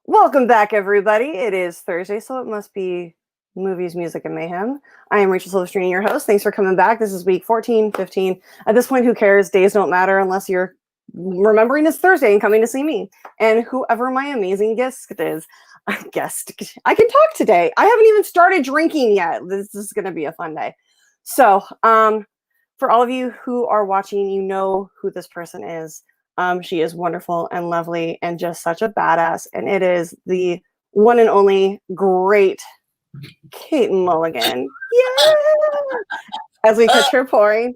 Welcome back, everybody. It is Thursday, so it must be movies, music, and mayhem. I am Rachel Silvestrini, your host. Thanks for coming back. This is week 14, 15. At this point, who cares? Days don't matter unless you're remembering it's Thursday and coming to see me. And whoever my amazing guest is. I can talk today. I haven't even started drinking yet. This is going to be a fun day. So, for all of you who are watching, you know who this person is. She is wonderful and lovely and just such a badass. And it is the one and only great Kate Mulligan. Yeah! As we catch her pouring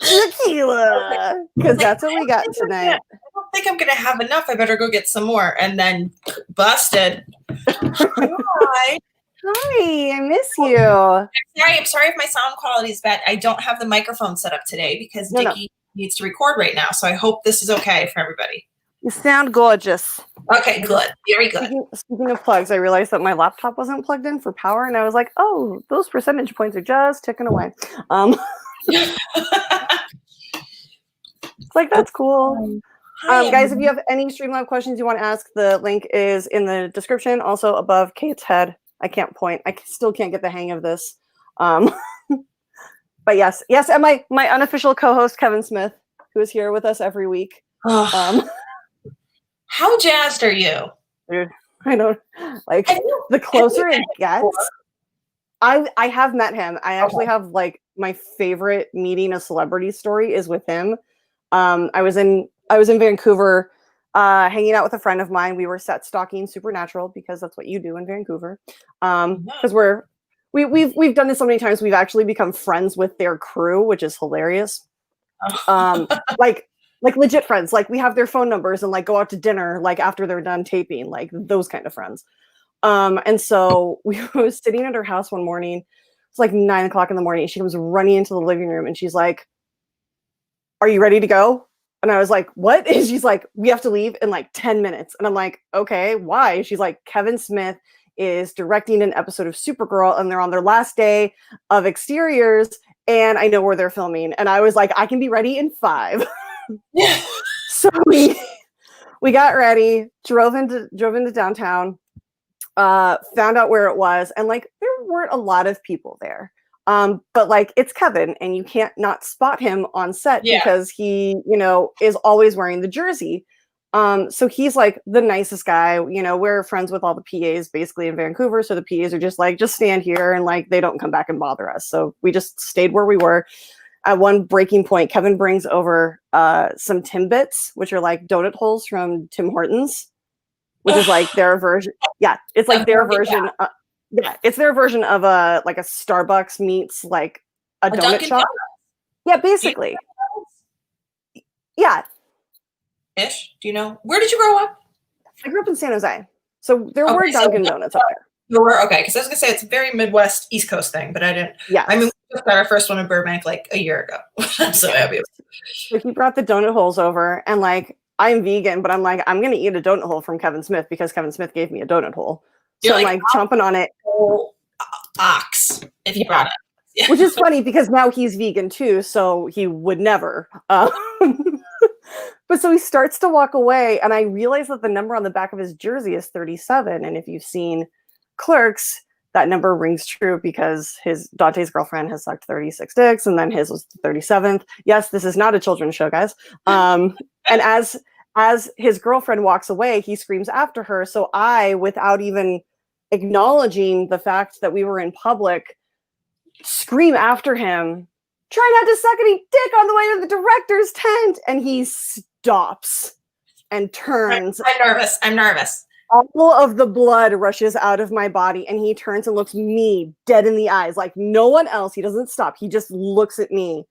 tequila. Because that's what we got tonight. I don't think I'm going to have enough. I better go get some more. And then busted. Hi. Hi, I miss you. I'm sorry if my sound quality is bad. I don't have the microphone set up today because Dickie needs to record right now. So I hope this is okay for everybody. You sound gorgeous. Okay, good. Very good. Speaking of plugs, I realized that my laptop wasn't plugged in for power, and I was like, oh, those percentage points are just ticking away. It's like, that's cool. Guys, if you have any Streamlab questions you want to ask, the link is in the description, also above Kate's head. I can't point. I still can't get the hang of this. But yes, and my unofficial co-host, Kevin Smith, who is here with us every week. How jazzed are you? Dude, I don't, like, the closer it gets, I have met him. I actually have, like, my favorite meeting a celebrity story is with him. I was in Vancouver, hanging out with a friend of mine. We were set stalking Supernatural because that's what you do in Vancouver. Because we've done this so many times. We've actually become friends with their crew, which is hilarious. Like legit friends. Like, we have their phone numbers and, like, go out to dinner, like, after they're done taping, like, those kind of friends. And so we were sitting at her house one morning. It's like 9 o'clock in the morning. She comes running into the living room and she's like, "Are you ready to go?" And I was like, "What?" And she's like, "We have to leave in like 10 minutes. And I'm like, "Okay, why?" She's like, "Kevin Smith is directing an episode of Supergirl and they're on their last day of exteriors and I know where they're filming." And I was like, "I can be ready in 5." So we got ready, drove into downtown, found out where it was, and, like, there weren't a lot of people there. But, like, it's Kevin and you can't not spot him on set because he, is always wearing the jersey. So he's, like, the nicest guy. We're friends with all the PAs basically in Vancouver. So the PAs are just like, just stand here and, like, they don't come back and bother us. So we just stayed where we were. At one breaking point, Kevin brings over some Timbits, which are like donut holes from Tim Hortons, which is like their version. Yeah, it's like their version. It's their version of a Starbucks meets like a donut Dunkin' shop. Donuts. Yeah, basically. Yeah. Ish. Do you know? Where did you grow up? I grew up in San Jose, so there were Dunkin' Donuts up there. There were, okay, because I was gonna say it's a very Midwest East Coast thing, but I didn't. Yeah, I mean, we got our first one in Burbank like a year ago. I'm so happy. So he brought the donut holes over, and, like, I'm vegan, but I'm like, I'm gonna eat a donut hole from Kevin Smith because Kevin Smith gave me a donut hole. So I'm like chomping on it. Ox, if he brought it. Which is funny because now he's vegan too, so he would never. But so he starts to walk away, and I realize that the number on the back of his jersey is 37. And if you've seen Clerks, that number rings true because Dante's girlfriend has sucked 36 dicks, and then his was the 37th. Yes, this is not a children's show, guys. And as his girlfriend walks away, he screams after her. So I, without even acknowledging the fact that we were in public, scream after him, "Try not to suck any dick on the way to the director's tent." And he stops and turns. I'm nervous. All of the blood rushes out of my body, and he turns and looks me dead in the eyes, like no one else. He doesn't stop. He just looks at me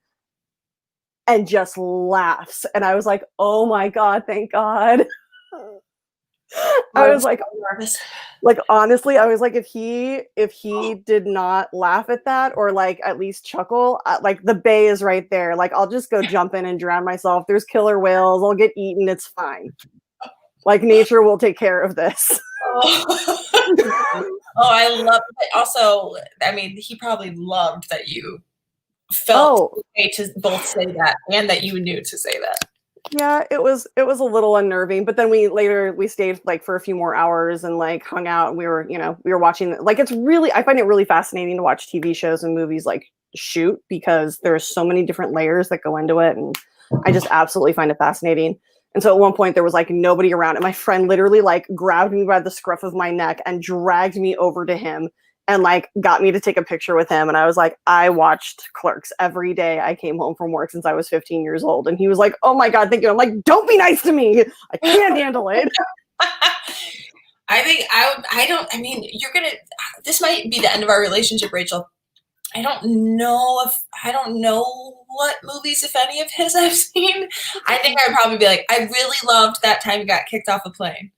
and just laughs. And I was like, "Oh my God, thank God." I was like, nervous. Like, honestly, I was like, if he did not laugh at that or, like, at least chuckle, like, the bay is right there. Like, I'll just go jump in and drown myself. There's killer whales. I'll get eaten. It's fine. Like, nature will take care of this. I love it. Also, I mean, he probably loved that you felt okay to both say that and that you knew to say that. Yeah, it was a little unnerving, but then we stayed like for a few more hours and like hung out, and we were watching, like, I find it really fascinating to watch TV shows and movies like shoot, because there's so many different layers that go into it, and I just absolutely find it fascinating. And so at one point there was like nobody around, and my friend literally like grabbed me by the scruff of my neck and dragged me over to him and like got me to take a picture with him. And I was like, I watched Clerks every day I came home from work since I was 15 years old. And he was like, oh my God, thank you. I'm like, don't be nice to me. I can't handle it. I mean, this might be the end of our relationship, Rachel. I don't know what movies, if any of his, I've seen. I think I would probably be like, I really loved that time you got kicked off a plane.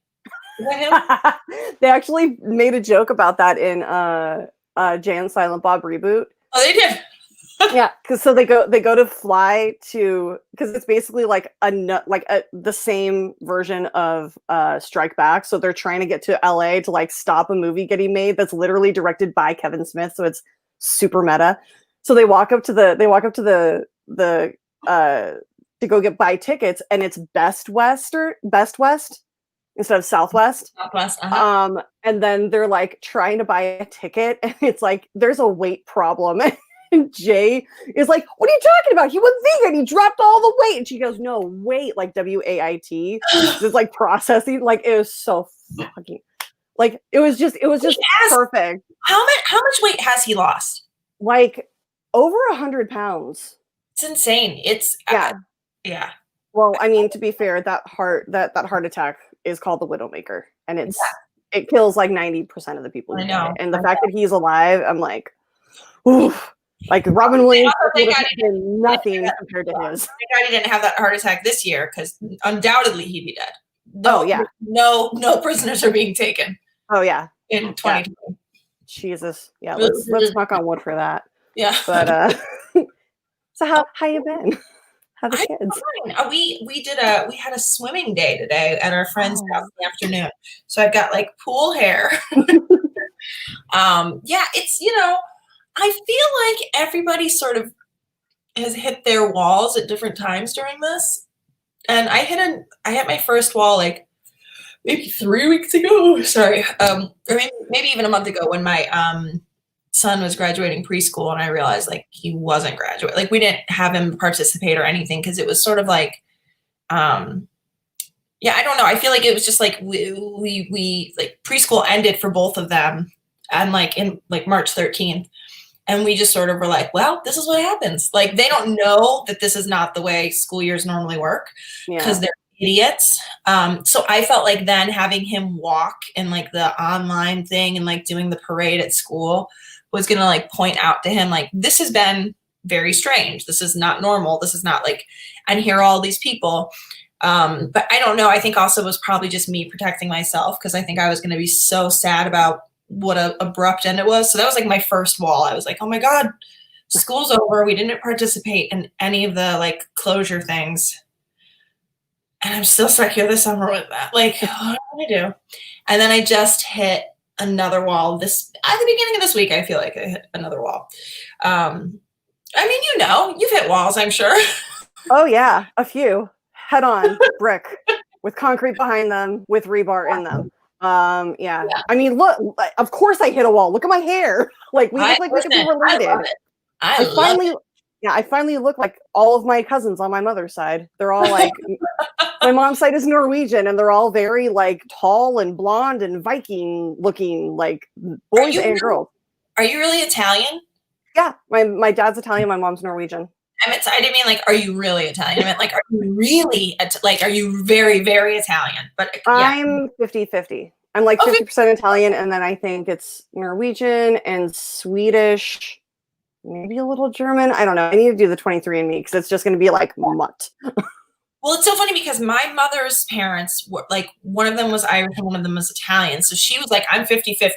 Is that him? They actually made a joke about that in Jay and Silent Bob Reboot. Oh, they did. Yeah, because so they go to fly to, because it's basically like the same version of Strike Back. So they're trying to get to LA to like stop a movie getting made that's literally directed by Kevin Smith. So it's super meta. So they walk up to the to go buy tickets, and it's Best West instead of Southwest. Southwest, uh-huh. And then they're like trying to buy a ticket, and it's like there's a weight problem. And Jay is like, what are you talking about? He was vegan. He dropped all the weight. And she goes, no, wait, like WAIT. It's like processing. Like, it was so fucking, like, it was just perfect. How much weight has he lost? Like over 100 pounds. It's insane. It's yeah. Well, I mean, to be fair, that heart attack is called the Widowmaker, and it kills like 90% of the people. I know. And the fact that he's alive, I'm like, oof. Like Robin Williams did nothing compared to his. Thank God he didn't have that heart attack this year, because undoubtedly he'd be dead. No prisoners are being taken. Oh yeah, in 2020. Yeah. Jesus, yeah. Let's knock on wood for that. Yeah. But so how you been? How the kids? Fine. We had a swimming day today at our friend's house in the afternoon. So I've got like pool hair. It's I feel like everybody sort of has hit their walls at different times during this. And I hit my first wall like maybe 3 weeks ago. Sorry. Or maybe even a month ago, when my son was graduating preschool, and I realized like he wasn't graduating. Like, we didn't have him participate or anything, because it was sort of like I don't know. I feel like it was just like we like preschool ended for both of them, and like in like March 13th. And we just sort of were like, well, this is what happens. Like, they don't know that this is not the way school years normally work, because they're idiots. So I felt like then having him walk in like the online thing and like doing the parade at school was going to like point out to him, like, this has been very strange. This is not normal. This is not like, and here are all these people. But I don't know. I think also it was probably just me protecting myself, because I think I was going to be so sad about what a abrupt end it was. So that was like my first wall. I was like, oh my God, school's over. We didn't participate in any of the like closure things. And I'm still stuck here this summer with that. Like, what do I do? And then I just hit another wall at the beginning of this week. I feel like I hit another wall. I mean, you've hit walls, I'm sure. Oh yeah, a few. Head on, brick, with concrete behind them, with rebar in them. Yeah. I mean, look, of course I hit a wall. Look at my hair. Like, we look like we could be related. I finally look like all of my cousins on my mother's side. They're all like, my mom's side is Norwegian, and they're all very like tall and blonde and Viking looking, like boys and girls. Are you really Italian? Yeah, my dad's Italian, my mom's Norwegian. I didn't mean like, are you really Italian? I meant like, are you really like, are you very, very Italian? But yeah. I'm 50-50. I'm like 50% Italian, and then I think it's Norwegian and Swedish, maybe a little German. I don't know. I need to do the 23andMe, because it's just going to be like mutt. Well, it's so funny, because my mother's parents were like, one of them was Irish and one of them was Italian. So she was like, I'm 50-50.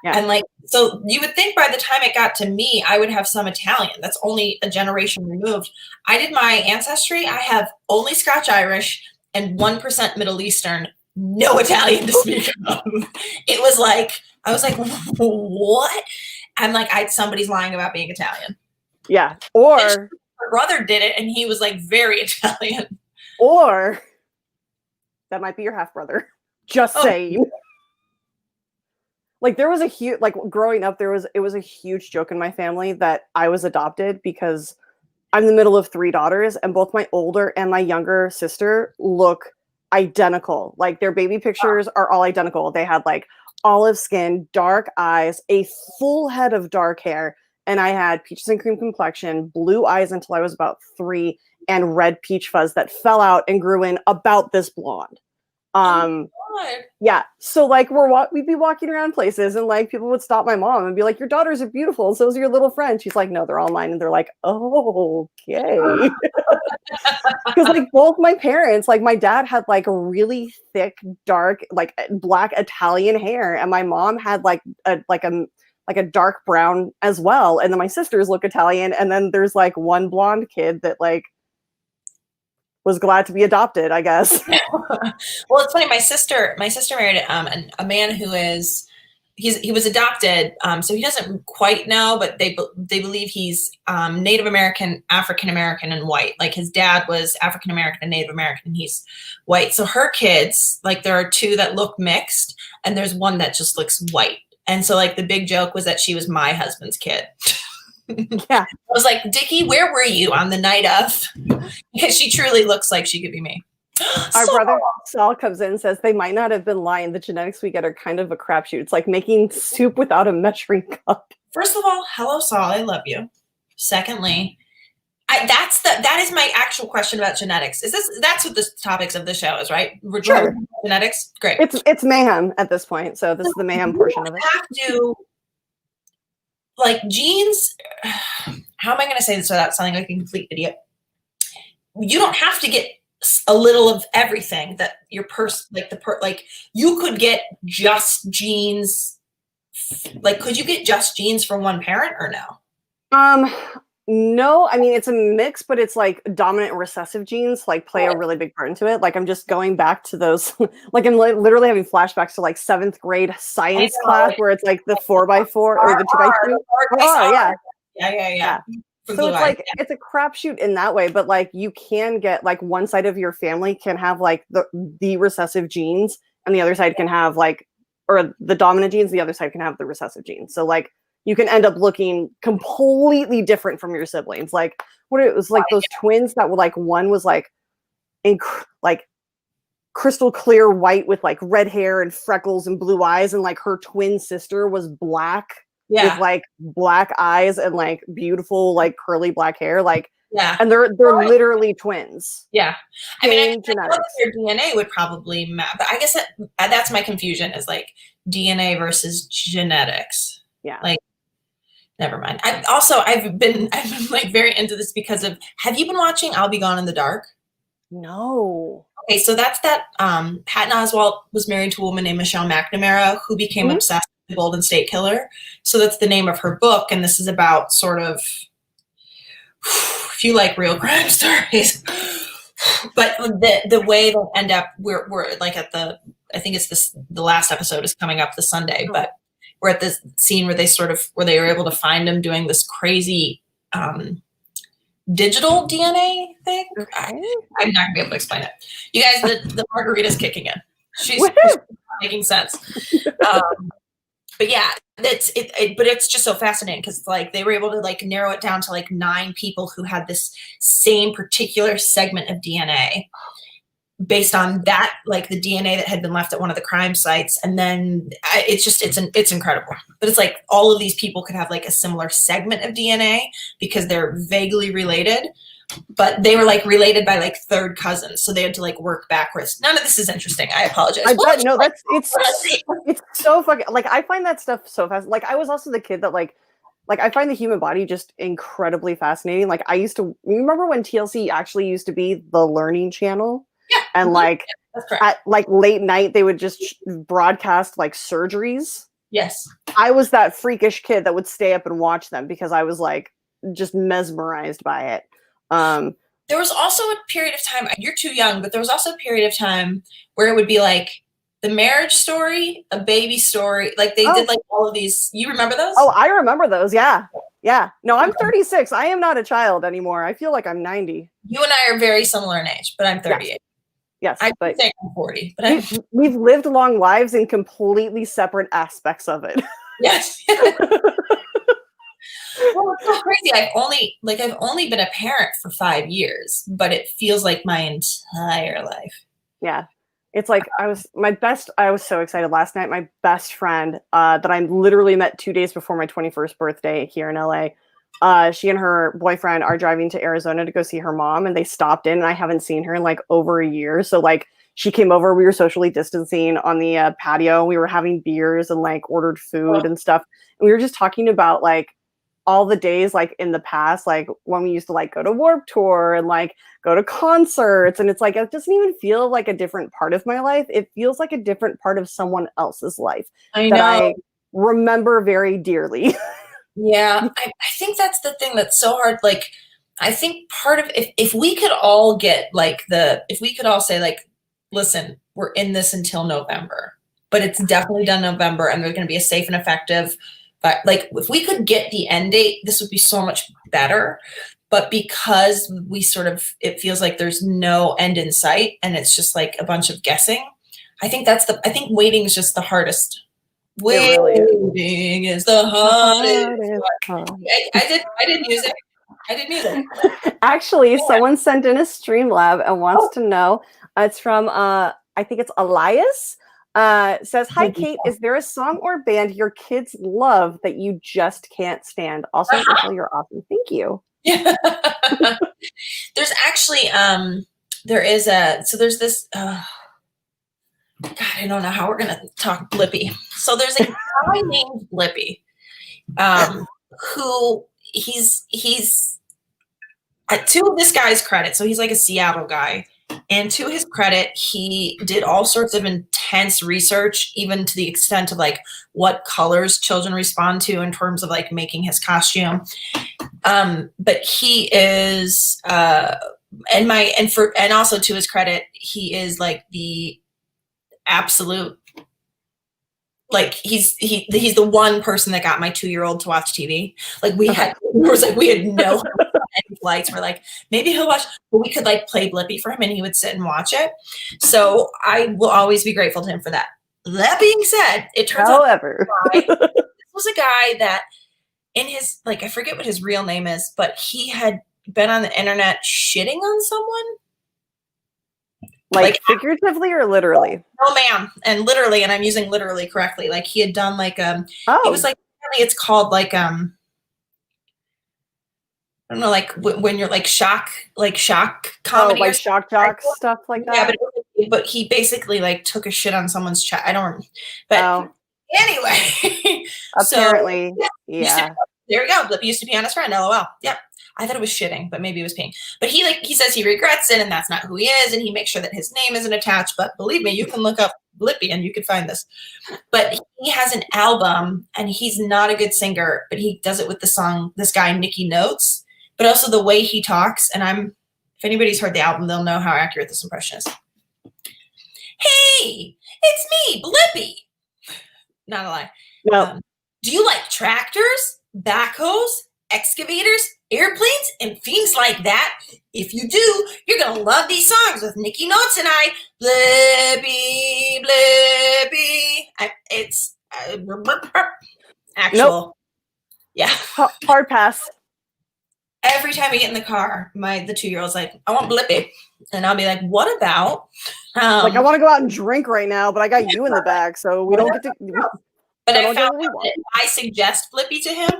Yeah. And like, so you would think by the time it got to me, I would have some Italian. That's only a generation removed. I did my ancestry. I have only Scotch Irish and 1% Middle Eastern, no Italian to speak of. It was like, I was like, what? And like, somebody's lying about being Italian. Yeah. Or my brother did it, and he was like very Italian. Or that might be your half brother. Just saying. Like there was a huge, like growing up, it was a huge joke in my family that I was adopted because I'm the middle of 3 daughters, and both my older and my younger sister look identical. Like their baby pictures are all identical. They had like olive skin, dark eyes, a full head of dark hair, and I had peaches and cream complexion, blue eyes until I was about 3, and red peach fuzz that fell out and grew in about this blonde. Yeah, so like we'd be walking around places and like people would stop my mom and be like, your daughters are beautiful, and so's your little friend. She's like, no, they're all mine. And they're like, oh, okay. Because like both my parents, like my dad had like really thick, dark, like black Italian hair, and my mom had like a dark brown as well. And then my sisters look Italian, and then there's like one blonde kid that like was glad to be adopted, I guess. Well, it's funny. My sister married a man who is he was adopted, so he doesn't quite know, but they believe he's Native American, African American, and white. Like his dad was African American and Native American, and he's white. So her kids, like there are 2 that look mixed, and there's one that just looks white. And so like the big joke was that she was my husband's kid. Yeah. I was like, Dickie, where were you on the night of? Because she truly looks like she could be me. Our brother Saul comes in and says they might not have been lying. The genetics we get are kind of a crapshoot. It's like making soup without a measuring cup. First of all, hello, Saul. I love you. Secondly, that is my actual question about genetics. That's what the topics of the show is, right? We're sure. Genetics. Great. It's mayhem at this point. So this is the mayhem portion of it. Have to like genes. How am I going to say this without sounding like a complete idiot? You don't have to get a little of everything that your like you could get just genes. Like, could you get just genes from one parent or no? No, I mean, it's a mix, but it's like dominant and recessive genes like play a really big part into it. Like I'm just going back to those, like I'm literally having flashbacks to like 7th grade science class where it's like the 4x4 or the 2x2. Oh, yeah. So it's like, it's a crapshoot in that way, but like you can get like one side of your family can have like the recessive genes and the other side can have like, or the dominant genes, the other side can have the recessive genes. So like you can end up looking completely different from your siblings. Like what it was like those twins that were like, one was like, like crystal clear white with like red hair and freckles and blue eyes. And like her twin sister was black. With like black eyes and like beautiful like curly black hair, like and they're literally twins. Yeah, I mean, I their DNA would probably map, but I guess that's my confusion is like DNA versus genetics. Yeah, like never mind. I've been like very into this because of. Have you been watching I'll Be Gone in the Dark? No. Okay, so that's that. Patton Oswalt was married to a woman named Michelle McNamara who became obsessed. Golden State Killer. So that's the name of her book. And this is about sort of, if you like real crime stories, but the way they'll end up, we're like at I think it's the last episode is coming up this Sunday, but we're at this scene where they were able to find him doing this crazy, digital DNA thing. I'm not gonna be able to explain it. You guys, the margarita's kicking in. She's making sense. But yeah, that's it. But it's just so fascinating because like they were able to like narrow it down to like 9 people who had this same particular segment of DNA based on that, like the DNA that had been left at one of the crime sites. And then it's incredible. But it's like all of these people could have like a similar segment of DNA because they're vaguely related. But they were like related by like 3rd cousins, so they had to like work backwards. None of this is interesting. I apologize. No, it's so fucking like I find that stuff so fast. Like I was also the kid that like I find the human body just incredibly fascinating. Like I used to remember when TLC actually used to be the learning channel. Yeah, and like at like late night they would just broadcast like surgeries. Yes, I was that freakish kid that would stay up and watch them because I was like just mesmerized by it. There was also a period of time, you're too young, but there was also a period of time where it would be like the marriage story, a baby story. Like they did like all of these. You remember those? Oh, I remember those. Yeah. Yeah. No, I'm 36. I am not a child anymore. I feel like I'm 90. You and I are very similar in age, but I'm 38. Yes, I but think I'm 40, but we've lived long lives in completely separate aspects of it. Yes. Well, it's so crazy. I've only been a parent for 5 years, but it feels like my entire life. Yeah. It's like I was so excited last night. My best friend, that I literally met 2 days before my 21st birthday here in LA. She and her boyfriend are driving to Arizona to go see her mom, and they stopped in, and I haven't seen her in like over a year. So like she came over, we were socially distancing on the patio. We were having beers and like ordered food and stuff. And we were just talking about like all the days like in the past, like when we used to like go to Warped Tour and like go to concerts, and it's like it doesn't even feel like a different part of my life. It feels like a different part of someone else's life that I remember very dearly. Yeah, I think that's the thing that's so hard. Like, I think part of if we could all get like if we could all say like, listen, we're in this until November, but it's definitely done November, and there's going to be a safe and effective. But like, if we could get the end date, this would be so much better. But because it feels like there's no end in sight, and it's just like a bunch of guessing. I think waiting is just the hardest. Waiting is the hardest. I did music. I did music. Actually, someone sent in a Streamlab and wants to know. It's from I think it's Elias. Says, "Hi Kate, is there a song or band your kids love that you just can't stand? Also, Rachel, you're awesome. Thank you." Yeah. There's actually there's this God, I don't know how we're gonna talk Blippi. So there's a guy named Blippi, who he's to this guy's credit. So he's like a Seattle guy, and to his credit, he did all sorts of intense research, even to the extent of like what colors children respond to in terms of like making his costume. But he is, and also to his credit, he is like the absolute, like he's the one person that got my 2-year-old to watch TV. Like we had no any flights. We're like, maybe he'll watch, but we could like play Blippi for him and he would sit and watch it. So I will always be grateful to him for that. That being said, it turns out this was a guy that in his, like, I forget what his real name is, but he had been on the internet shitting on someone. Like figuratively or literally? No, ma'am. And literally, and I'm using literally correctly. Like he had done like it was like, it's called like I don't know, like when you're like shock comedy, like shock jocks, stuff like that. Yeah, but he basically like took a shit on someone's chat. I don't. But anyway, apparently, so, yeah. There we go. Blippi used to be on his friend. LOL. Yep. I thought it was shitting, but maybe it was peeing. But he says he regrets it, and that's not who he is, and he makes sure that his name isn't attached. But believe me, you can look up Blippi and you could find this. But he has an album, and he's not a good singer, but he does it with the song, this guy, Nicky Notes, but also the way he talks. And if anybody's heard the album, they'll know how accurate this impression is. Hey, it's me, Blippi. Not a lie. No. Do you like tractors, backhoes, excavators, airplanes, and things like that? If you do, you're going to love these songs with Nicky Notes and I. Blippi, Blippi. It's actual. Nope. Yeah. Hard pass. Every time we get in the car, the 2-year-old's like, I want Blippi. And I'll be like, what about? Like, I want to go out and drink right now, but I got you in the back, so we don't get to. But I found that if I suggest Blippi to him,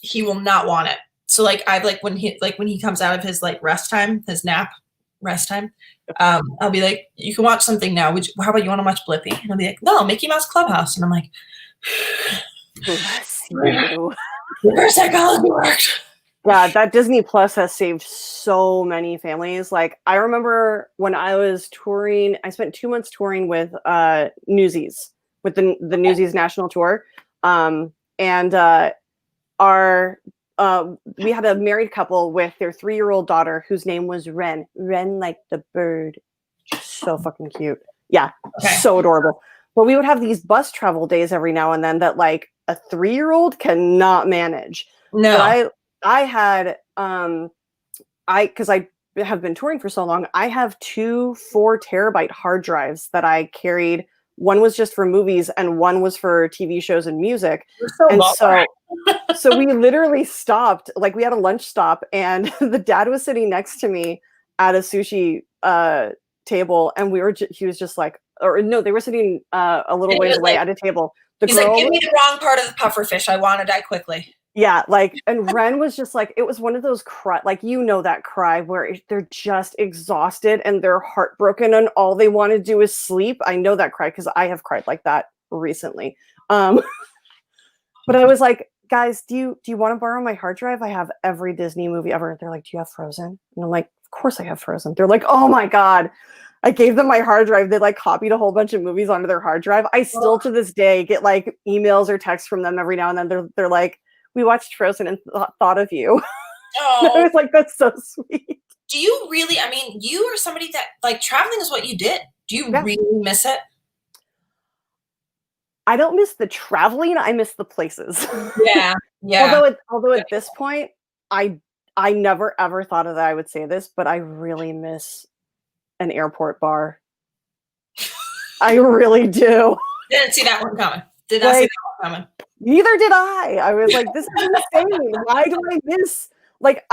he will not want it. So like when he comes out of his like rest time, his rest time, I'll be like, you can watch something now. How about you want to watch Blippi? And I'll be like, no, Mickey Mouse Clubhouse. And I'm like, bless you. Your psychology worked. God, that Disney Plus has saved so many families. Like I remember when I was touring, I spent 2 months touring with Newsies, with the Newsies national tour. And we had a married couple with their 3-year-old daughter whose name was Ren. Ren, like the bird. So fucking cute. Yeah, okay. So adorable. But we would have these bus travel days every now and then that like a 3-year-old cannot manage. But No. I had because I have been touring for so long, I have 2 4 terabyte hard drives that I carried. One was just for movies and one was for TV shows and music. You're so And ballpark. so we literally stopped, like we had a lunch stop, and the dad was sitting next to me at a sushi table, and he was just like, or no, they were sitting a little ways away at a table. The He's girl, like, give me the wrong part of the puffer fish. I want to die quickly. yeah, like, and Ren was just like, it was one of those like, that cry where they're just exhausted and they're heartbroken and all they want to do is sleep. I know that cry because I have cried like that recently. But I was like, guys, do you want to borrow my hard drive? I have every Disney movie ever. They're like, do you have Frozen? And I'm like, of course I have Frozen. They're like, oh my God. I gave them my hard drive. They like copied a whole bunch of movies onto their hard drive. I still to this day get like emails or texts from them every now and then. They're like, we watched Frozen and thought of you. Oh. I was like, that's so sweet. Do you really, I mean, you are somebody that, like, traveling is what you did. Do you really miss it? I don't miss the traveling. I miss the places. Yeah. Yeah. Although at this point, I never ever thought that I would say this, but I really miss an airport bar. I really do. Didn't see that one coming. Did not see that one coming. Neither did I. I was like, this is insane. Why do I miss? Like,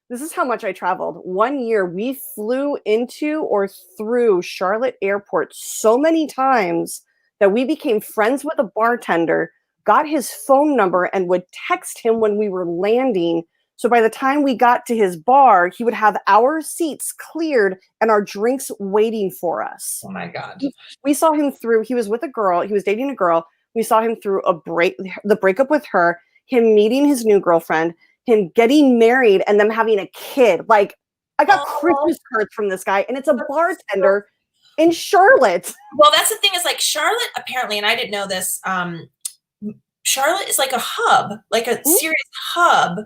this is how much I traveled. One year, we flew into or through Charlotte Airport so many times that we became friends with a bartender, got his phone number, and would text him when we were landing. So by the time we got to his bar, he would have our seats cleared and our drinks waiting for us. Oh my God. We saw him through, he was with a girl, he was dating a girl. We saw him through the breakup with her, him meeting his new girlfriend, him getting married, and them having a kid. Like, I got Christmas cards from this guy, and it's a bartender in Charlotte. Well, that's the thing is, like, Charlotte, apparently, and I didn't know this, Charlotte is like a hub, like a serious hub.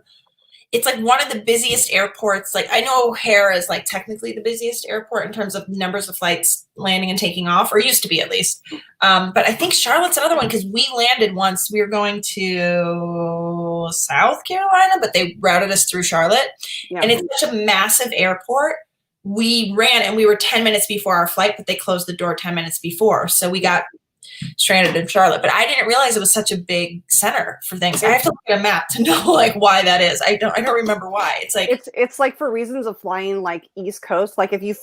It's like one of the busiest airports. Like, I know O'Hare is like technically the busiest airport in terms of numbers of flights landing and taking off, or used to be at least. But I think Charlotte's another one because we landed once. We were going to South Carolina, but they routed us through Charlotte. Yeah. And it's such a massive airport. We ran and we were 10 minutes before our flight, but they closed the door 10 minutes before. So we got stranded in Charlotte, but I didn't realize it was such a big center for things. I have to look at a map to know like why that is. I don't remember why. It's like it's like for reasons of flying like East Coast. Like if you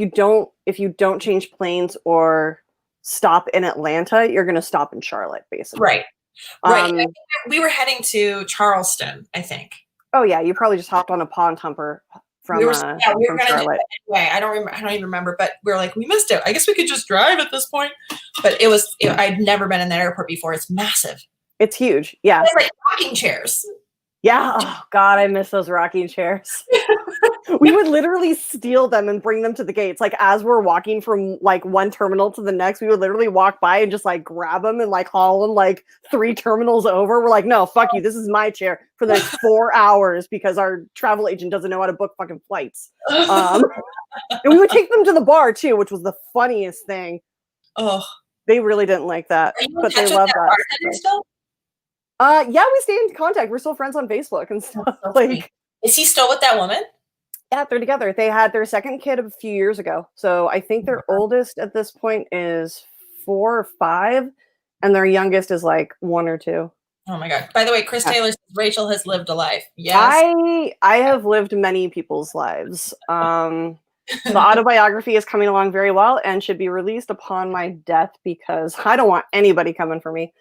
don't change planes or stop in Atlanta, you're gonna stop in Charlotte, basically. Right. Right. We were heading to Charleston, I think. Oh yeah, you probably just hopped on a pond humper from Charlotte. I don't even remember, but we were like, we missed it. I guess we could just drive at this point. But I'd never been in that airport before. It's massive. It's huge. Yeah. It's like rocking chairs. Yeah. Oh God, I miss those rocking chairs. We would literally steal them and bring them to the gates. Like as we're walking from like one terminal to the next, we would literally walk by and just like grab them and like haul them like 3 terminals over. We're like, no, fuck you. This is my chair for the next 4 hours because our travel agent doesn't know how to book fucking flights. And we would take them to the bar too, which was the funniest thing. Oh, they really didn't like that, but they loved that. Still? Yeah, we stay in contact. We're still friends on Facebook and stuff. So like, is he still with that woman? Yeah, they're together. They had their second kid a few years ago. So I think their oldest at this point is 4 or 5, and their youngest is like 1 or 2. Oh my God. By the way, Chris Taylor says Rachel has lived a life. Yes. I have lived many people's lives. The autobiography is coming along very well and should be released upon my death because I don't want anybody coming for me.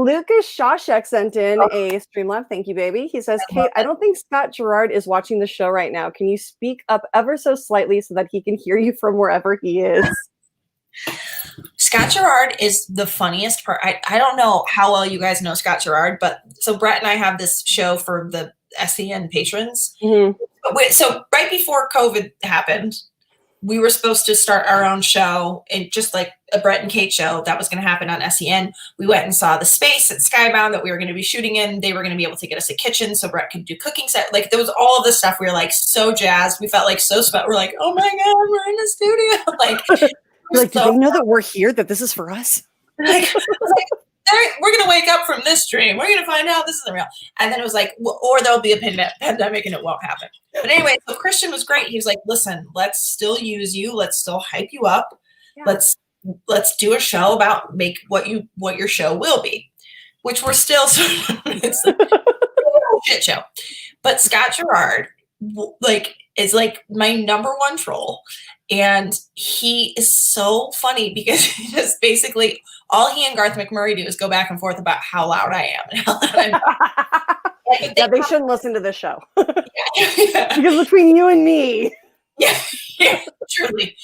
Lucas Shawshek sent in a Streamlab. Thank you, baby. He says, Kate, I don't think Scott Gerard is watching the show right now. Can you speak up ever so slightly so that he can hear you from wherever he is? Scott Gerard is the funniest part. I don't know how well you guys know Scott Gerard, but so Brett and I have this show for the SEN patrons. Mm-hmm. So right before COVID happened, we were supposed to start our own show, and just like a Brett and Kate show that was going to happen on SEN. We went and saw the space at Skybound that we were going to be shooting in. They were going to be able to get us a kitchen so Brett could do cooking set. Like there was all of this stuff. We were like so jazzed. We felt like so special. We're like, oh my God, we're in the studio. Like, do they know that we're here, that this is for us? Like, we're going to wake up from this dream. We're going to find out this isn't real. And then it was like, or there'll be a pandemic and it won't happen. But anyway, so Christian was great. He was like, listen, let's still use you. Let's still hype you up. Yeah. Let's do a show about what your show will be, which we're still it's a shit show. But Scott Gerard is like my number one troll. And he is so funny because he just basically all he and Garth McMurray do is go back and forth about how loud I am and how loud I'm. Yeah, they shouldn't listen to this show. Yeah. Because between you and me. Yeah, truly.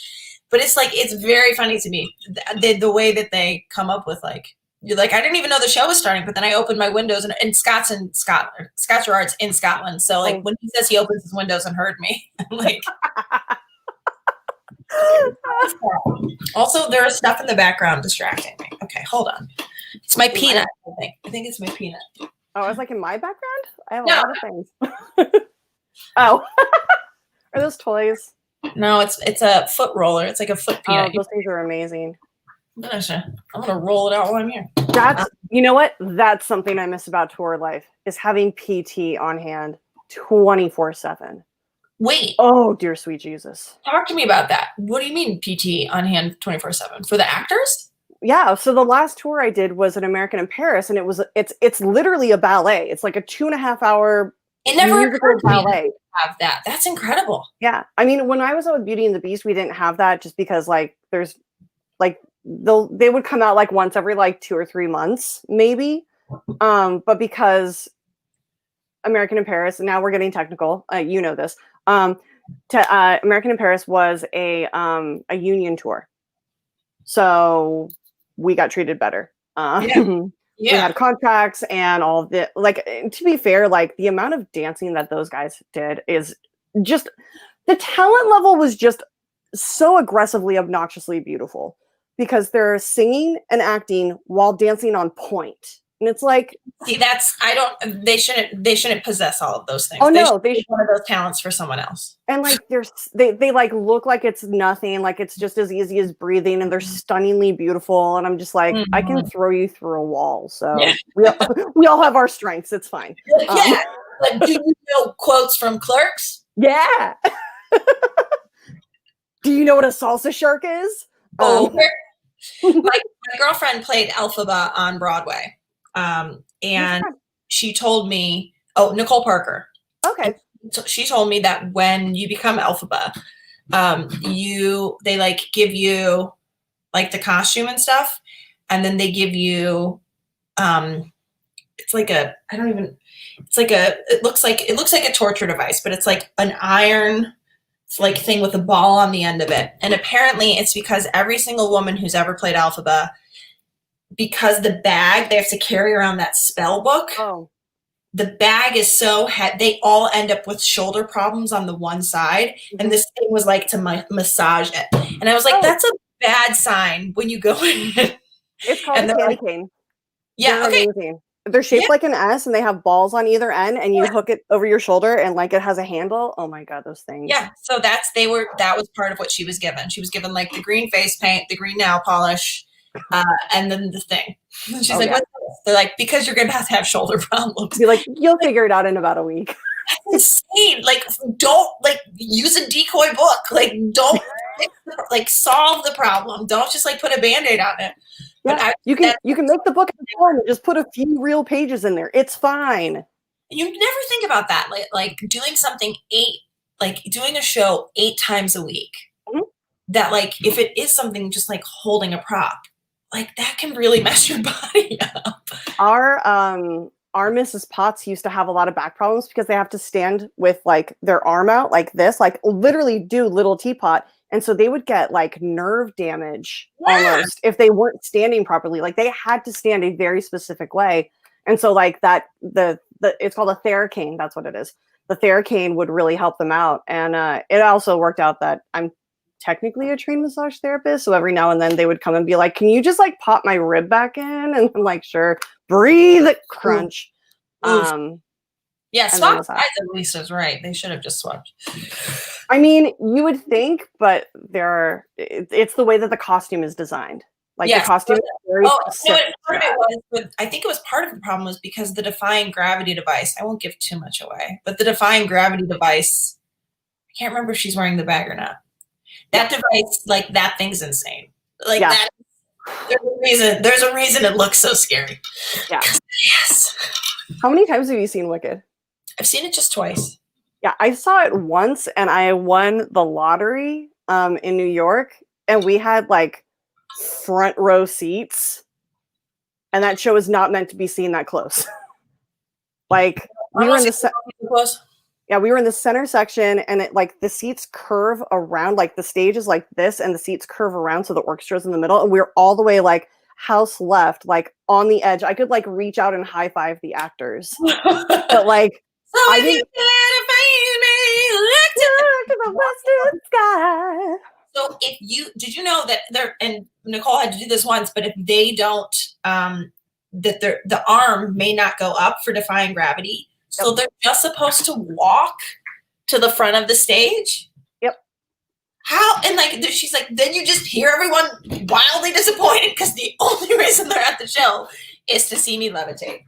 But it's very funny to me the way that they come up with you're like, I didn't even know the show was starting, but then I opened my windows and Scott's in Scotland. Scott Gerard's in Scotland. So when he says he opens his windows and heard me, I'm like. Also, there is stuff in the background distracting me. Okay, hold on. It's my peanut, I think it's my peanut. Oh, I was like, in my background? I have a lot of things. Oh. Are those toys? No, it's a foot roller. It's like a foot peanut. Oh, those things are amazing. I'm gonna roll it out while I'm here. You know what? That's something I miss about tour life is having PT on hand 24/7. Wait. Oh, dear sweet Jesus. Talk to me about that. What do you mean PT on hand 24/7 for the actors? Yeah. So the last tour I did was an American in Paris, and it's literally a ballet. It's like a 2.5 hour musical ballet. Have that. That's incredible. Yeah. I mean, when I was out with Beauty and the Beast, we didn't have that just because there's they would come out once every 2 or 3 months, maybe. But because American in Paris, and now we're getting technical, you know this. American in Paris was a union tour, so we got treated better. We had contracts and all of the to be fair, the amount of dancing that those guys did is just the talent level was just so aggressively, obnoxiously beautiful because they're singing and acting while dancing on point. And it's like, see, they shouldn't possess all of those things. Oh no, they should one of those talents for someone else. And they look like it's nothing, like it's just as easy as breathing, and they're stunningly beautiful. And I'm just like, I can throw you through a wall. So we all have our strengths. It's fine. Yeah. Do you know quotes from Clerks? Yeah. Do you know what a salsa shark is? My girlfriend played Elphaba on Broadway. And she told me, Nicole Parker. Okay. She told me that when you become Elphaba, they give you the costume and stuff, and then they give you it looks like a torture device, but it's like an iron thing with a ball on the end of it. And apparently it's because every single woman who's ever played Elphaba, because the bag, they have to carry around that spell book. Oh. The bag is so they all end up with shoulder problems on the one side. Mm-hmm. And this thing was to massage it. And I was like, that's a bad sign when you go in. It's called a candy cane. Yeah. They're amazing. They're shaped like an S, and they have balls on either end, and you hook it over your shoulder, and it has a handle. Oh my God, those things. Yeah. So that was part of what she was given. She was given the green face paint, the green nail polish, and then the thing. She's like, what's this? They're like, because you're going to have shoulder problems. Be like, you'll figure it out in about a week. That's insane. Don't use a decoy book. Don't solve the problem. Don't just put a Band-Aid on it. Yeah, you can make the book and just put a few real pages in there. It's fine. You never think about that. Doing something doing a show 8 times a week. Mm-hmm. That if it is something just holding a prop, that can really mess your body up. Our Mrs. Potts used to have a lot of back problems because they have to stand with their arm out like this, literally do little teapot. And so they would get nerve damage almost if they weren't standing properly. They had to stand a very specific way. And so it's called a Theracane. That's what it is. The Theracane would really help them out. And it also worked out that I'm technically a trained massage therapist. So every now and then they would come and be like, can you just pop my rib back in? And I'm like, sure. Breathe, crunch. Yeah, swap sides at least is right. They should have just swapped. I mean, you would think, but it's the way that the costume is designed. Like the costume is very specific. Part of it was, but I think it was part of the problem was because the defying gravity device. I won't give too much away, but the defying gravity device. I can't remember if she's wearing the bag or not. That device, like that thing's insane. Like that. There's a reason it looks so scary. Yeah. Yes. How many times have you seen Wicked? I've seen it just twice. Yeah, I saw it once, and I won the lottery in New York, and we had like front row seats, and that show is not meant to be seen that close. Like we were in the we were in the center section, and it like the seats curve around, like the stage is like this, and the seats curve around, so the orchestra's in the middle, and we were all the way like house left, like on the edge. I could like reach out and high five the actors, but like. So I didn't. To the western sky. So did you know that and Nicole had to do this once, but if they don't, that the arm may not go up for defying gravity. So they're just supposed to walk to the front of the stage. Yep. How? And like, she's like, then you just hear everyone wildly disappointed because the only reason they're at the show is to see me levitate.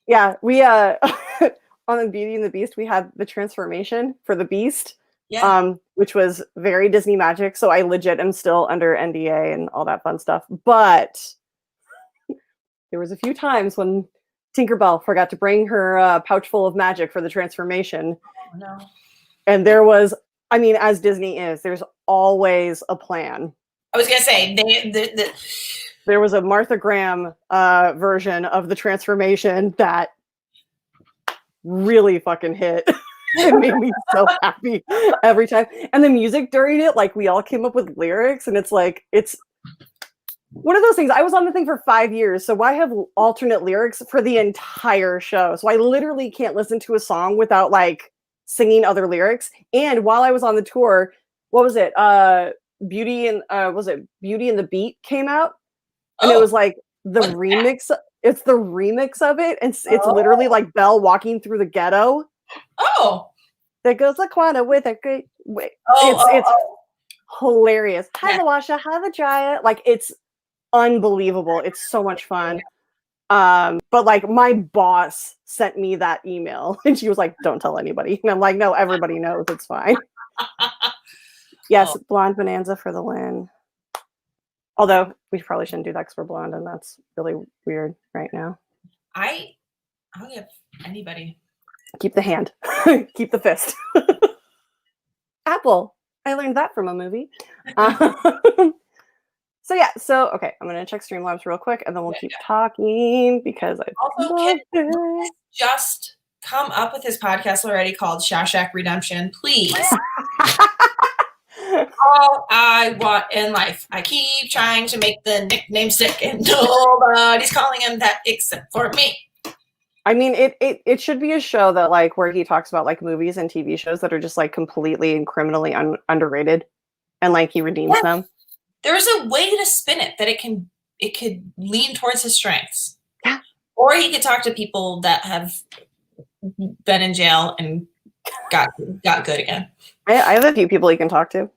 Yeah, we on the Beauty and the Beast, we had the transformation for the Beast, which was very Disney magic. So I legit am still under NDA and all that fun stuff. But there was a few times when Tinkerbell forgot to bring her pouch full of magic for the transformation. Oh, no. And there was, I mean, as Disney is, there's always a plan. I was gonna say there was a Martha Graham version of the transformation that really fucking hit. It made me so happy every time. And the music during it, like we all came up with lyrics, and it's like, it's one of those things. I was on the thing for 5 years, so I have alternate lyrics for the entire show. So I literally can't listen to a song without like singing other lyrics. And while I was on the tour, what was it? Beauty and the Beat came out. And it was like the remix. It's the remix of it. And it's literally like Belle walking through the ghetto. Oh. There goes Laquana with a great way. It's hilarious. Have a washer, have a dryer. Like, it's unbelievable. It's so much fun. But like my boss sent me that email and she was like, don't tell anybody. And I'm like, no, everybody knows, it's fine. Yes, Blonde Bonanza for the win. Although we probably shouldn't do that because we're blonde, and that's really weird right now. I'll give anybody. Keep the hand. Keep the fist. Apple. I learned that from a movie. So okay, I'm gonna check Streamlabs real quick, and then we'll keep talking because I also can just come up with his podcast already called Shawshank Redemption, please. All I want in life. I keep trying to make the nickname stick, and nobody's calling him that except for me. I mean, it should be a show that like where he talks about like movies and TV shows that are just like completely and criminally underrated, and like he redeems them. There's a way to spin it that it could lean towards his strengths. Yeah. Or he could talk to people that have been in jail and got good again. I have a few people he can talk to.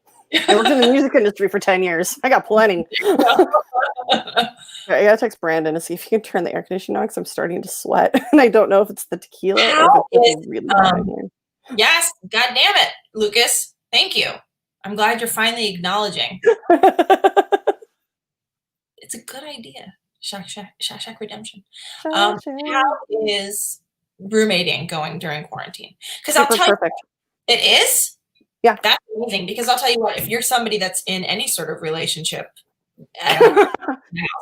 I worked in the music industry for 10 years. I got plenty. I gotta text Brandon to see if he can turn the air conditioning on because I'm starting to sweat. And I don't know if it's the tequila or if it's really hot in here. Yes, god damn it, Lucas. Thank you. I'm glad you're finally acknowledging. It's a good idea. Shawshank Redemption. How is roommating going during quarantine? Because I'll tell you, it is. Yeah, that's amazing. Because I'll tell you what, if you're somebody that's in any sort of relationship,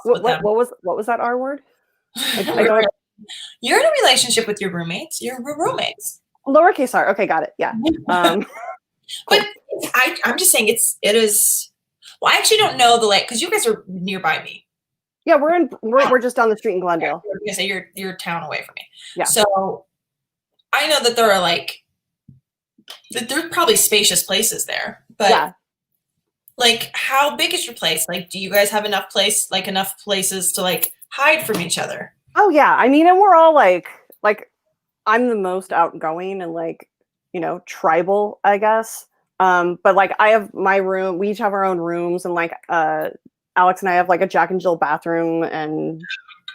what was that R word? You're in a relationship with your roommates. You're roommates. Lowercase r. Okay, got it. Yeah. But I'm just saying it is. Well, I actually don't know because you guys are nearby me. Yeah, we're just down the street in Glendale. I was gonna say you're a town away from me. Yeah. So I know that there are there's probably spacious places there, but yeah. Like, how big is your place? Like, do you guys have enough places to hide from each other? Oh yeah, I mean, and we're all like I'm the most outgoing and tribal, I guess. But like I have my room, we each have our own rooms, and like Alex and I have like a Jack and Jill bathroom, and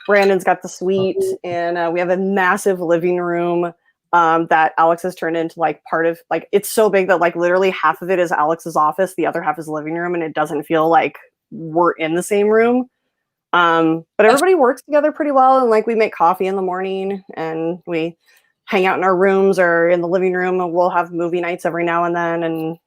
Brandon's got the suite, and we have a massive living room that Alex has turned into like part of, like, it's so big that like literally half of it is Alex's office, the other half is living room, and it doesn't feel like we're in the same room. But everybody works together pretty well, and like we make coffee in the morning, and we hang out in our rooms or in the living room, and we'll have movie nights every now and then, and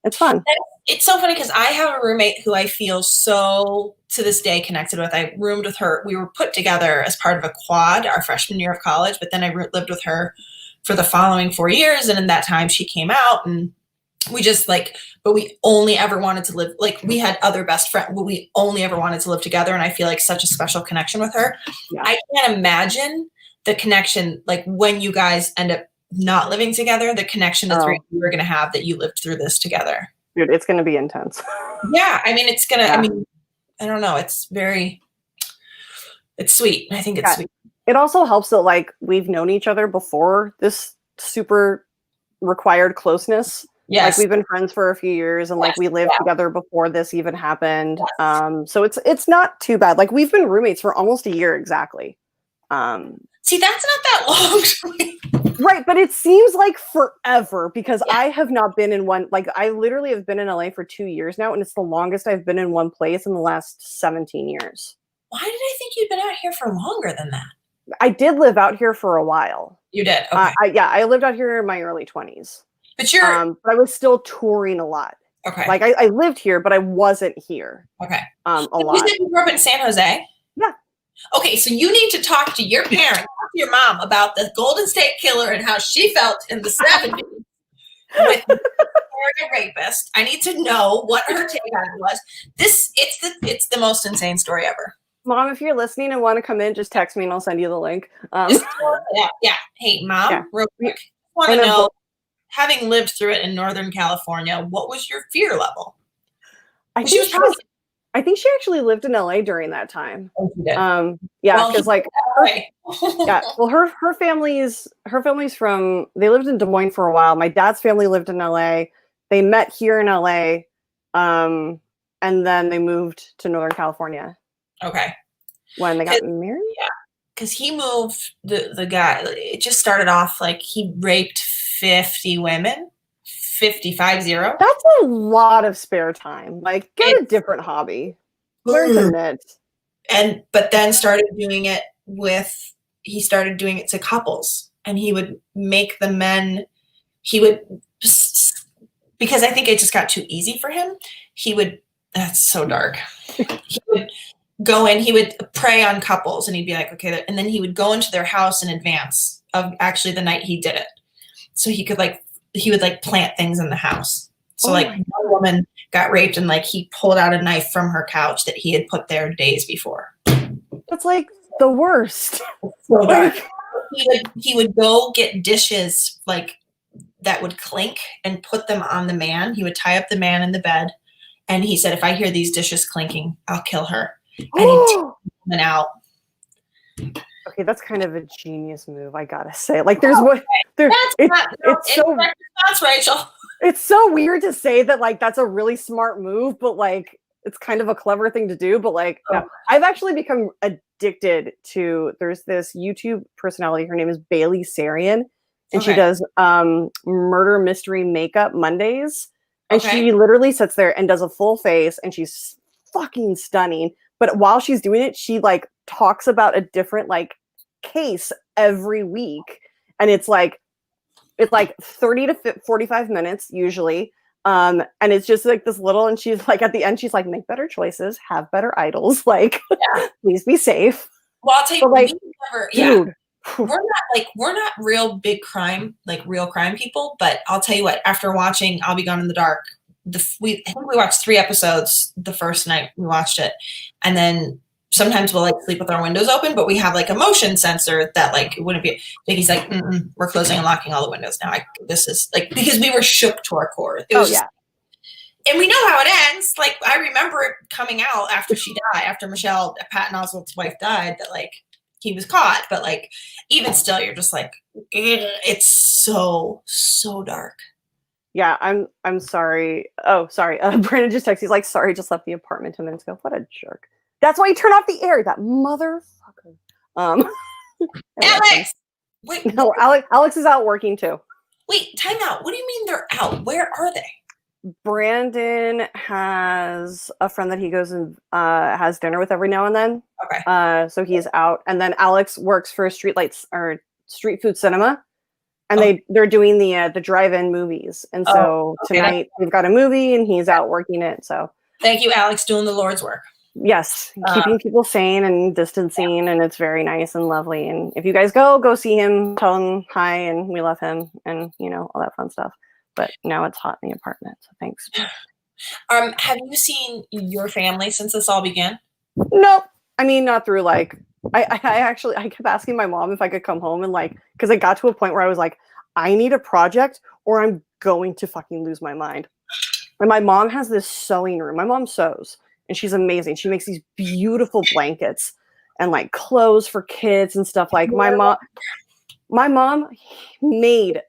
it's fun. It's so funny because I have a roommate who I feel so to this day connected with. I roomed with her. We were put together as part of a quad our freshman year of college, but then I lived with her for the following 4 years. And in that time she came out, and we just like, but we only ever wanted to live, like we had other best friends, but we only ever wanted to live together. And I feel like such a special connection with her. Yeah. I can't imagine the connection, like when you guys end up not living together, the connection the three of you are going to have that you lived through this together. Dude, it's going to be intense. Yeah. I mean, it's going to, I mean, I don't know. It's sweet. I think it's sweet. It also helps that like we've known each other before this super required closeness. Yes. Like we've been friends for a few years, and like we lived together before this even happened. Yes. So it's not too bad. Like we've been roommates for almost a year exactly. See, that's not that long. Right, but it seems like forever because I have not been in one, like I literally have been in LA for 2 years now, and it's the longest I've been in one place in the last 17 years. Why did I think you'd been out here for longer than that? I did live out here for a while. You did? Okay. I lived out here in my early 20s. But but I was still touring a lot. Okay. Like I lived here, but I wasn't here. Okay. A lot. You said you grew up in San Jose? Yeah. Okay, so you need to talk to your parents, talk to your mom about the Golden State Killer and how she felt in the 70s with a rapist. I need to know what her take on it was. It's the most insane story ever. Mom, if you're listening and want to come in, just text me and I'll send you the link. Yeah. Hey, Mom, real quick. I want to know, having lived through it in Northern California, what was your fear level? I think she actually lived in LA during that time. Oh, she did. Yeah, because like her family's from, they lived in Des Moines for a while. My dad's family lived in LA. They met here in LA, and then they moved to Northern California. Okay. When they got married? Yeah. Because he moved, the guy, it just started off like he raped 50 women. 50. That's a lot of spare time. Like, get a different hobby. Learn to knit. But then started doing it to couples, and he would make the men, because I think it just got too easy for him. That's so dark. He would go in, he would prey on couples, and he'd be like, okay, and then he would go into their house in advance of actually the night he did it. So he would plant things in the house. So one woman got raped, and like he pulled out a knife from her couch that he had put there days before. That's like the worst. So dark. He would go get dishes like that would clink and put them on the man. He would tie up the man in the bed, and he said, if I hear these dishes clinking, I'll kill her. And he'd take the woman out. Okay, that's kind of a genius move, I gotta say. Like, That's Rachel. It's so weird to say that, like, that's a really smart move, but like, it's kind of a clever thing to do. But like, I've actually become addicted to. There's this YouTube personality. Her name is Bailey Sarian, and she does murder mystery makeup Mondays, and she literally sits there and does a full face, and she's fucking stunning. But while she's doing it, she like talks about a different like case every week, and it's like 30 to 45 minutes usually, and it's just like this little, and she's like at the end she's like, make better choices, have better idols, like please be safe. Well, I'll tell you, like, dude, we're not real big crime, like real crime people, but I'll tell you what, after watching I'll Be Gone in the Dark, I think we watched 3 episodes the first night we watched it, and then sometimes we'll like sleep with our windows open, but we have like a motion sensor that like it wouldn't be. He's like, we're closing and locking all the windows now. This is like, because we were shook to our core. It was and we know how it ends. Like I remember it coming out after she died, after Patton Oswalt's wife died, that like he was caught, but like even still, you're just like, it's so dark. Yeah, I'm sorry. Oh, sorry. Brandon just texted. He's like, sorry, just left the apartment 10 minutes ago. What a jerk. That's why he turned off the air. That motherfucker. Um, Alex! Wait, no, Alex is out working too. wait, time out. What do you mean they're out? Where are they? Brandon has a friend that he goes and has dinner with every now and then. Okay. So he's out, and then Alex works for Streetlights or Street Food Cinema, and they're doing the drive-in movies. And so tonight we've got a movie, and he's out working it. So thank you, Alex, doing the Lord's work. Yes, keeping people sane and distancing, and it's very nice and lovely. And if you guys go see him, tell him hi, and we love him, and all that fun stuff. But now it's hot in the apartment, so thanks. Have you seen your family since this all began? Nope. I mean, not through like I kept asking my mom if I could come home and because I got to a point where I was like, I need a project or I'm going to fucking lose my mind. And my mom has this sewing room. My mom sews, and she's amazing. She makes these beautiful blankets and like clothes for kids and stuff. Like my mom made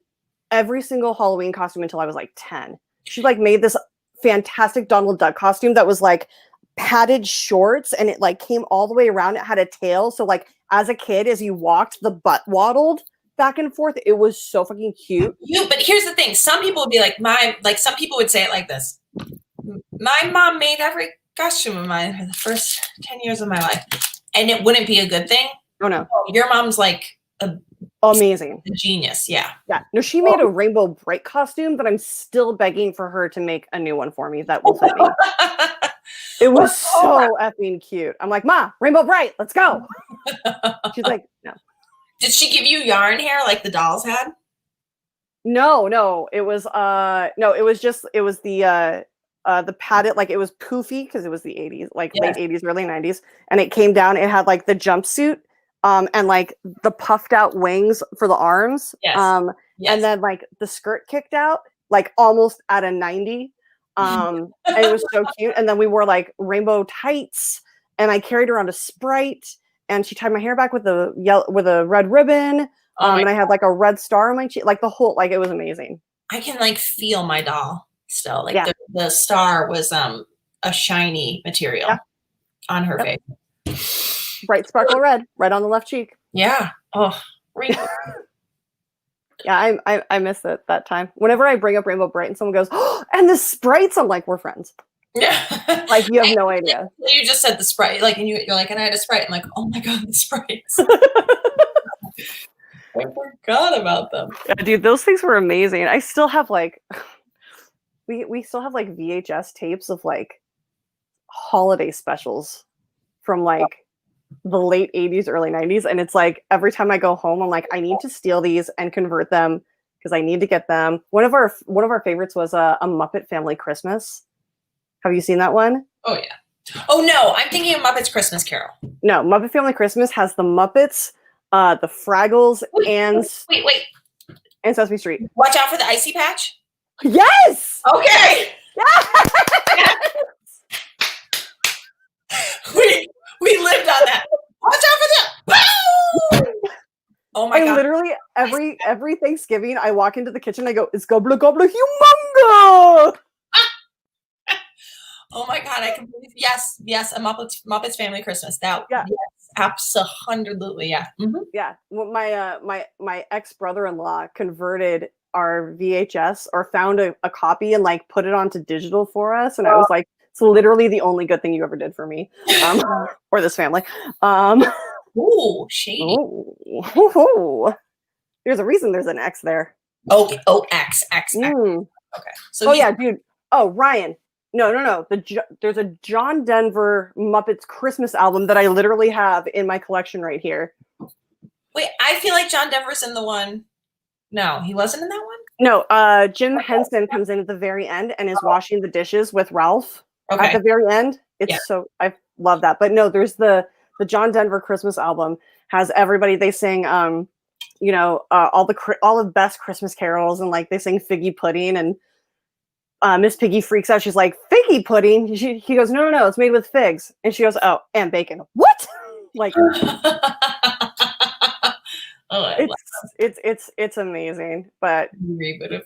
every single Halloween costume until I was like 10. She like made this fantastic Donald Duck costume that was like padded shorts, and it like came all the way around. It had a tail, so like as a kid, as you walked, the butt waddled back and forth. It was so fucking cute. But here's the thing: some people would be like, some people would say it like this: my mom made every costume of mine for the first 10 years of my life, and it wouldn't be a good thing. Oh no, your mom's like amazing, a genius. Yeah. No, she made a Rainbow Bright costume that I'm still begging for her to make a new one for me that will fit me. It was so effing cute. I'm like, Ma, Rainbow Bright, let's go. She's like, no. Did she give you yarn hair like the dolls had? No. It was the padded, like it was poofy because it was the 80s, like late 80s, early 90s, and it came down. It had like the jumpsuit, and like the puffed out wings for the arms, and then like the skirt kicked out, like almost at a 90. And it was so cute. And then we wore like rainbow tights, and I carried around a Sprite, and she tied my hair back with a red ribbon, and I had like a red star on my cheek, like the whole, like it was amazing. I can like feel my doll still. Like the star was a shiny material on her face. Bright sparkle red, right on the left cheek. Yeah. Oh, yeah, I miss it that time. Whenever I bring up Rainbow Bright and someone goes, oh, and the Sprites, I'm like, we're friends. Yeah. Like, you have no idea. You just said the Sprite, like, and you're like, and I had a Sprite. I'm like, oh my God, the Sprites. I forgot about them. Yeah, dude, those things were amazing. I still have like, we still have like VHS tapes of like holiday specials from like the late 80s, early 90s. And it's like, every time I go home, I'm like, I need to steal these and convert them because I need to get them. One of our favorites was a Muppet Family Christmas. Have you seen that one? Oh, yeah. Oh, no. I'm thinking of Muppets Christmas Carol. No, Muppet Family Christmas has the Muppets, the Fraggles, and Sesame Street. Watch out for the icy patch. Yes! Okay. Yes! We lived on that. Watch out for that. Oh my God. Literally every Thanksgiving, I walk into the kitchen, I go, it's gobble gobble humongo! Oh my God, I completely, yes, a Muppets Family Christmas. Yes, absolutely, yeah. Mm-hmm. Yeah, well, my ex-brother-in-law converted our VHS or found a copy and like put it onto digital for us, and I was like, it's literally the only good thing you ever did for me, or this family. Ooh, shady. Ooh. There's a reason there's an X there. Okay. Oh, X. Okay. So yeah, dude. Oh, Ryan. No. There's a John Denver Muppets Christmas album that I literally have in my collection right here. Wait, I feel like John Denver's in the one. No, he wasn't in that one? No, Jim Henson comes in at the very end and is washing the dishes with Ralph at the very end. I love that. But no, there's the John Denver Christmas album has everybody, they sing all the best Christmas carols, and like they sing Figgy Pudding, and Miss Piggy freaks out. She's like, figgy pudding? He goes, no, it's made with figs. And she goes, oh, and bacon. What? Like, it's amazing. But reboot of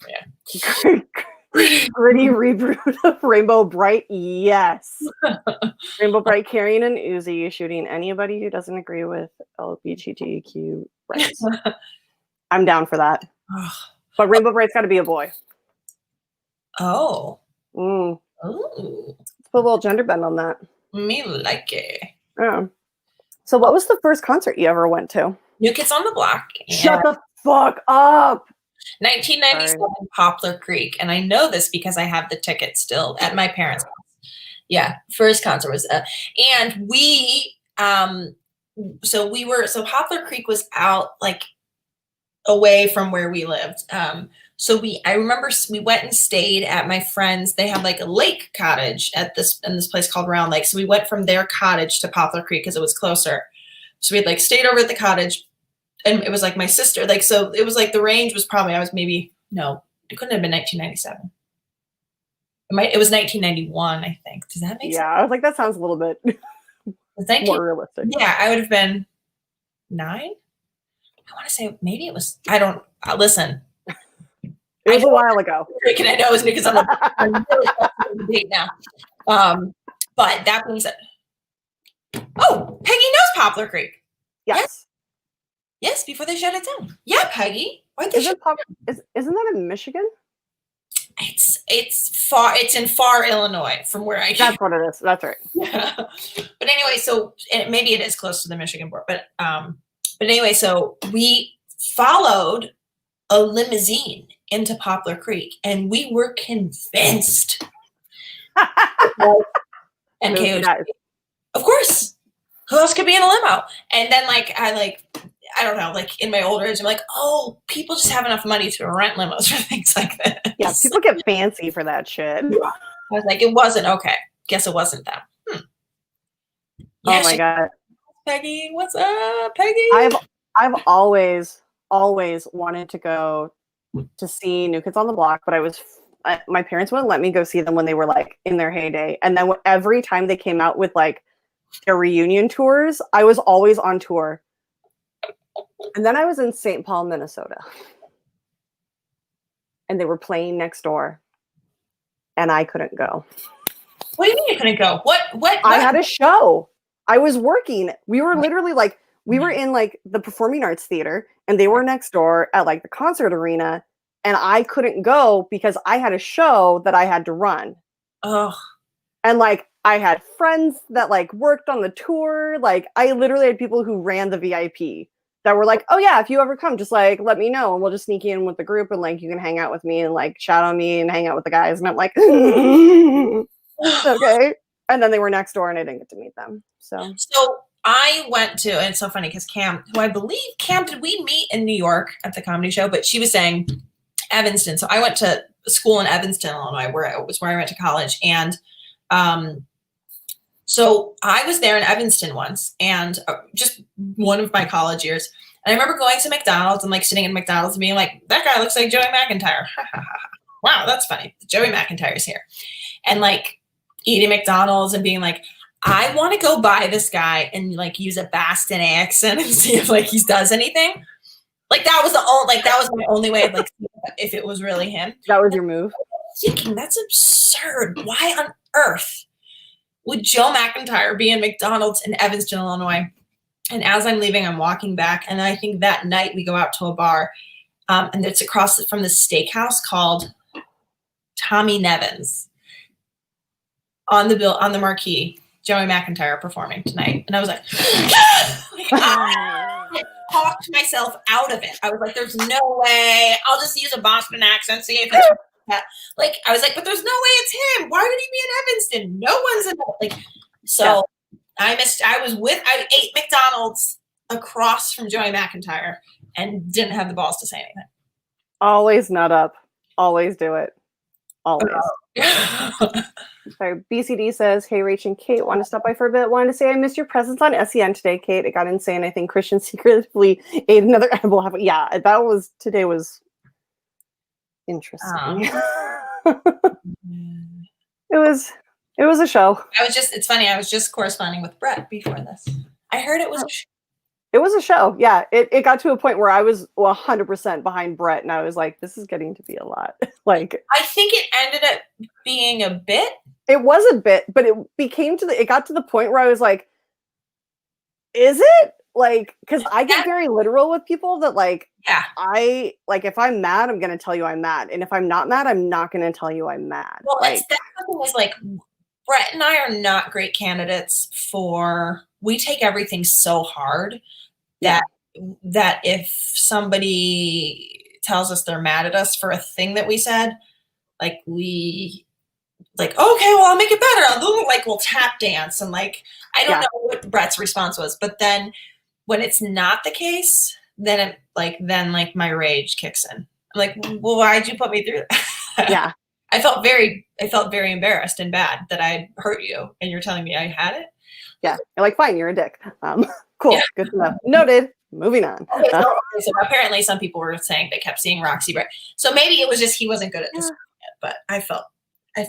Pretty reboot of Rainbow Bright, yes. Rainbow Bright carrying an Uzi, shooting anybody who doesn't agree with LGBTQ rights. I'm down for that. But Rainbow Bright's got to be a boy. Oh. Mm. Oh. Let's put a little gender bend on that. Me like it. Yeah. So what was the first concert you ever went to? New Kids on the Block. Shut the fuck up. 1997 Sorry. Poplar Creek. And I know this because I have the ticket still at my parents' house. Yeah, first concert was and we so Poplar Creek was out like away from where we lived. I remember we went and stayed at my friends. They had like a lake cottage in this place called Round Lake. So we went from their cottage to Poplar Creek because it was closer. So we had like stayed over at the cottage, and it was like my sister. Like, so it was like the range was probably, it couldn't have been 1997. It was 1991, I think. Does that make sense? Yeah, I was like, that sounds a little bit more realistic. Yeah, I would have been 9. I want to say maybe it was, I don't, listen. It was a while ago. And I know it was because I'm really the date now. But that being said, oh, Peggy knows Poplar Creek. Yes. Yes, before they shut it down. Yeah, Peggy. Isn't that in Michigan? It's far. It's in far Illinois from where I came. That's what it is. That's right. Yeah. But anyway, so maybe it is close to the Michigan border. But anyway, so we followed a limousine into Poplar Creek, and we were convinced. And of course, who else could be in a limo? And then I don't know, like in my older age, I'm like, oh, people just have enough money to rent limos for things like that. Yeah, people get fancy for that shit. I was like, it wasn't okay. Guess it wasn't them. Yeah, oh my god, Peggy, what's up, Peggy? I've always wanted to go to see New Kids on the Block, but my parents wouldn't let me go see them when they were like in their heyday. And then every time they came out with like their reunion tours, I was always on tour. And then I was in St. Paul, Minnesota, and they were playing next door, and I couldn't go. What do you mean you couldn't go? What? I had a show. I was working. We were literally like, we were in like the Performing Arts Theater, and they were next door at like the concert arena, and I couldn't go because I had a show that I had to run. Oh. And like, I had friends that like worked on the tour. Like, I literally had people who ran the VIP that were like, oh yeah, if you ever come, just like let me know, and we'll just sneak in with the group, and like you can hang out with me and like chat on me and hang out with the guys. And I'm like, okay. And then they were next door, and I didn't get to meet them. So I went to, and it's so funny because Cam, who I believe, did we meet in New York at the comedy show? But she was saying Evanston. So I went to school in Evanston, Illinois, where I went to college. And so I was there in Evanston once, and just one of my college years. And I remember going to McDonald's and like sitting in McDonald's and being like, that guy looks like Joey McIntyre. Wow, that's funny. Joey McIntyre's here. And like eating McDonald's and being like, I want to go by this guy and like use a Boston accent and see if like he does anything. Like that was my only way of like if it was really him. That was your move. Thinking that's absurd. Why on earth would Joe McIntyre be in McDonald's in Evanston, Illinois? And as I'm leaving, I'm walking back, and I think that night we go out to a bar, and it's across from the steakhouse called Tommy Nevin's. On the marquee, Joey McIntyre performing tonight, and I was like, I talked myself out of it. I was like, "There's no way. I'll just use a Boston accent, see if it's." Like I was like, but there's no way it's him. Why would he be in Evanston? No one's in like. So yeah. I ate McDonald's across from Joey McIntyre and didn't have the balls to say anything. Always nut up. Always do it. Always. Sorry, BCD says, hey, Rach and Kate, want to stop by for a bit? Wanted to say I missed your presence on SEN today, Kate. It got insane. I think Christian secretly ate another edible. Yeah, today was interesting. It was a show. It's funny. I was just corresponding with Brett before this. I heard it was It was a show. Yeah. It got to a point where I was 100% behind Brett, and I was like, this is getting to be a lot. Like, I think it ended up being a bit. it was a bit, but it got to the point where I was like, is it? Like, because I get very literal with people that like, Yeah. I like, if I'm mad, I'm gonna tell you I'm mad, and if I'm not mad, I'm not gonna tell you I'm mad. Well, Like, that's the thing is like Brett and I are not great candidates for. We take everything so hard that if somebody tells us they're mad at us for a thing that we said, like we like, okay, well, I'll make it better. I'll do like we'll tap dance and like I don't know what Brett's response was, but then when it's not the case, then my rage kicks in. I'm like, well, why'd you put me through that? yeah. I felt very embarrassed and bad that I hurt you, and you're telling me I had it. Yeah. You're like, fine, you're a dick. Cool. Yeah. Good to know. Noted. Moving on. Okay, so apparently some people were saying they kept seeing Roxy Brett. So maybe it was just he wasn't good at this yet, but I felt bad.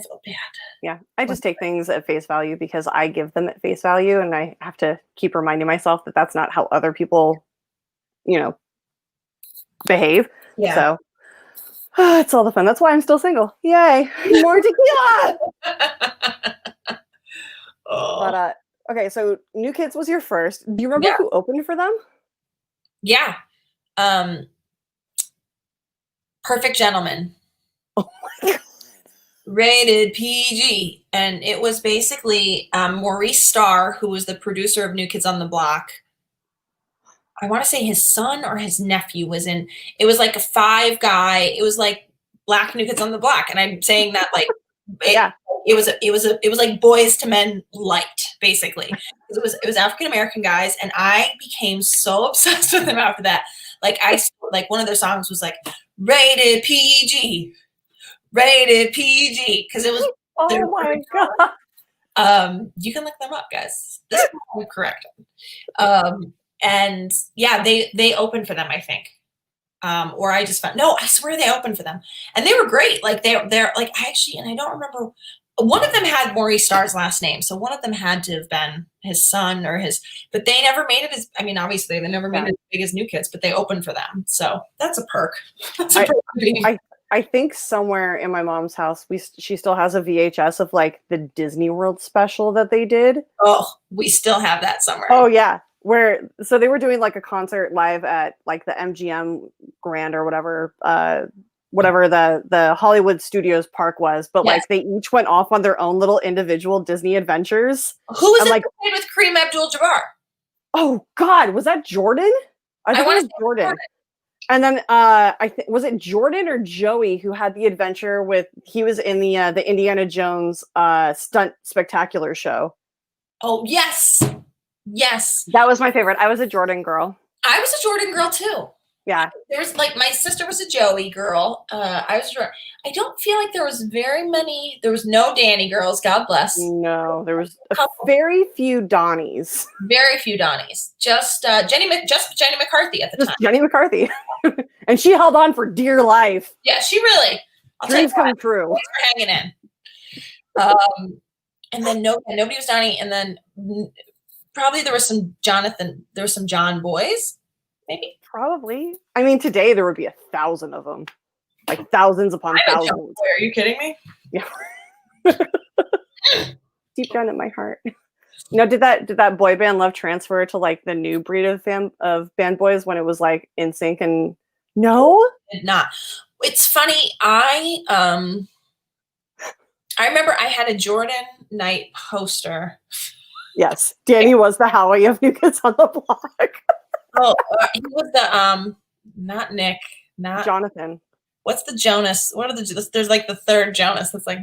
Yeah. I just take things at face value because I give them at face value, and I have to keep reminding myself that that's not how other people, behave. Yeah. So it's all the fun. That's why I'm still single. Yay. More tequila. But okay, so New Kids was your first. Do you remember who opened for them? Yeah. Perfect Gentleman. Oh my God. Rated PG. And it was basically Maurice Starr, who was the producer of New Kids on the Block. I want to say his son or his nephew was in. It was like a 5-guy. It was like Black New Kids on the Block, and I'm saying that like it was like Boys to Men light, basically. It was African American guys, and I became so obsessed with them after that. Like one of their songs was like rated PG, because it was. Oh my God. You can look them up, guys. This is how correct. And yeah, they opened for them, I think. Or I just found, no, I swear they opened for them, and they were great. Like they're like, and I don't remember. One of them had Maurice Starr's last name, so one of them had to have been his son or but they never made it as. I mean, obviously they never made it as big as New Kids, but they opened for them, so that's a perk. That's a perk. I think somewhere in my mom's house, she still has a VHS of like the Disney World special that they did. Oh, we still have that somewhere. Oh yeah. So they were doing like a concert live at like the MGM Grand or whatever the Hollywood Studios park was, but like they each went off on their own little individual Disney adventures. Who was it played with Kareem Abdul-Jabbar? Oh God, was that Jordan? I think it was Jordan. And then I think was it Jordan or Joey who had the adventure with? He was in the Indiana Jones stunt spectacular show. Oh yes. Yes. That was my favorite. I was a Jordan girl. I was a Jordan girl too. Yeah. There was like my sister was a Joey girl. I don't feel like there was no Danny girls, God bless. No, there was very few Donnies. Very few Donnies. Just Jenny McCarthy at the time. Jenny McCarthy. And she held on for dear life. Yeah, she really. Dreams come true. Thanks for hanging in. And then nobody was Donnie, and then probably there was some Jonathan. There was some John boys, maybe. Probably. I mean, today there would be 1,000 of them, like thousands upon thousands. Are you kidding me? Yeah. Deep down in my heart. Did that boy band love transfer to like the new breed of band boys when it was like NSYNC and no? It did not. It's funny. I remember I had a Jordan Knight poster. Yes, Danny was the Howie of New Kids on the Block. Oh, he was the not Nick, not Jonathan. What's the Jonas? What are there's like the third Jonas that's like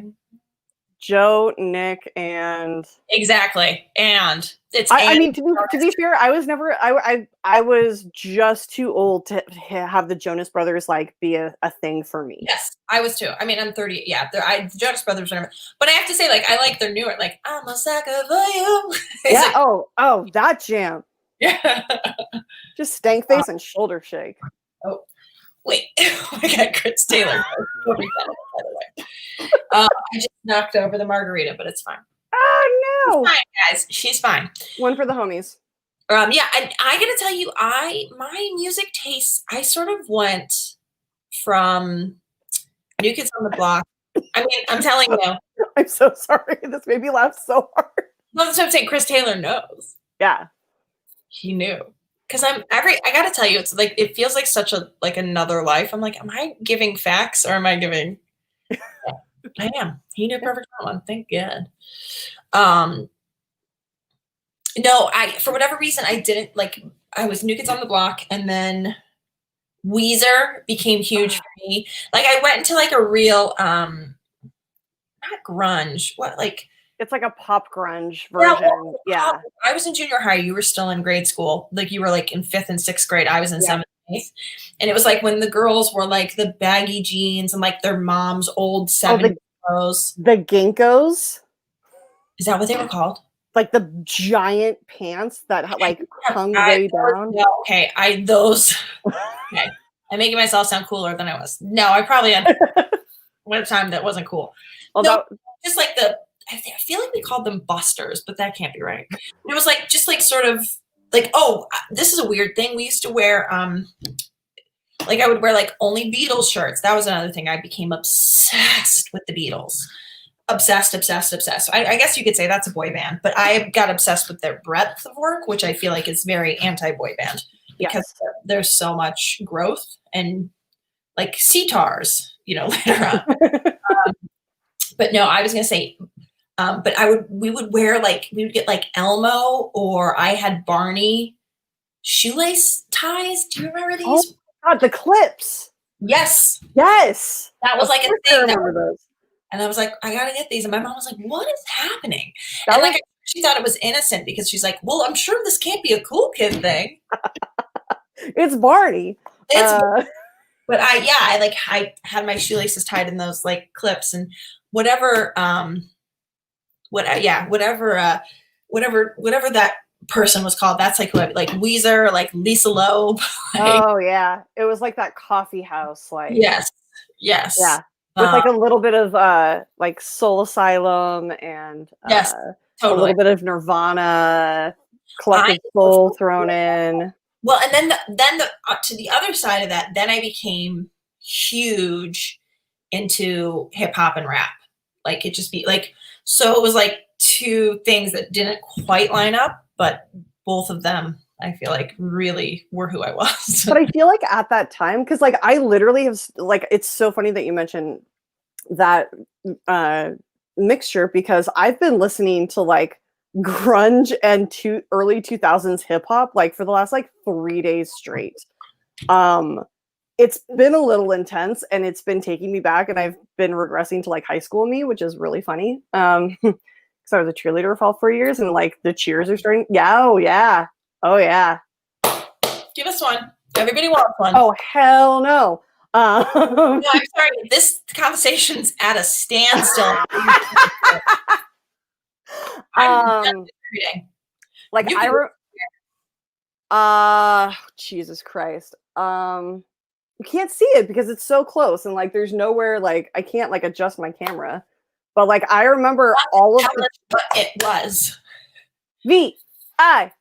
Joe, Nick, and exactly. And it's I mean to be fair, I was never I was just too old to have the Jonas Brothers like be a thing for me. Yes, I was too. I mean, I'm 30. Yeah, the Jonas Brothers were never. But I have to say, like, I like their newer, like I'm a sucker for you. Yeah. Like, oh, that jam. Yeah. Just stank face and shoulder shake. Oh, wait. I got Chris Taylor. By the way. I just knocked over the margarita, but it's fine. Oh, no. She's fine, guys. She's fine. One for the homies. Yeah, and I gotta tell you, my music tastes, I sort of went from New Kids on the Block. I mean, I'm telling you. I'm so sorry. This made me laugh so hard. Well, that's what I'm saying. Chris Taylor knows. Yeah. He knew. Because I gotta tell you, it's like, it feels like such a, like another life. I'm like, am I giving facts or am I giving? Yeah, I am. He knew perfect one. Thank God. No, for whatever reason, I didn't like, I was New Kids on the Block, and then Weezer became huge for me. Like, I went into like a real, not grunge, what, like, it's like a pop grunge version. Yeah. I was in junior high. You were still in grade school. Like, you were like in 5th and 6th grade. I was in 7th and 8th. And it was like when the girls were like the baggy jeans and like their mom's old 70s clothes. The Ginkgos. Is that what they were called? Like the giant pants that like hung way down. Okay, okay. I'm making myself sound cooler than I was. No, I probably had one time that wasn't cool. Well, no, just like I feel like we called them busters, but that can't be right. It was like, just like sort of like, oh, this is a weird thing. We used to wear, like I would wear like only Beatles shirts. That was another thing. I became obsessed with the Beatles. Obsessed. I guess you could say that's a boy band, but I got obsessed with their breadth of work, which I feel like is very anti-boy band, because there's so much growth and like sitars, later on. But no, I was going to say, but we would get like Elmo, or I had Barney shoelace ties. Do you remember these? Oh God, the clips. Yes. That was like a thing. I remember those. And I was like, I gotta get these. And my mom was like, what is happening? And like, she thought it was innocent, because she's like, well, I'm sure this can't be a cool kid thing. It's Barney. But I had my shoelaces tied in those like clips, and whatever that person was called. That's like like Weezer, like Lisa Loeb. Like, oh yeah, it was like that coffee house, like yes, yeah, with like a little bit of like Soul Asylum and yes, totally. a little bit of Nirvana, Collective Soul thrown in. Well, and then to the other side of that, then I became huge into hip hop and rap. Like, it just be like, so it was like two things that didn't quite line up, but both of them, I feel like, really were who I was. But I feel like at that time, because like I literally have, like, it's so funny that you mentioned that mixture, because I've been listening to like grunge and early 2000s hip hop like for the last like 3 days straight. It's been a little intense, and it's been taking me back, and I've been regressing to like high school me, which is really funny. Because I was a cheerleader for all 4 years, and like the cheers are starting. Oh yeah. Give us one. Everybody wants one. Oh hell no. No, I'm sorry. This conversation's at a standstill. Like Jesus Christ. You can't see it because it's so close, and like there's nowhere, like I can't like adjust my camera. But like I remember all of what it was. VIKEPRIDE.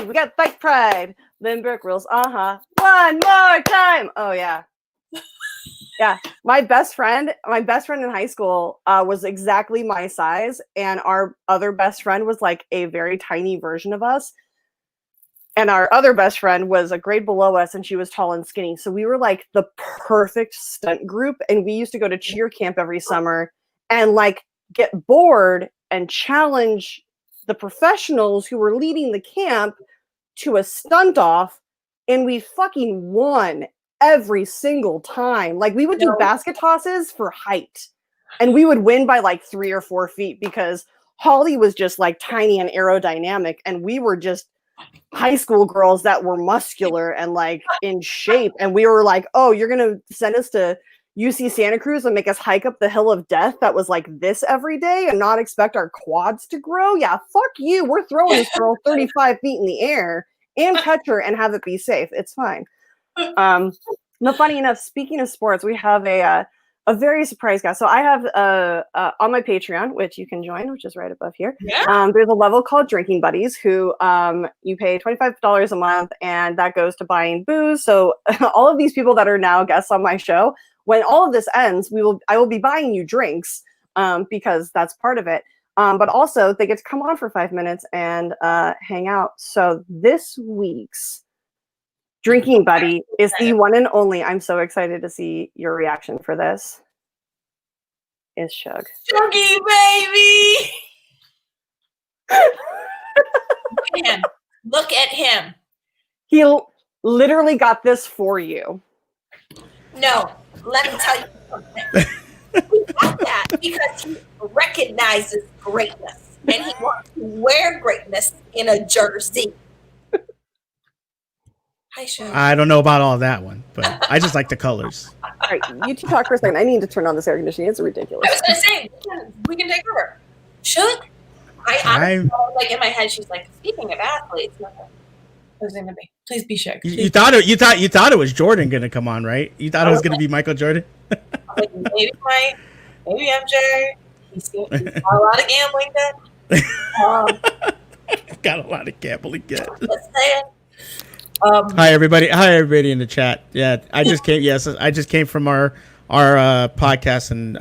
We got bike pride. Lindbergh rules. One more time. Oh yeah. Yeah. My best friend in high school was exactly my size, and our other best friend was like a very tiny version of us. And our other best friend was a grade below us, and she was tall and skinny. So we were like the perfect stunt group. And we used to go to cheer camp every summer and like get bored and challenge the professionals who were leading the camp to a stunt off. And we fucking won every single time. Like we would do basket tosses for height, and we would win by like 3 or 4 feet, because Holly was just like tiny and aerodynamic, and we were just high school girls that were muscular and like in shape. And we were like, oh, you're gonna send us to UC Santa Cruz and make us hike up the hill of death that was like this every day and not expect our quads to grow? Yeah, fuck you. We're throwing this girl 35 feet in the air and catch her and have it be safe. It's fine. But funny enough, speaking of sports, we have a a very surprise guest. So I have on my Patreon, which you can join, which is right above here. Yeah. There's a level called Drinking Buddies, who you pay $25 a month, and that goes to buying booze. So all of these people that are now guests on my show, when all of this ends, I will be buying you drinks because that's part of it. But also they get to come on for 5 minutes and hang out. So this week's Drinking Buddy is the one and only. I'm so excited to see your reaction for this. Is Shug. Shuggy, baby! Man, look at him. He literally got this for you. No, let me tell you something. He got that because he recognizes greatness, and he wants to wear greatness in a jersey. Hi, Shug. I don't know about all that one, but I just like the colors. All right, you two talk for a second. I need to turn on this air conditioning. It's ridiculous. I was going to say, we can take over. Shug? I honestly thought, like, in my head, she's like, speaking of athletes, who's going to be? Please be Shug. You thought it was Jordan going to come on, right? You thought it was going to be Michael Jordan? Like, maybe MJ. He's got a lot of gambling debt. Got a lot of gambling debt. Let's say it. Hi everybody in the chat. Yeah, I just came. Yes, I just came from our podcast and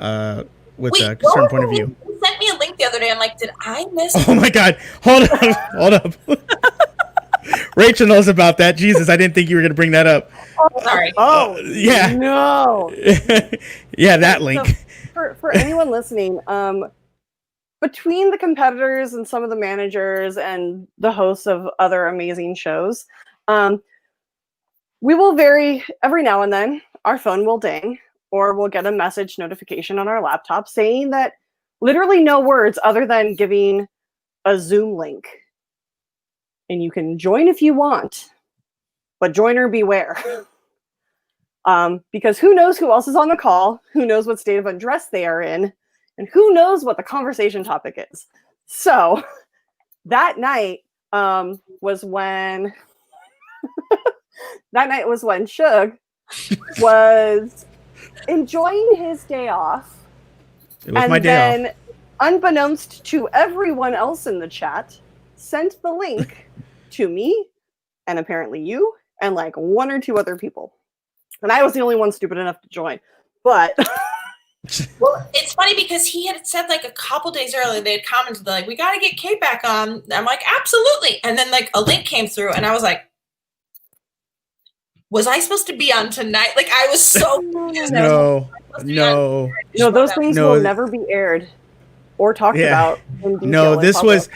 with a certain point of view. You sent me a link the other day. I'm like, did I miss? Oh my God! Hold up. Rachel knows about that. Jesus, I didn't think you were going to bring that up. Oh, sorry. Yeah. No. Yeah, that link. So for anyone listening, between the competitors and some of the managers and the hosts of other amazing shows, we will every now and then our phone will ding or we'll get a message notification on our laptop saying that literally no words other than giving a Zoom link. And you can join if you want, but joiner beware. Because who knows who else is on the call, who knows what state of undress they are in, and who knows what the conversation topic is. So that night was when Shug was enjoying his day off. It was my day off. Unbeknownst to everyone else in the chat, sent the link to me and apparently you and like one or two other people. And I was the only one stupid enough to join. But well, it's funny because he had said like a couple days earlier, they had commented like, we got to get Kate back on. I'm like, absolutely. And then like a link came through and I was like, was I supposed to be on tonight? Like I was so confused. No, those things will never be aired or talked about in detail. No, this was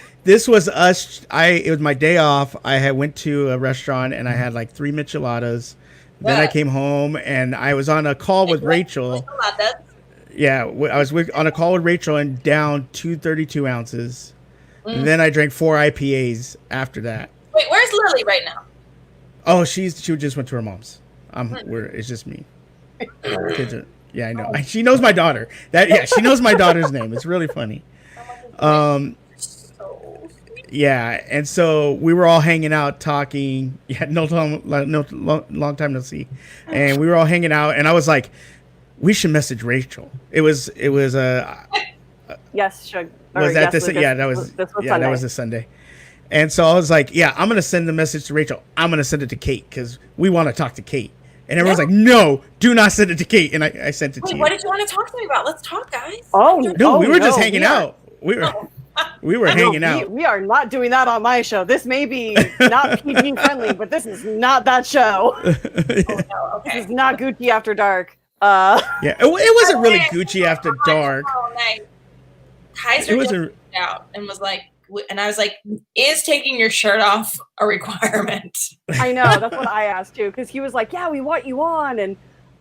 us. It was my day off. I had went to a restaurant and I had like 3 micheladas. Then I came home and I was on a call with Rachel. Yeah, I was on a call with Rachel and down 232 ounces. And then I drank 4 IPAs after that. Wait, where's Lily right now? Oh, she just went to her mom's. It's just me. Yeah, I know. She knows my daughter. She knows my daughter's name. It's really funny. Yeah, and so we were all hanging out talking. Yeah, long time no see, and we were all hanging out, and I was like, we should message Rachel. It was yes, Shug. Was that this? Yeah, that was that was this Sunday. And so I was like, yeah, I'm gonna send the message to Rachel. I'm gonna send it to Kate because we want to talk to Kate. And everyone's like, no, do not send it to Kate. And I sent it to you. What did you want to talk to me about? Let's talk, guys. No, we were just hanging out. We were hanging out. We are not doing that on my show. This may be not PG friendly, but this is not that show. Okay. This is not Gucci After Dark. Yeah, it wasn't really Gucci After Dark. Kaiser just out and was like, and I was like, is taking your shirt off a requirement? I know, that's what I asked too, because he was like, yeah, we want you on, and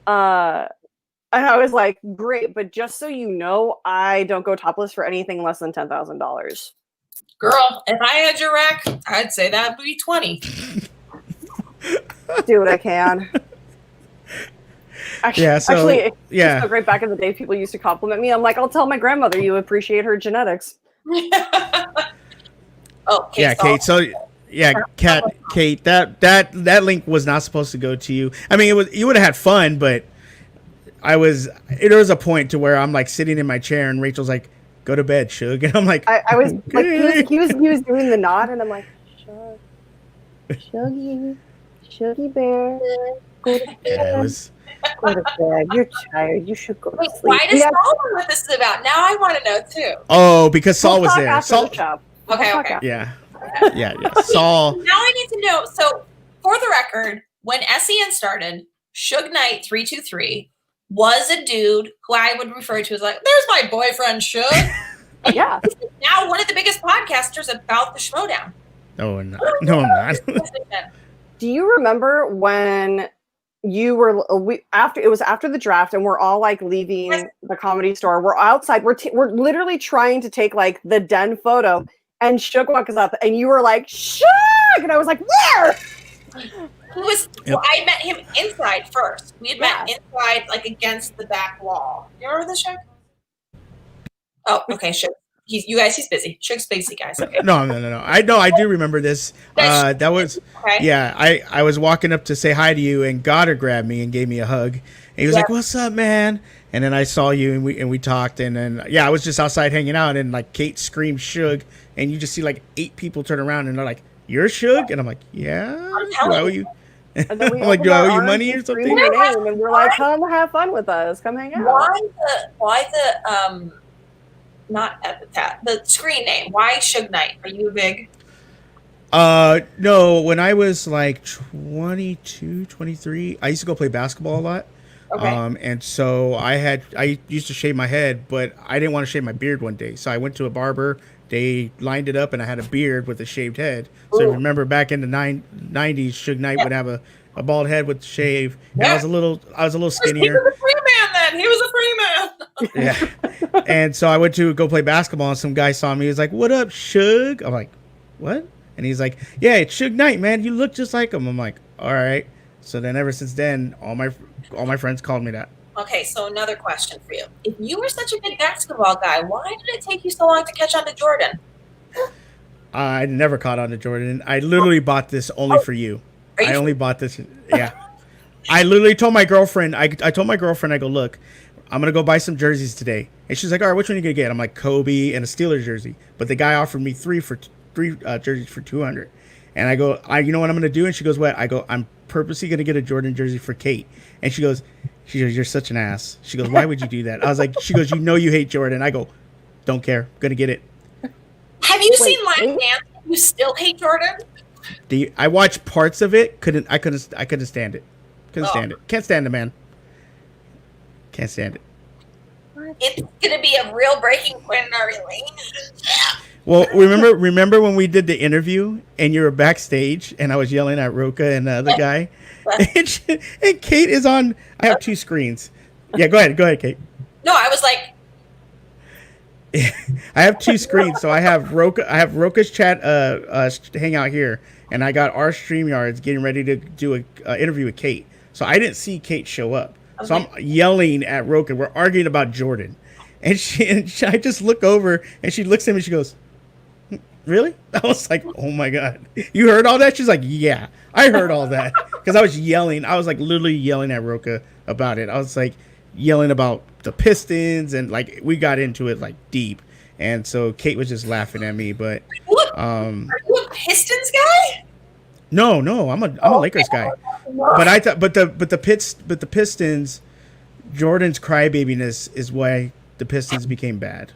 I was like, great, but just so you know, I don't go topless for anything less than $10,000. Girl, if I had your rack, I'd say that would be 20. Do what I can. It's so great. Back in the day, people used to compliment me. I'm like, I'll tell my grandmother you appreciate her genetics. Yeah, Kate. So yeah, Kate. That link was not supposed to go to you. I mean, you would have had fun, but there was a point to where I'm like sitting in my chair and Rachel's like, go to bed, Shug. And I'm like, I was like, he was doing the nod, and I'm like, Shug, Shuggy bear, go to bed. yeah, it was. Go to bed. You're tired. You should go to sleep. Why does Saul know what this is about? Now I want to know too. Oh, because Saul was there. Saul. Okay. Yeah. Saul. Now I need to know. So, for the record, when SEN started, Suge Knight 323 was a dude who I would refer to as like, there's my boyfriend Suge. Yeah. Now one of the biggest podcasters about the Schmodown. No, I'm not. Do you remember when you were after the draft and we're all like leaving the Comedy Store? We're outside. We're literally trying to take like the den photo, and Suge walks up, and you were like, Suge, and I was like, where? Well, I met him inside first. We had met inside, like against the back wall. You remember this, Suge? Oh, okay, Suge. He's busy. Suge's busy, guys. Okay. No. I do remember this. That was I was walking up to say hi to you, and Goddard grabbed me and gave me a hug. And he was like, "What's up, man?" And then I saw you, and we talked, and then I was just outside hanging out, and like Kate screamed Suge, and you just see like 8 people turn around, and they're like, "You're Suge?" And I'm like, "Yeah." Do I owe you? I'm like, do I owe you money or something? And we're like, come have fun with us. Come hang out. Why the not epitaph, the screen name? Why Suge Knight? Are you big? No, when I was like 22, 23, I used to go play basketball a lot. Okay. And so I used to shave my head, but I didn't want to shave my beard one day. So I went to a barber, they lined it up, and I had a beard with a shaved head. So remember back in the 90s, Suge Knight would have a bald head with shave. And I was a little skinnier. He was a free man then. He was a free man. Yeah. And so I went to go play basketball, and some guy saw me. He was like, "What up, Suge?" I'm like, "What?" And he's like, "Yeah, it's Suge Knight, man. You look just like him." I'm like, "All right." So then ever since then, all my friends called me that. Okay, so another question for you. If you were such a big basketball guy, why did it take you so long to catch on to Jordan? I never caught on to Jordan. I literally bought this only for you. I only bought this. Yeah. I literally told my girlfriend, I told my girlfriend, I go, "Look, I'm going to go buy some jerseys today." And she's like, "All right, which one are you going to get?" I'm like, "Kobe and a Steelers jersey." But the guy offered me three jerseys for $200. And I go, "You know what I'm going to do?" And she goes, "What?" I go, "I'm purposely going to get a Jordan jersey for Kate." And she goes, "You're such an ass." She goes, "Why would you do that?" I was like, she goes, "You know you hate Jordan." I go, "Don't care. Going to get it." Have you seen Live Dance? You still hate Jordan? I watched parts of it. I couldn't stand it. Couldn't stand it. Can't stand the man. Can't stand it. It's gonna be a real breaking point in our relationship. Well, remember when we did the interview and you were backstage and I was yelling at Roka and the other guy, and Kate is on. I have 2 screens. Yeah, go ahead, Kate. No, I was like, I have 2 screens, so I have Roka's chat hangout here, and I got our StreamYards getting ready to do an interview with Kate. So I didn't see Kate show up. So I'm yelling at Roka. We're arguing about Jordan. And I just look over, and she looks at me, and she goes, "Really?" I was like, "Oh my God. You heard all that?" She's like, "Yeah, I heard all that." Because I was yelling. I was like literally yelling at Roka about it. I was like yelling about the Pistons, and like we got into it like deep. And so Kate was just laughing at me. But are you a Pistons guy? No, I'm a Lakers guy. But I thought, but the Pistons, Jordan's crybabiness is why the Pistons became bad.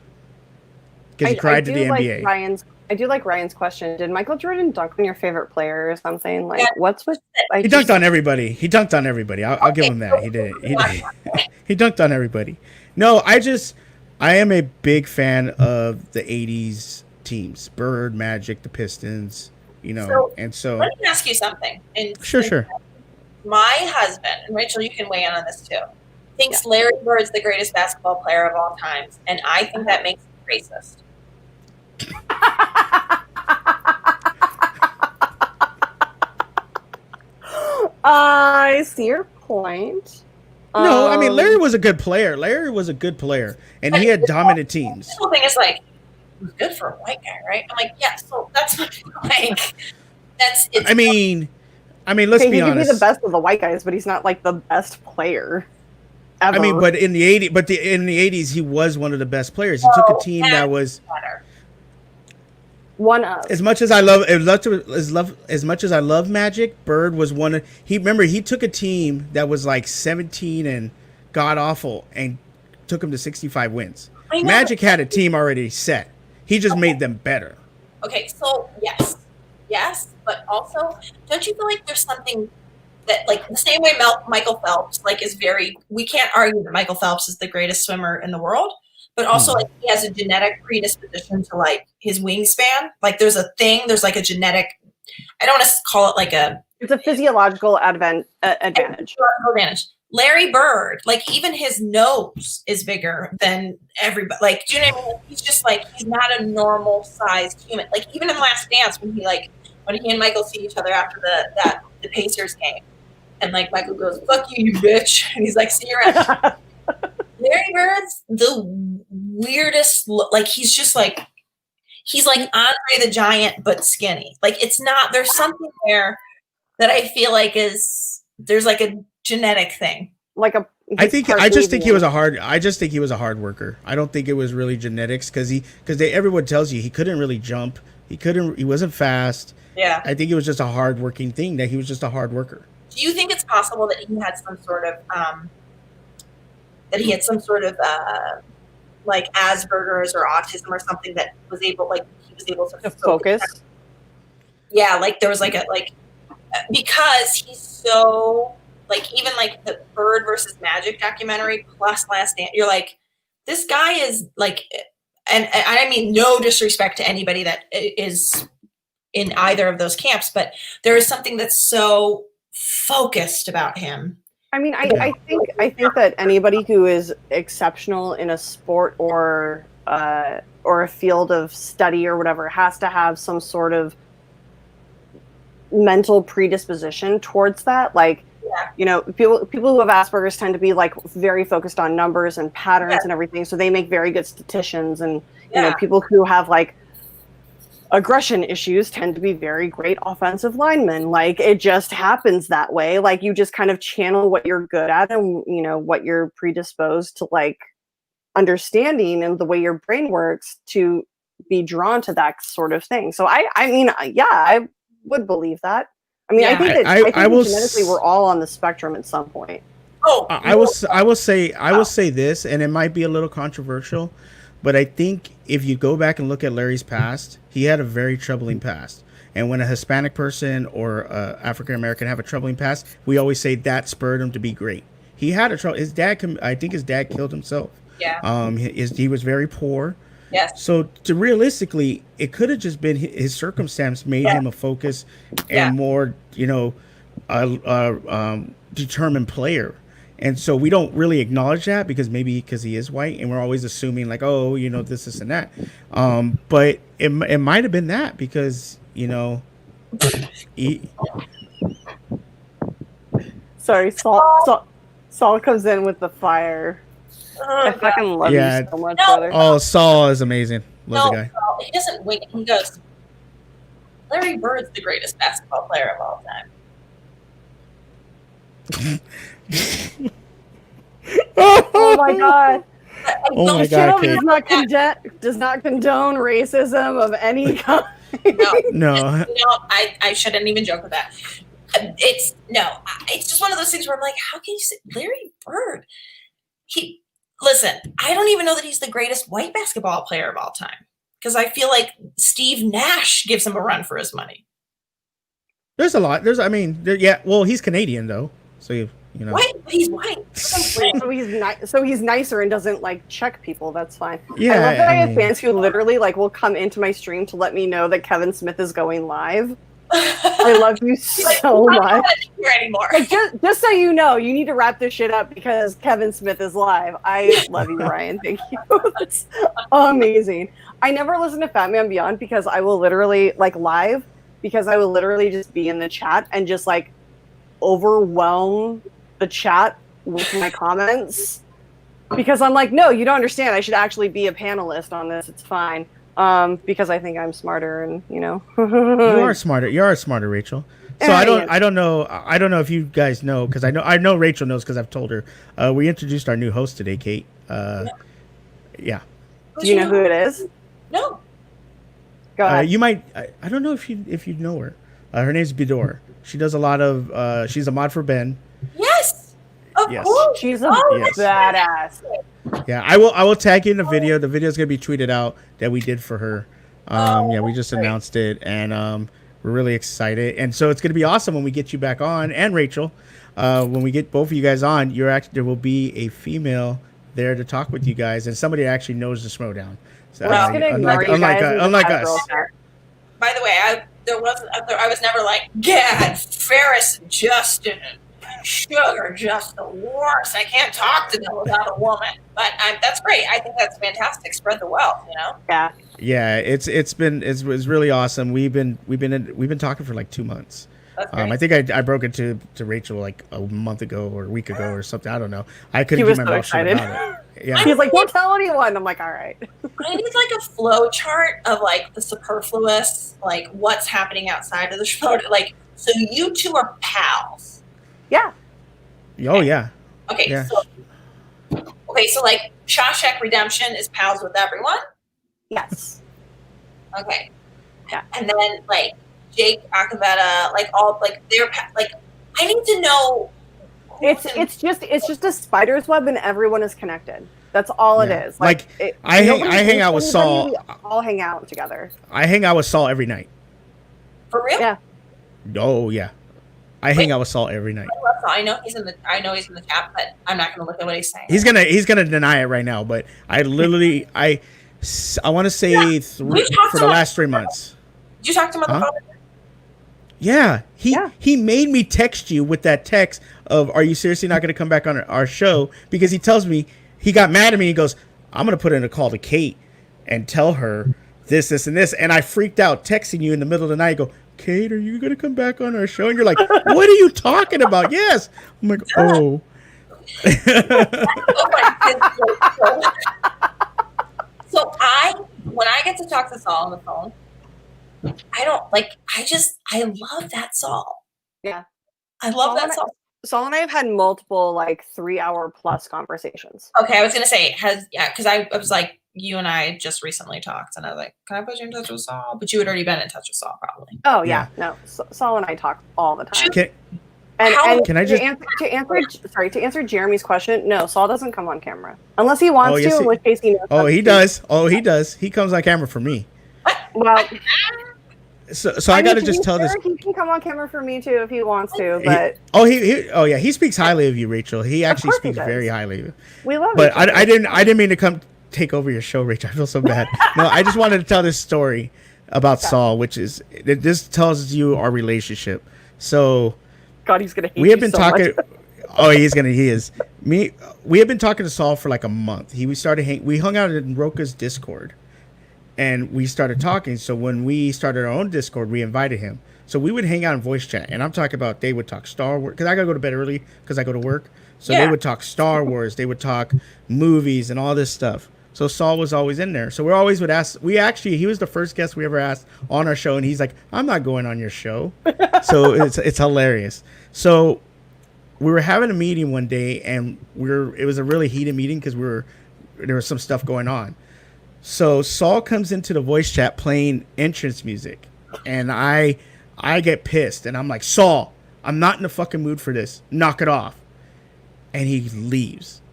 Because he cried to the NBA. I do like Ryan's question. Did Michael Jordan dunk on your favorite player or something? Like, what's with? He dunked on everybody. I'll give him that. He did. He dunked on everybody. No, I am a big fan of the '80s teams: Bird, Magic, the Pistons. And so let me ask you something. Sure. My husband, and Rachel, you can weigh in on this too, thinks Larry Bird's the greatest basketball player of all times, and I think that makes him racist. I see your point. No, I mean Larry was a good player. And he had dominant teams. The whole thing is like, it was good for a white guy, right? I'm like, yeah. So that's like, that's. I mean, let's be honest. He could be the best of the white guys, but he's not like the best player. ever. I mean, but in the '80s, he was one of the best players. He took a team that was better. One of. as much as I love Magic. Bird was one of he took a team that was like 17 and god awful and took him to 65 wins. Magic had a team already set. He just made them better. Okay, so yes, but also, don't you feel like there's something that, like, the same way Michael Phelps, like, is very, we can't argue that Michael Phelps is the greatest swimmer in the world, but also, like, he has a genetic predisposition to, like, his wingspan. Like, there's like a genetic, I don't want to call it like it's a physiological advantage. Larry Bird, like, even his nose is bigger than everybody. Like, do you know what I mean? He's just like, he's not a normal sized human. Like, even in Last Dance, when he and Michael see each other after the Pacers game, and like Michael goes, "Fuck you, you bitch," and he's like, "See you around." Larry Bird's the weirdest. Like, he's like Andre the Giant, but skinny. Like, it's not. There's something there that I feel like there's like a genetic thing. I just think he was a hard worker. I don't think it was really genetics because everyone tells you he couldn't really jump. He wasn't fast. Yeah. I think it was just a hard working thing, that he was just a hard worker. Do you think it's possible that he had some sort of like Asperger's or autism or something that he was able to focus? Yeah, like there was because he's so, like, even like the Bird versus Magic documentary plus Last Dance, you're like, this guy is like, and I mean no disrespect to anybody that is in either of those camps, but there is something that's so focused about him. I mean, I think that anybody who is exceptional in a sport or a field of study or whatever has to have some sort of mental predisposition towards that. Like, you know, people who have Asperger's tend to be like very focused on numbers and patterns and everything, so they make very good statisticians. And you know, people who have like aggression issues tend to be very great offensive linemen. Like, it just happens that way. Like, you just kind of channel what you're good at and, you know, what you're predisposed to, like, understanding and the way your brain works to be drawn to that sort of thing. So I mean, yeah, I would believe that. I mean, I think that genetically we're all on the spectrum at some point. I will say this, and it might be a little controversial, but I think if you go back and look at Larry's past, he had a very troubling past. And when a Hispanic person or African American have a troubling past, we always say that spurred him to be great. He had a trouble. I think his dad killed himself. Yeah. He was very poor. Yes. So realistically, it could have just been his circumstance made him a focus and more, you know, determined player. And so we don't really acknowledge that because he is white, and we're always assuming like, oh, you know, this and that. But it might have been that because, you know, Sorry, Saul comes in with the fire. I fucking love you so much, brother. Oh, Saul is amazing. Love the guy. No, he doesn't wait. He goes, Larry Bird's the greatest basketball player of all time. Oh my god. Oh my god. Does not condone racism of any kind. No. I shouldn't even joke with that. It's just one of those things where I'm like, how can you say Larry Bird? Listen, I don't even know that he's the greatest white basketball player of all time, because I feel like Steve Nash gives him a run for his money. There's a lot. Well, he's Canadian though, so you know. White, but he's white. So he's nicer and doesn't like check people. That's fine. Yeah, I love that I have fans who literally like will come into my stream to let me know that Kevin Smith is going live. I love you so much. I'm not here anymore. Like, just so you know, you need to wrap this shit up because Kevin Smith is live. I love you, Ryan. Thank you. That's amazing. I never listen to Fat Man Beyond because I will literally just be in the chat and just like overwhelm the chat with my comments because I'm like, no, you don't understand. I should actually be a panelist on this. It's fine. Because I think I'm smarter and, you know. You are smarter. You are smarter, Rachel. So I don't know if you guys know, because I know Rachel knows because I've told her. We introduced our new host today, Kate. Yeah. Do you know who it is? No. Go ahead. You might. I don't know if you know her. Her name's Bidor. She does a lot of. She's a mod for Ben. Yes. Of Yes. course. She's a Yes. badass. Yeah, I will tag you in the video. The video is gonna be tweeted out that we did for her. Yeah, we just announced it, and we're really excited. And so it's gonna be awesome when we get you back on, and Rachel, when we get both of you guys on, there will be a female there to talk with you guys, and somebody actually knows the Schmodown. So, unlike us. By the way, I was never like, God, Ferris and Justin and Sugar, just the worst. I can't talk to them without a woman. But that's great. I think that's fantastic. Spread the wealth, you know. Yeah. Yeah, it's really awesome. We've been talking for like 2 months. I think I broke it to Rachel like a month ago or a week ago or something. I don't know. I couldn't keep my mouth shut about it. Yeah. He's like, don't tell anyone. I'm like, all right. I need like a flow chart of like the superfluous, like what's happening outside of the show. Like, so you two are pals. Yeah. Oh yeah. Okay. Yeah. So like Shawshank Redemption is pals with everyone. Yes. Okay. Yeah. And then like Jake Acavetta, like all like they're like I need to know. It's just a spider's web and everyone is connected. That's all it is. Like I hang out with Saul. We all hang out together. I hang out with Saul every night. For real? Yeah. Oh yeah. I hang out with Saul every night. I know he's in the chat, but I'm not gonna look at what he's saying. He's gonna deny it right now, but I literally I want to say for the last 3 months. Did you talk to him on the phone? Yeah, he made me text you with that text of, "Are you seriously not going to come back on our show?" Because he tells me he got mad at me. He goes, "I'm going to put in a call to Kate and tell her this, and this." And I freaked out, texting you in the middle of the night. I go, "Kate, are you going to come back on our show?" And you're like, "What are you talking about?" Yes. I'm like, "Oh." So when I get to talk to Saul on the phone, I love that Saul. Yeah. I love that Saul. Saul and I have had multiple like 3-hour plus conversations. Okay, I was gonna say because I was like, you and I just recently talked, and I was like, can I put you in touch with Saul? But you had already been in touch with Saul, probably. Oh yeah. No, Saul and I talk all the time. Can I just to answer Jeremy's question? No, Saul doesn't come on camera unless he wants to. In which case he knows. Oh, he does. Oh, he does. He comes on camera for me. Well. So I got to just tell this. He can come on camera for me too if he wants to, but he speaks highly of you, Rachel. He actually speaks very highly of you. We love but I didn't mean to come take over your show, Rachel. I feel so bad. No, I just wanted to tell this story about Saul, which is this tells you our relationship. So God, he's gonna hate we have been so talking. Much. Oh, he is. We have been talking to Saul for like a month. We hung out in Roka's Discord. And we started talking. So when we started our own Discord, we invited him. So we would hang out in voice chat. And I'm talking about they would talk Star Wars. Because I got to go to bed early because I go to work. So they would talk Star Wars. They would talk movies and all this stuff. So Saul was always in there. So we always would ask. He was the first guest we ever asked on our show. And he's like, I'm not going on your show. So it's hilarious. So we were having a meeting one day. And it was a really heated meeting because there was some stuff going on. So Saul comes into the voice chat playing entrance music, and I get pissed, and I'm like, Saul, I'm not in the fucking mood for this. Knock it off. And he leaves.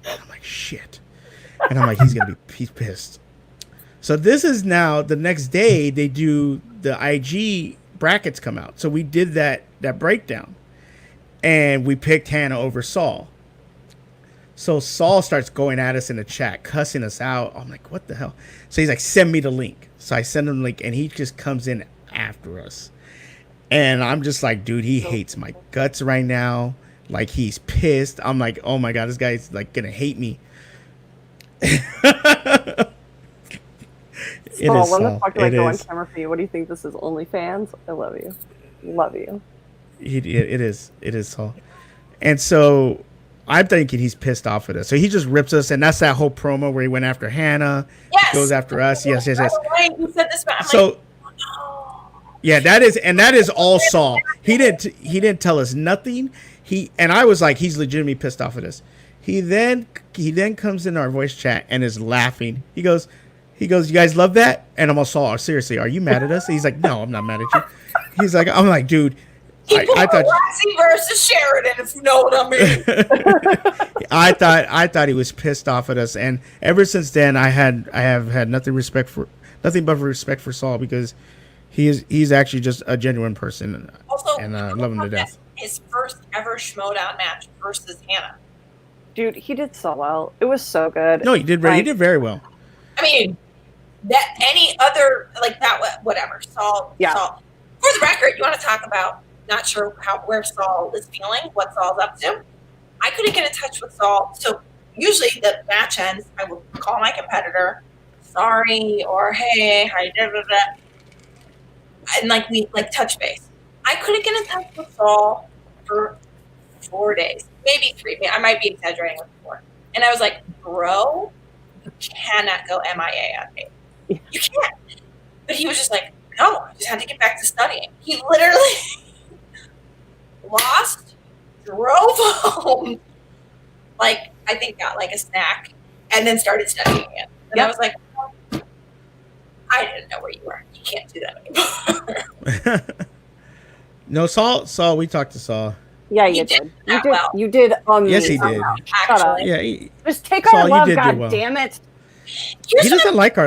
And I'm like, shit. And I'm like, he's pissed. So this is now the next day they do the IG brackets come out. So we did that breakdown, and we picked Hannah over Saul. So Saul starts going at us in the chat, cussing us out. I'm like, what the hell? So he's like, send me the link. So I send him the link, and he just comes in after us. And I'm just like, dude, he hates my guts right now. Like, he's pissed. I'm like, oh my God, this guy's like gonna hate me. Saul, when the fuck do I go on camera for you? What do you think this is? OnlyFans? I love you. Love you. It is, Saul. And so I'm thinking he's pissed off at us. So he just rips us, and that's that whole promo where he went after Hannah, goes after us. Yes. Right, you said this, but I'm so, like, oh. Yeah, that is all Saul. He didn't tell us nothing. I was like, he's legitimately pissed off at us. He then comes in our voice chat and is laughing. He goes, you guys love that? And I'm all, Saul, seriously, are you mad at us? He's like, no, I'm not mad at you. He's like, I'm like, dude, I thought Lassie versus Sheridan, if you know what I mean. I thought he was pissed off at us, and ever since then I have had nothing but respect for Saul, because he's actually just a genuine person, also, and love him to death. His first ever Schmodown match versus Hannah. Dude, he did so well. It was so good. No, he did very well. I mean, that any other like that, whatever. Saul. Yeah. Saul. For the record, you want to talk about not sure where Saul is feeling, what Saul's up to. I couldn't get in touch with Saul, so usually the match ends. I will call my competitor, sorry, or hey, how you doing? And like we touch base. I couldn't get in touch with Saul for 4 days, maybe 3. I might be exaggerating with 4. And I was like, bro, you cannot go MIA on me. You can't. But he was just like, no, I just had to get back to studying. He literally lost, drove home, like I think got like a snack, and then started studying again. And I was like, I didn't know where you were. You can't do that anymore. No, Saul, we talked to Saul. Yeah, you did. Well. You did amazing. Yes, he did. Shut up. Yeah, just take Saul, our love, you did God well. damn it. He doesn't like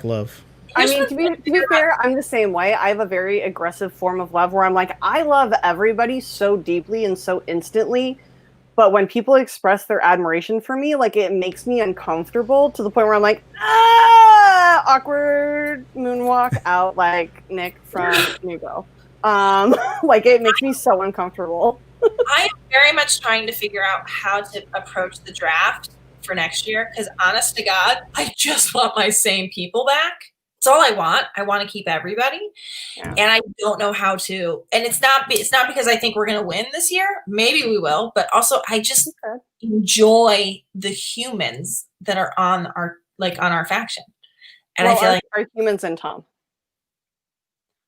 love. I mean, to be fair, I'm the same way. I have a very aggressive form of love where I'm like, I love everybody so deeply and so instantly, but when people express their admiration for me, like, it makes me uncomfortable to the point where I'm like, awkward moonwalk out like Nick from New Girl. Like, it makes me so uncomfortable. I am very much trying to figure out how to approach the draft for next year, because honest to God, I just want my same people back. That's all I want. I want to keep everybody. Yeah. And I don't know how to. And it's not because I think we're going to win this year. Maybe we will, but also I just enjoy the humans that are on our faction. And I feel like our humans and Tom.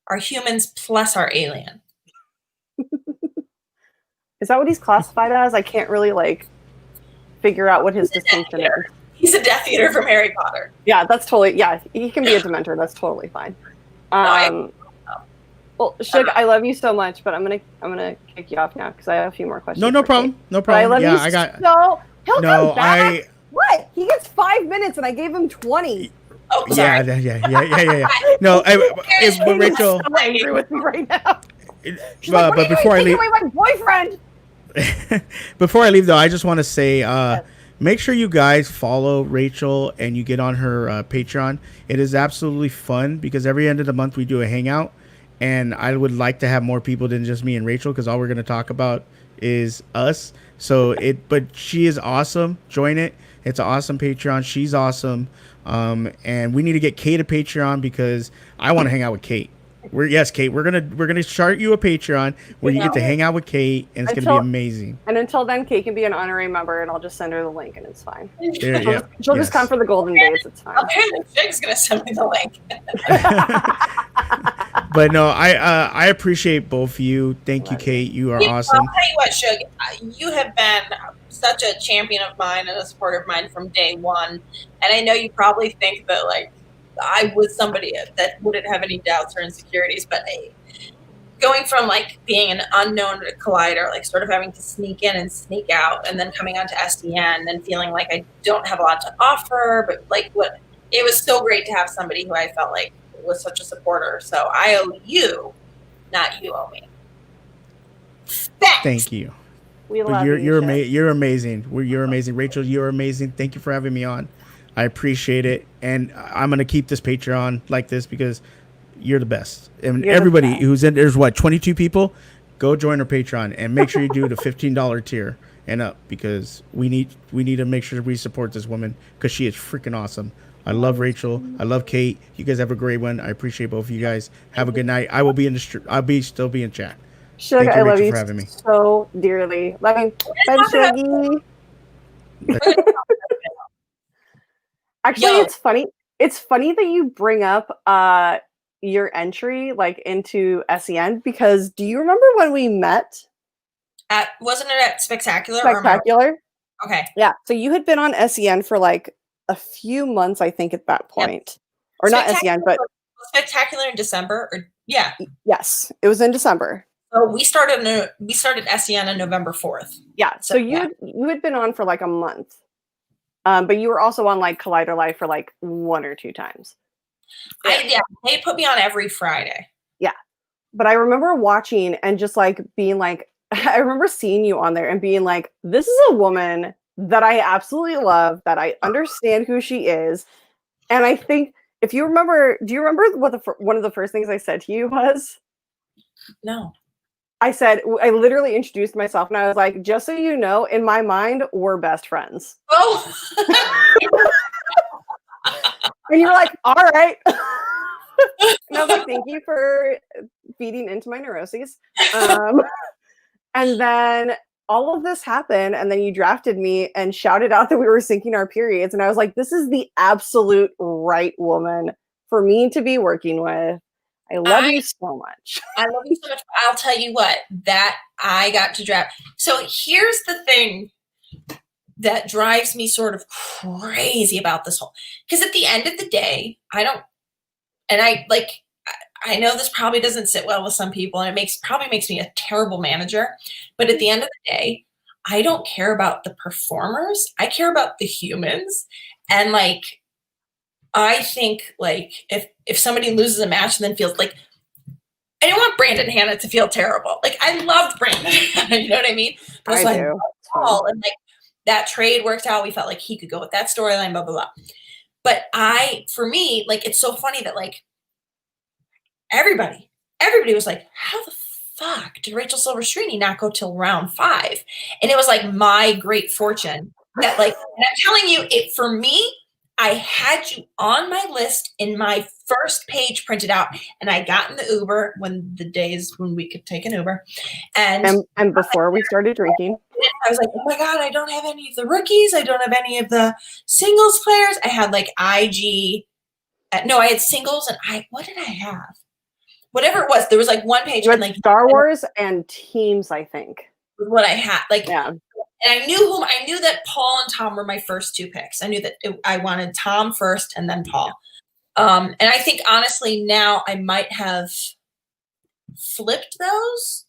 Our humans plus our alien. Is that what he's classified as? I can't really figure out what his distinction is. He's a Death Eater from Harry Potter. Yeah, that's totally. Yeah, he can be a Dementor. That's totally fine. Well, Shug, I love you so much, but I'm gonna kick you off now because I have a few more questions. No problem. Kate. No problem. But I love you so. He'll come back. What? He gets 5 minutes, and I gave him 20. Oh, sorry. Yeah. No, but Rachel. I'm so angry with me right now. But before I leave, away my boyfriend. Before I leave, though, I just want to say, make sure you guys follow Rachel and you get on her Patreon. It is absolutely fun because every end of the month we do a hangout, and I would like to have more people than just me and Rachel because all we're going to talk about is us. But she is awesome. Join it. It's an awesome Patreon. She's awesome. And we need to get Kate a Patreon because I want to hang out with Kate. Kate, we're gonna start you a Patreon where you get to hang out with Kate, and it's gonna be amazing. And until then, Kate can be an honoring member, and I'll just send her the link, and it's fine. She'll just come for the golden days. It's fine. Apparently, Shug's gonna send me the link. But no, I appreciate both of you. Thank you, Kate. You are awesome. I'll tell you what, Shug, you have been such a champion of mine and a supporter of mine from day one, and I know you probably think that I was somebody that wouldn't have any doubts or insecurities, but going from being an unknown collider, sort of having to sneak in and sneak out, and then coming onto SDN and feeling like I don't have a lot to offer, but it was so great to have somebody who I felt like was such a supporter. So I owe you, not you owe me. Thanks. Thank you. We love you. You're amazing. You're amazing, Rachel. You're amazing. Thank you for having me on. I appreciate it, and I'm gonna keep this Patreon like this because you're the best. And everybody who's in there's 22 people, go join our Patreon and make sure you do the $15 tier and up because we need to make sure we support this woman because she is freaking awesome. I love Rachel. I love Kate. You guys have a great one. I appreciate both of you guys. Have a good night. I will be in the I'll still be in chat. Shug, I love you for having me so dearly. Love you. Bye, Shuggy. Actually, it's funny. It's funny that you bring up your entry like into SEN, because do you remember when we met? Wasn't it at Spectacular? Spectacular. Okay. Yeah. So you had been on SEN for like a few months, I think, at that point. Yep. Or not SEN, but Spectacular in December. Or yeah. Yes, it was in December. So we started SEN on November 4th. Yeah. So you had been on for like a month. But you were also on like Collider Live for like 1 or 2 times. They put me on every Friday. Yeah. But I remember watching and just like being like, I remember seeing you on there and being like, this is a woman that I absolutely love, that I understand who she is. And I think if you remember, do you remember what one of the first things I said to you was? No. I literally introduced myself and I was like, just so you know, in my mind, we're best friends. Oh. And you were like, all right. And I was like, thank you for feeding into my neuroses. And then all of this happened, and then you drafted me and shouted out that we were syncing our periods. And I was like, this is the absolute right woman for me to be working with. I love you so much. I love you so much. I'll tell you what, that I got to draft. So here's the thing that drives me sort of crazy about this whole, because at the end of the day, I know this probably doesn't sit well with some people, and it probably makes me a terrible manager. But at the end of the day, I don't care about the performers. I care about the humans. And like, I think like if somebody loses a match and then feels like, I didn't want Brandon Hannah to feel terrible. Like I loved Brandon Hannah, you know what I mean? I do. Paul, and like that trade worked out. We felt like he could go with that storyline, blah, blah, blah. But for me, like, it's so funny that like everybody was like, how the fuck did Rachel Silvestrini not go till round 5? And it was like my great fortune that like, and I'm telling you, for me, I had you on my list in my first page printed out, and I got in the Uber when the days when we could take an Uber. And before we started drinking, I was like, oh my God, I don't have any of the rookies. I don't have any of the singles players. I had like IG. No, I had singles, and what did I have? Whatever it was, there was like one page. You had like Star Wars and teams, I think. What I had. Like, yeah. And I knew that Paul and Tom were my first 2 picks. I knew that I wanted Tom first and then Paul. And I think honestly now I might have flipped those,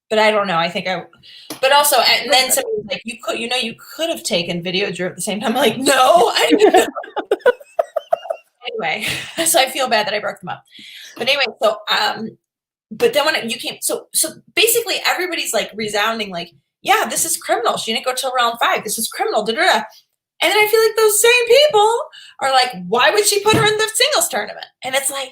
but I don't know. But also, and then somebody was like, you could have taken Video Drew at the same time. I'm like, no, I didn't. Anyway, so I feel bad that I broke them up. But anyway, so, but then when you came, so basically everybody's like resounding, like, yeah, this is criminal. She didn't go till round 5. This is criminal. Da, da, da. And then I feel like those same people are like, why would she put her in the singles tournament? And it's like,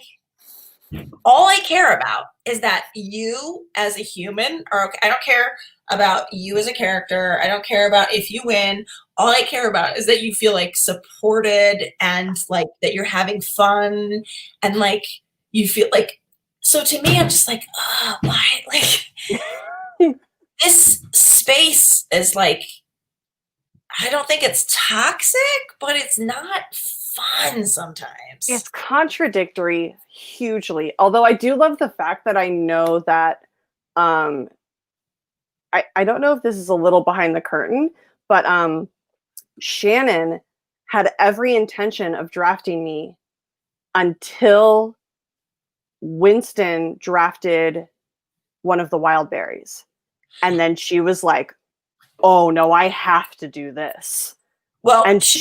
all I care about is that you as a human are okay. I don't care about you as a character. I don't care about if you win. All I care about is that you feel like supported and like that you're having fun and like you feel like, so to me, I'm just like, oh, why? Like this space is like, I don't think it's toxic, but it's not fun sometimes. It's contradictory hugely. Although I do love the fact that I know that I don't know if this is a little behind the curtain, but Shannon had every intention of drafting me until Winston drafted one of the wild berries. And then she was like, oh no, I have to do this. Well, and so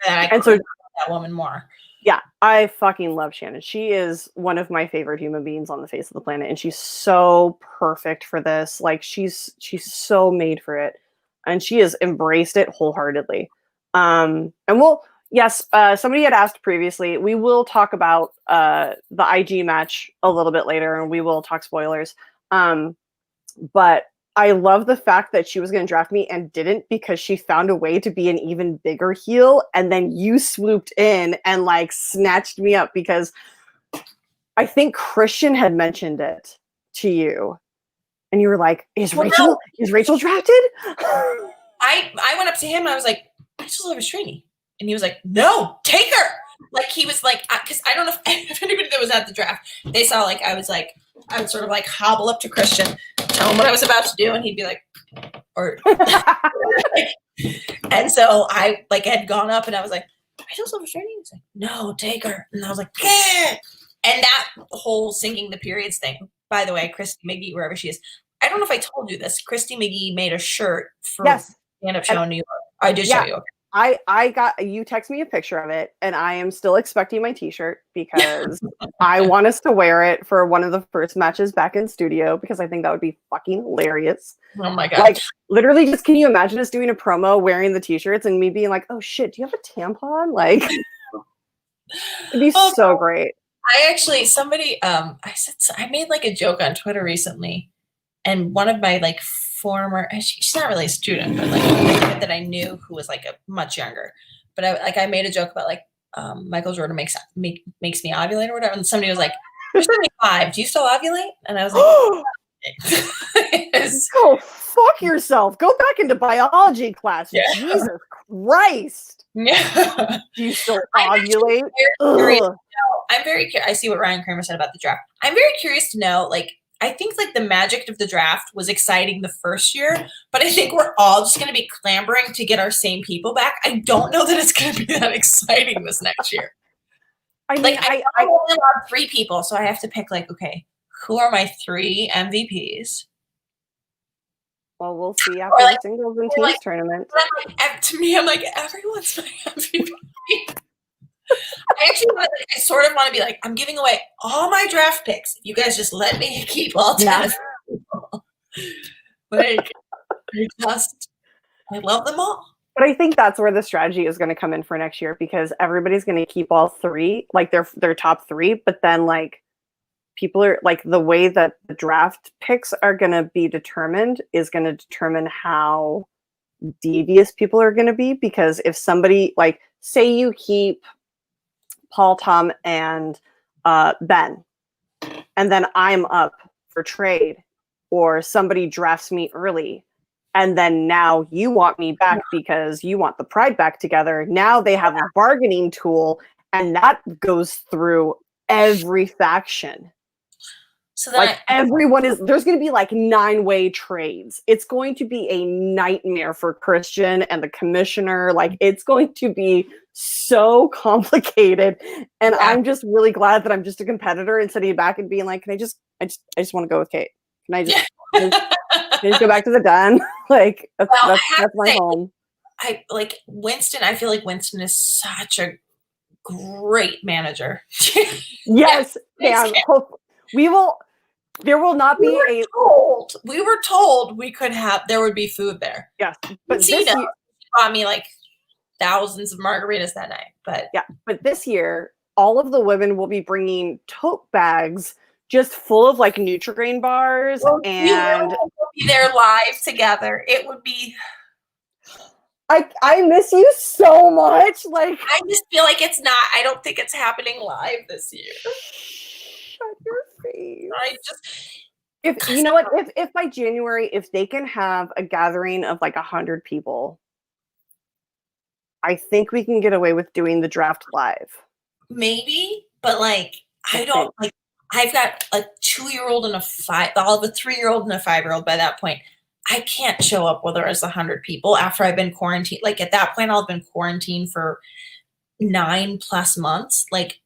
that woman more. Yeah, I fucking love Shannon. She is one of my favorite human beings on the face of the planet, and she's so perfect for this. Like she's so made for it, and she has embraced it wholeheartedly. And somebody had asked previously. We will talk about the IG match a little bit later, and we will talk spoilers. But I love the fact that she was going to draft me and didn't, because she found a way to be an even bigger heel, and then you swooped in and like snatched me up, because I think Christian had mentioned it to you, and you were like, "Is Rachel drafted?" I went up to him. I was like, "Rachel Silvestrini," and he was like, "No, take her." like he was like, because I don't know if anybody that was at the draft, they saw like I would sort of like hobble up to Christian, tell him what I was about to do, and he'd be like, or, and so I like had gone up and I was like, Rachel Silvestrini? He's like, no, take her. And I was like, yeah. And that whole singing the periods thing, by the way, Christy McGee, wherever she is, I don't know if I told you this. Christy McGee made a shirt for stand-up show in New York. I did show you. Okay. I got you text me a picture of it, and I am still expecting my t-shirt because I want us to wear it for one of the first matches back in studio because I think that would be fucking hilarious. Oh my god. Like literally just can you imagine us doing a promo wearing the t-shirts and me being like, oh shit, do you have a tampon? Like it'd be so great. I actually I made like a joke on Twitter recently, and one of my like former, she's not really a student, but like a kid that I knew who was like a much younger, but I made a joke about like Michael Jordan makes me ovulate or whatever, and somebody was like, you're 75, do you still ovulate? And I was like, oh fuck yourself, go back into biology class. Yeah. Jesus Christ. Yeah. Do you still ovulate? I'm very curious. I see what Ryan Kramer said about the draft. I'm very curious to know, like, I think like the magic of the draft was exciting the first year, but I think we're all just going to be clambering to get our same people back. I don't know that it's going to be that exciting this next year. I mean, like, I only allowed 3 people, so I have to pick like, okay, who are my 3 MVPs? Well, we'll see after the singles and teams tournament. To me, I'm like, everyone's my MVP. I sort of want to be like, I'm giving away all my draft picks. You guys just let me keep all 10 of people. Like, I love them all. But I think that's where the strategy is going to come in for next year because everybody's going to keep all 3, like their top 3. But then like people are like the way that the draft picks are going to be determined is going to determine how devious people are going to be. Because if somebody like say you keep Paul, Tom, and Ben, and then I'm up for trade, or somebody drafts me early, and then now you want me back because you want the Pride back together. Now they have a bargaining tool, and that goes through every faction. So like everyone is, there's going to be like 9-way trades. It's going to be a nightmare for Christian and the commissioner. Like it's going to be so complicated. And I'm just really glad that I'm just a competitor and sitting back and being like, I just want to go with Kate. Can I just, can I just go back to the den? Like that's my home. I like Winston. I feel like Winston is such a great manager. Yes. And there will not be we were told we could have, there would be food there. Yes. But this year, bought me like thousands of margaritas that night. But this year, all of the women will be bringing tote bags just full of like Nutri-Grain bars, and we'll be there live together. It would be. I miss you so much. Like I just feel like it's not. I don't think it's happening live this year. Shut your face. If you know what, if by January, if they can have a gathering of like 100 people, I think we can get away with doing the draft live. Maybe, but like I don't like. I've got a 2-year-old and I'll have a 3-year-old and a 5-year-old by that point. I can't show up whether it's 100 people after I've been quarantined. Like at that point, I'll have been quarantined for 9+ months. Like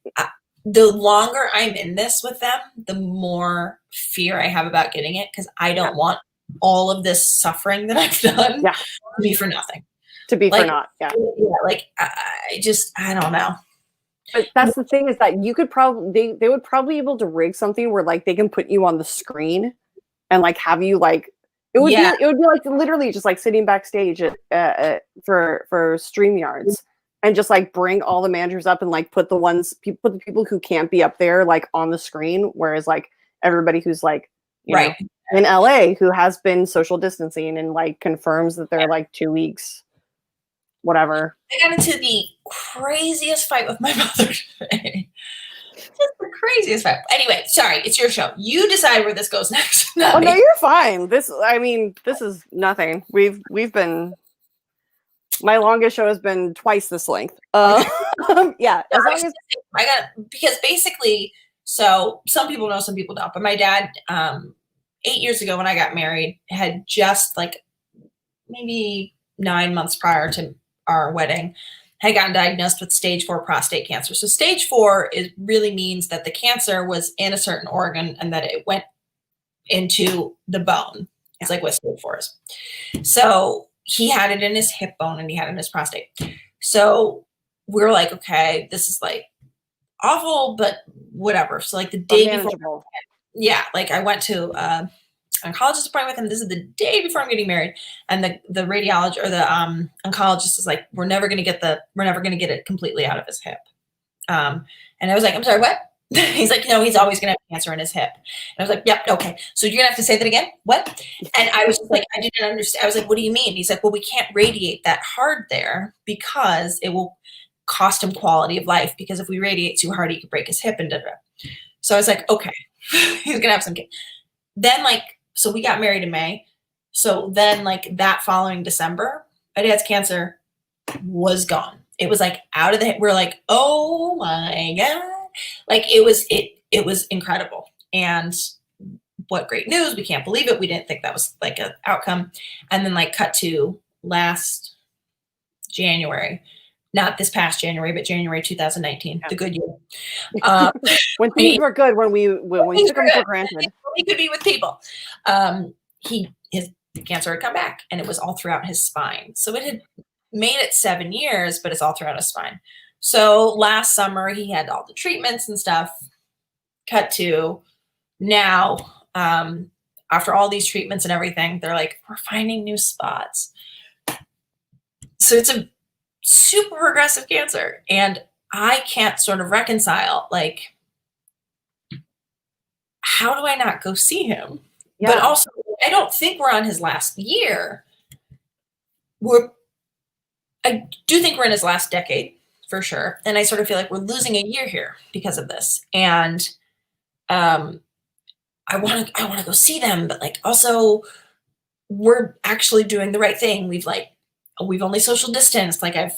the longer I'm in this with them, the more fear I have about getting it because I don't want all of this suffering that I've done to be for nothing. To be for naught, like I don't know. But that's the thing is that you could probably they would probably be able to rig something where like they can put you on the screen and like have you like it would be like literally just like sitting backstage at for StreamYards and just like bring all the managers up and like put the people who can't be up there like on the screen, whereas like everybody who's like you know, in LA who has been social distancing and like confirms that they're like 2 weeks. Whatever. I got into the craziest fight with my mother today. Just the craziest fight. Anyway, sorry, it's your show. You decide where this goes next. Oh no, you're fine. This is nothing. We've been. My longest show has been twice this length. Yeah, as long as I got, because basically, so some people know, some people don't, but my dad, 8 years ago when I got married, had just like maybe 9 months prior to our wedding, had gotten diagnosed with stage 4 prostate cancer. So stage 4 really means that the cancer was in a certain organ and that it went into the bone. It's like what stage 4 is. So he had it in his hip bone and he had it in his prostate. So we were like, okay, this is like awful, but whatever. So like the day before, yeah, like I went to oncologist appointment with him. This is the day before I'm getting married, and the radiologist or the oncologist is like, we're never gonna get it completely out of his hip. And I was like, I'm sorry, what? He's like, no, he's always gonna have cancer in his hip. And I was like, yep, okay. So you're gonna have to say that again? What? And I was just like, I didn't understand. I was like, what do you mean? He's like, well, we can't radiate that hard there because it will cost him quality of life, because if we radiate too hard, he could break his hip and da-da. So I was like, okay, he's gonna have some kids. Then like, so we got married in May. So then like that following December, my dad's cancer was gone. It was like out of the hip. We're like, oh my God. Like it was incredible. And what great news. We can't believe it. We didn't think that was like an outcome. And then like cut to last January, not this past January, but January 2019, the good year. When things were good, when we took them for granted. He could be with people. His cancer had come back, and it was all throughout his spine. So it had made it 7 years, but it's all throughout his spine. So last summer he had all the treatments and stuff. Cut to now, after all these treatments and everything, they're like, we're finding new spots. So it's a super progressive cancer, and I can't sort of reconcile, like, how do I not go see him? Yeah. But also, I don't think we're on his last year. I do think we're in his last decade for sure. And I sort of feel like we're losing a year here because of this. And I want to go see them, but like also we're actually doing the right thing. We've only social distanced. Like I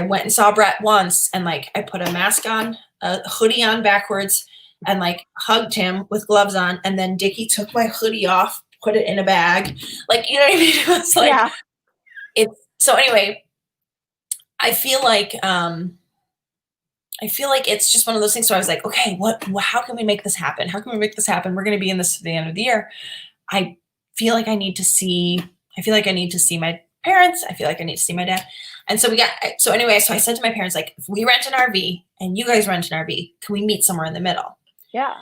went and saw Brett once, and like I put a mask on, a hoodie on backwards, and like hugged him with gloves on. And then Dickie took my hoodie off, put it in a bag. Like, you know what I mean? It was like, yeah. So anyway, I feel like it's just one of those things where I was like, okay, how can we make this happen? How can we make this happen? We're going to be in this at the end of the year. I feel like I need to see my parents. I feel like I need to see my dad. And so I said to my parents, like, if we rent an RV and you guys rent an RV, can we meet somewhere in the middle? Yeah.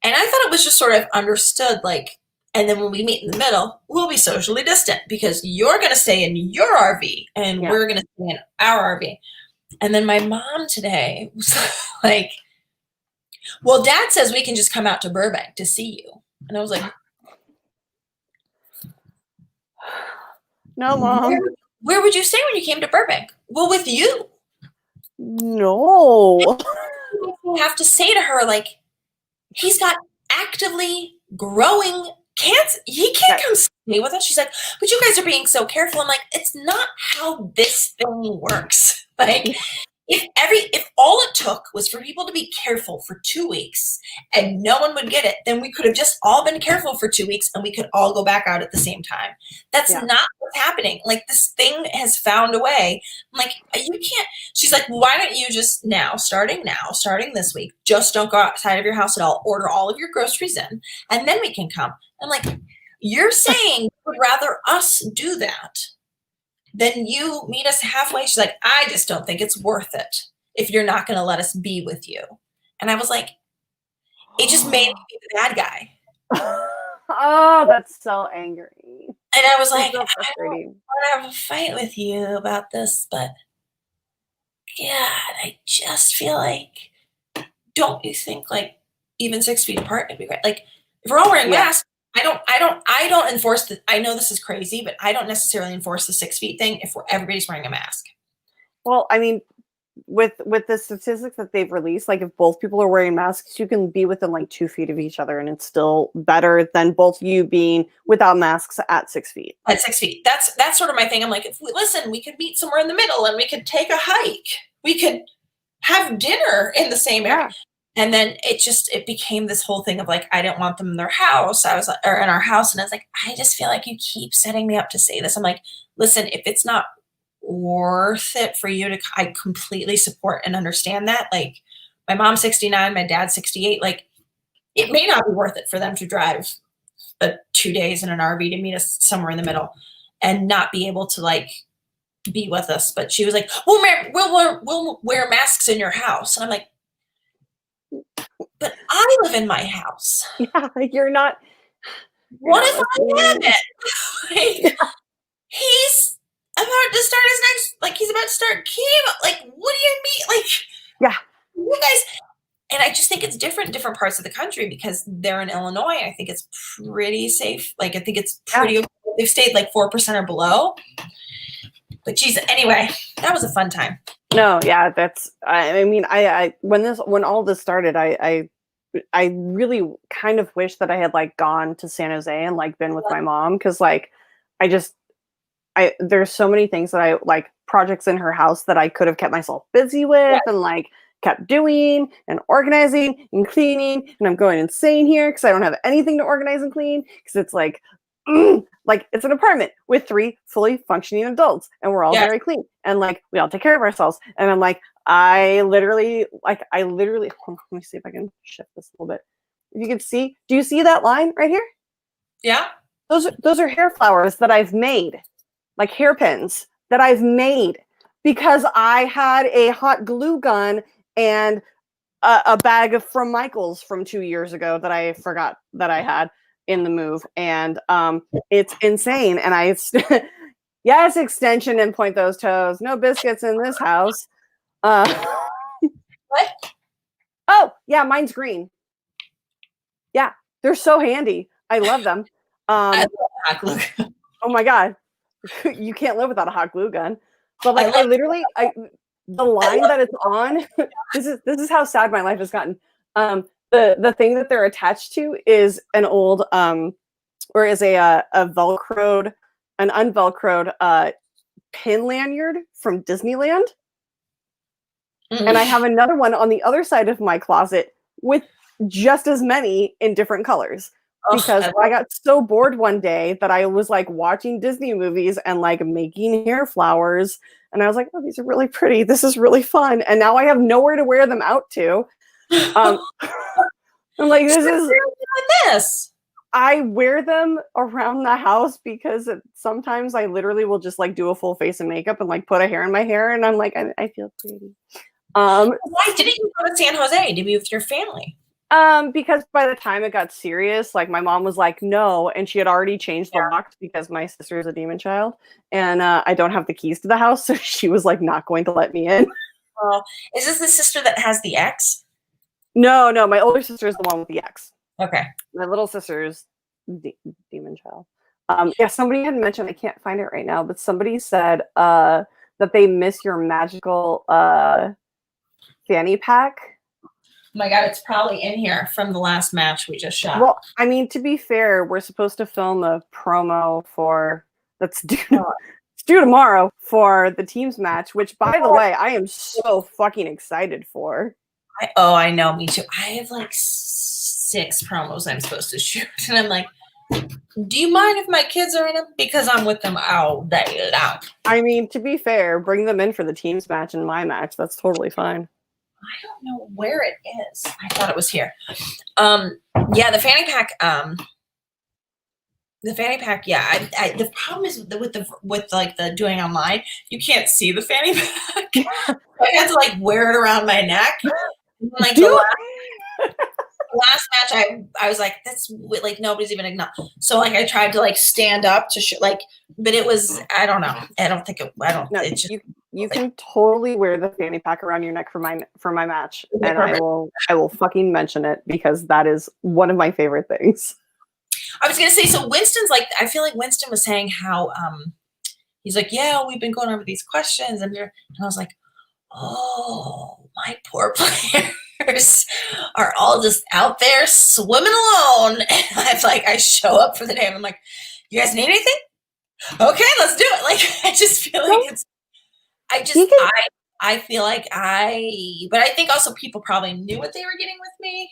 And I thought it was just sort of understood, like, and then when we meet in the middle, we'll be socially distant because you're going to stay in your RV and we're going to stay in our RV. And then my mom today was like, well, Dad says we can just come out to Burbank to see you. And I was like, no, Mom. Where would you stay when you came to Burbank? Well, with you. No. You have to say to her, like, he's got actively growing cancer. He can't come stay with us. She's like, but you guys are being so careful. I'm like, it's not how this thing works. Like, if all it took was for people to be careful for 2 weeks and no one would get it, then we could have just all been careful for 2 weeks and we could all go back out at the same time. That's not what's happening. Like, this thing has found a way. I'm like, you can't. She's like, well, why don't you just starting this week, just don't go outside of your house at all, order all of your groceries in, and then we can come. I'm like, you're saying you would rather us do that then you meet us halfway. She's like, I just don't think it's worth it if you're not going to let us be with you. And I was like, it just made me the bad guy. Oh, that's so angry. And I was like, so I don't want to have a fight with you about this, but God, I just feel like, don't you think like even 6 feet apart would be great? Like if we're all wearing masks, I don't enforce I know this is crazy, but I don't necessarily enforce the 6 feet thing if everybody's wearing a mask. Well, I mean, with the statistics that they've released, like if both people are wearing masks, you can be within like 2 feet of each other, and it's still better than both you being without masks at 6 feet. At 6 feet. That's sort of my thing. I'm like, we could meet somewhere in the middle and we could take a hike. we could have dinner in the same area. Yeah. And then it became this whole thing of like, I didn't want them in their house. I was like, or in our house. And I was like, I just feel like you keep setting me up to say this. I'm like, listen, if it's not worth it for you to, I completely support and understand that. Like my mom's 69, my dad's 68. Like it may not be worth it for them to drive 2 days in an RV to meet us somewhere in the middle and not be able to like be with us. But she was like, we'll wear masks in your house. And I'm like, but I live in my house. Yeah, you're not. What if I have it? Like, he's about to start his next, like he's about to start chemo. Like, what do you mean? Like, Yeah. you guys, and I just think it's different in different parts of the country because they're in Illinois. I think it's pretty safe. Like, I think it's pretty, they've stayed like 4% or below. But geez, anyway, that was a fun time. No, yeah, that's. I mean, when all this started, I really kind of wish that I had like gone to San Jose and like been with my mom because like there's so many things that I like projects in her house that I could have kept myself busy with and like kept doing and organizing and cleaning, and I'm going insane here because I don't have anything to organize and clean because it's like. Like it's an apartment with 3 fully functioning adults and we're all very clean and like we all take care of ourselves, and I'm like I literally hold on, let me see if I can shift this a little bit. If you can see, do you see that line right here? Yeah, those are hair flowers that I've made, like hairpins that I've made because I had a hot glue gun and a bag from Michael's from 2 years ago that I forgot that I had in the move, and it's insane. And yes, extension and point those toes. No biscuits in this house. What? Oh yeah, mine's green. Yeah, they're so handy. I love them. I love hot glue gun. Oh my god, you can't live without a hot glue gun. But like the line that it's on. This is how sad my life has gotten. The thing that they're attached to is an old or is an unvelcroed pin lanyard from Disneyland. And I have another one on the other side of my closet with just as many in different colors because I got so bored one day that I was like watching Disney movies and like making hair flowers, and I was like, oh, these are really pretty, this is really fun, and now I have nowhere to wear them out to. I'm like, this. I wear them around the house because sometimes I literally will just like do a full face of makeup and like put a hair in my hair, and I'm like, I feel pretty. Why didn't you go to San Jose to be with your family? Because by the time it got serious, like my mom was like, no, and she had already changed the locks because my sister is a demon child, and I don't have the keys to the house, so she was like not going to let me in. Is this the sister that has the X? No, my older sister is the one with the X. Okay. My little sister's demon child. Yeah, somebody had mentioned, I can't find it right now, but somebody said that they miss your magical fanny pack. Oh my god, it's probably in here from the last match we just shot. Well, I mean, to be fair, we're supposed to film a promo that's due tomorrow for the teams match, which, by the way, I am so fucking excited for. I know, me too. I have like 6 promos I'm supposed to shoot, and I'm like, do you mind if my kids are in them? Because I'm with them all day long. I mean, to be fair, bring them in for the teams match and my match. That's totally fine. I don't know where it is. I thought it was here. Yeah, the fanny pack. The fanny pack. Yeah, the problem is with like the doing online, you can't see the fanny pack. I had to like wear it around my neck. And, like last match, I was like, that's like nobody's even acknowledged. So like I tried to like stand up to like, but it was, I don't know. I don't think it. I don't. No, it's just, you can totally wear the fanny pack around your neck for my match, and I will fucking mention it because that is one of my favorite things. I was gonna say, so Winston's like, I feel like Winston was saying how he's like, yeah, we've been going over these questions, and I was like, oh, my poor players are all just out there swimming alone. And I show up for the day and I'm like, you guys need anything? Okay, let's do it. Like, I just feel like I feel like but I think also people probably knew what they were getting with me.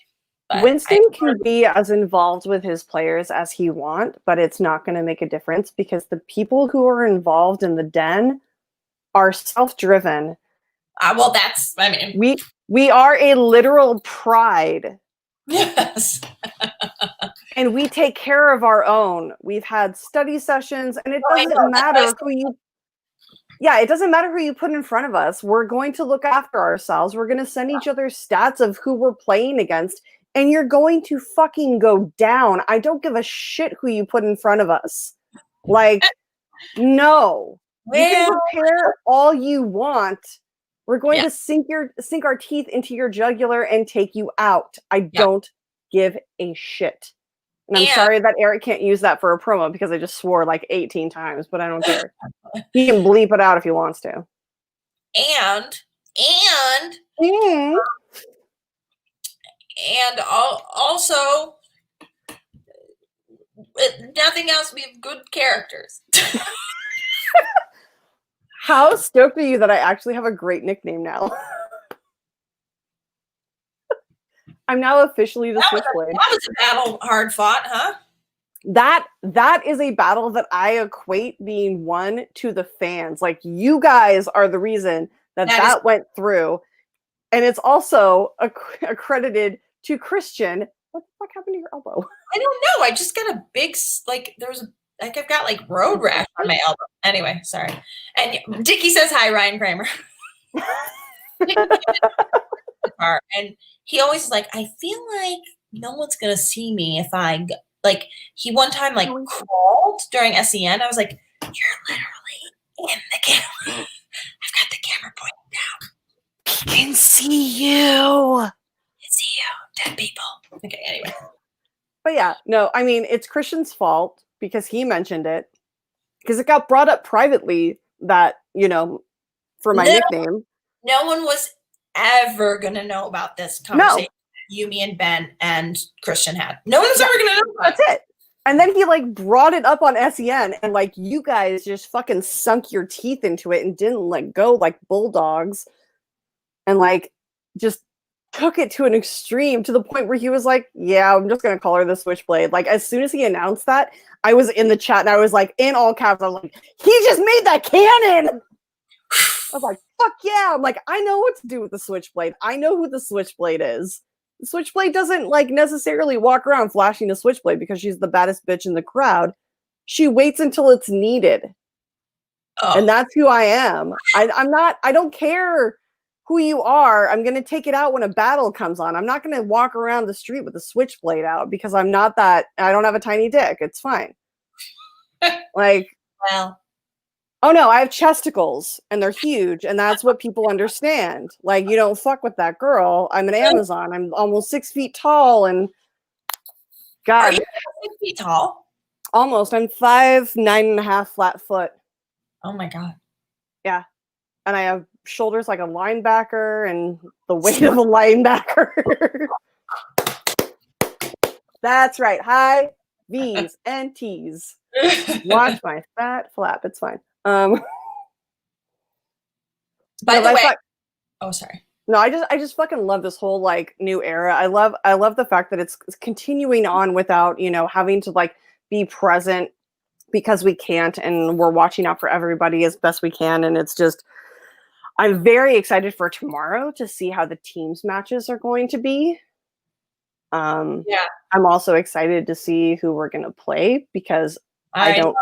Winston can be as involved with his players as he wants, but it's not going to make a difference because the people who are involved in the den are self-driven. Well, we are a literal pride. Yes. And we take care of our own. We've had study sessions, and it doesn't matter who you. Yeah, it doesn't matter who you put in front of us. We're going to look after ourselves. We're going to send each other stats of who we're playing against, and you're going to fucking go down. I don't give a shit who you put in front of us. Like, no. You can prepare all you want. We're going to sink our teeth into your jugular and take you out. I don't give a shit. And I'm sorry that Eric can't use that for a promo because I just swore like 18 times, but I don't care. He can bleep it out if he wants to. And also, nothing else, we have good characters. How stoked are you that I actually have a great nickname now? I'm now officially the Switchblade. That was a battle hard fought, huh? That is a battle that I equate being won to the fans. Like, you guys are the reason that went through. And it's also accredited to Christian. What the fuck happened to your elbow? I don't know. I just got a big, I've got like road rash on my elbow. Anyway, sorry. And Dickie says hi, Ryan Kramer. And he always is like, I feel like no one's gonna see me if I he one time crawled during SEN. I was like, you're literally in the camera. I've got the camera pointing down. He can see you. Dead people. Okay, anyway. But yeah, no, I mean, it's Christian's fault because he mentioned it. Because it got brought up privately that, for my nickname. No one was ever going to know about this conversation you, me, and Ben and Christian had. No one's ever going to know about it. That's it. And then he brought it up on SEN and you guys just fucking sunk your teeth into it and didn't let go like bulldogs. And just took it to an extreme to the point where he was like, yeah, I'm just going to call her the Switchblade. As soon as he announced that, I was in the chat and I was in all caps, I was like, he just made that canon. I was like, fuck yeah. I'm like, I know what to do with the Switchblade. I know who the Switchblade is. The Switchblade doesn't necessarily walk around flashing a Switchblade because she's the baddest bitch in the crowd. She waits until it's needed. Oh. And that's who I am. I don't care who you are. I'm going to take it out when a battle comes on. I'm not going to walk around the street with a Switchblade out because I'm not that. I don't have a tiny dick. It's fine. Well. Oh no, I have chesticles and they're huge and that's what people understand. You don't fuck with that girl. I'm an Amazon. I'm almost 6 feet tall and God. Are you 6 feet tall? Almost. I'm 5'9.5" flat foot. Oh my God. Yeah. And I have shoulders like a linebacker and the weight of a linebacker. That's right. High V's and T's. Watch my fat flap. It's fine. By the way, sorry. No, I just fucking love this whole new era. I love the fact that it's continuing on without, having to be present because we can't and we're watching out for everybody as best we can. And it's just, I'm very excited for tomorrow to see how the teams matches are going to be. I'm also excited to see who we're going to play because I don't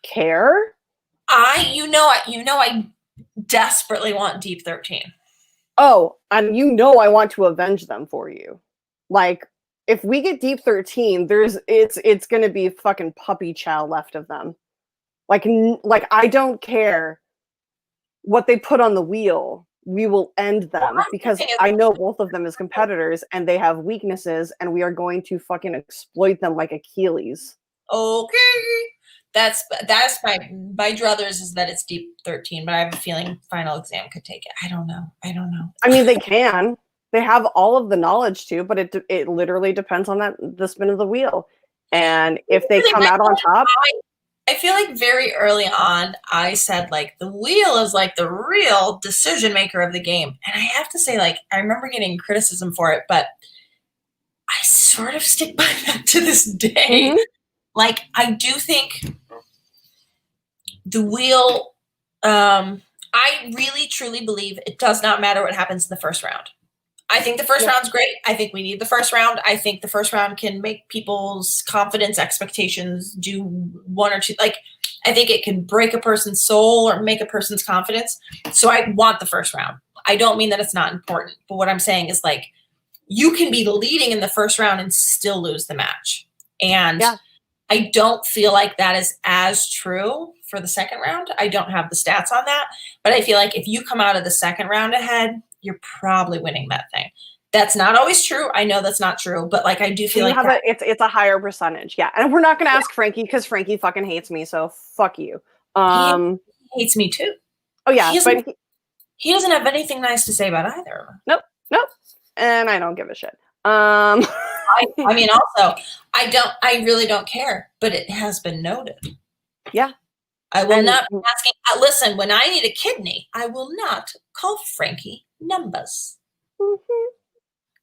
care. I desperately want Deep 13. Oh, and I want to avenge them for you. If we get Deep 13, it's going to be fucking puppy chow left of them. I don't care what they put on the wheel. We will end them because I know both of them as competitors and they have weaknesses and we are going to fucking exploit them like Achilles. Okay. That's my druthers is that it's Deep 13, but I have a feeling Final Exam could take it. I don't know. I mean, they can. They have all of the knowledge too, but it literally depends on the spin of the wheel. And if they come out on top, I feel like very early on, I said like the wheel is like the real decision maker of the game. And I have to say, like, I remember getting criticism for it, but I sort of stick by that to this day. Mhm. Like, I do think the wheel, I really truly believe it does not matter what happens in the first round. I think the first round's great. I think we need the first round. I think the first round can make people's confidence expectations do one or two. Like, I think it can break a person's soul or make a person's confidence. So I want the first round. I don't mean that it's not important, but what I'm saying is like, you can be leading in the first round and still lose the match. And I don't feel like that is as true for the second round. I don't have the stats on that, but I feel like if you come out of the second round ahead, you're probably winning that thing. That's not always true. I know that's not true, but like I do feel like it's a higher percentage. Yeah. And we're not gonna ask Frankie because Frankie fucking hates me, so fuck you. He hates me too. Oh yeah, he doesn't have anything nice to say about either of them. Nope. And I don't give a shit. I mean, also, I really don't care, but it has been noted. Yeah. I will not be asking. Listen, when I need a kidney, I will not call Frankie numbers. Mm-hmm.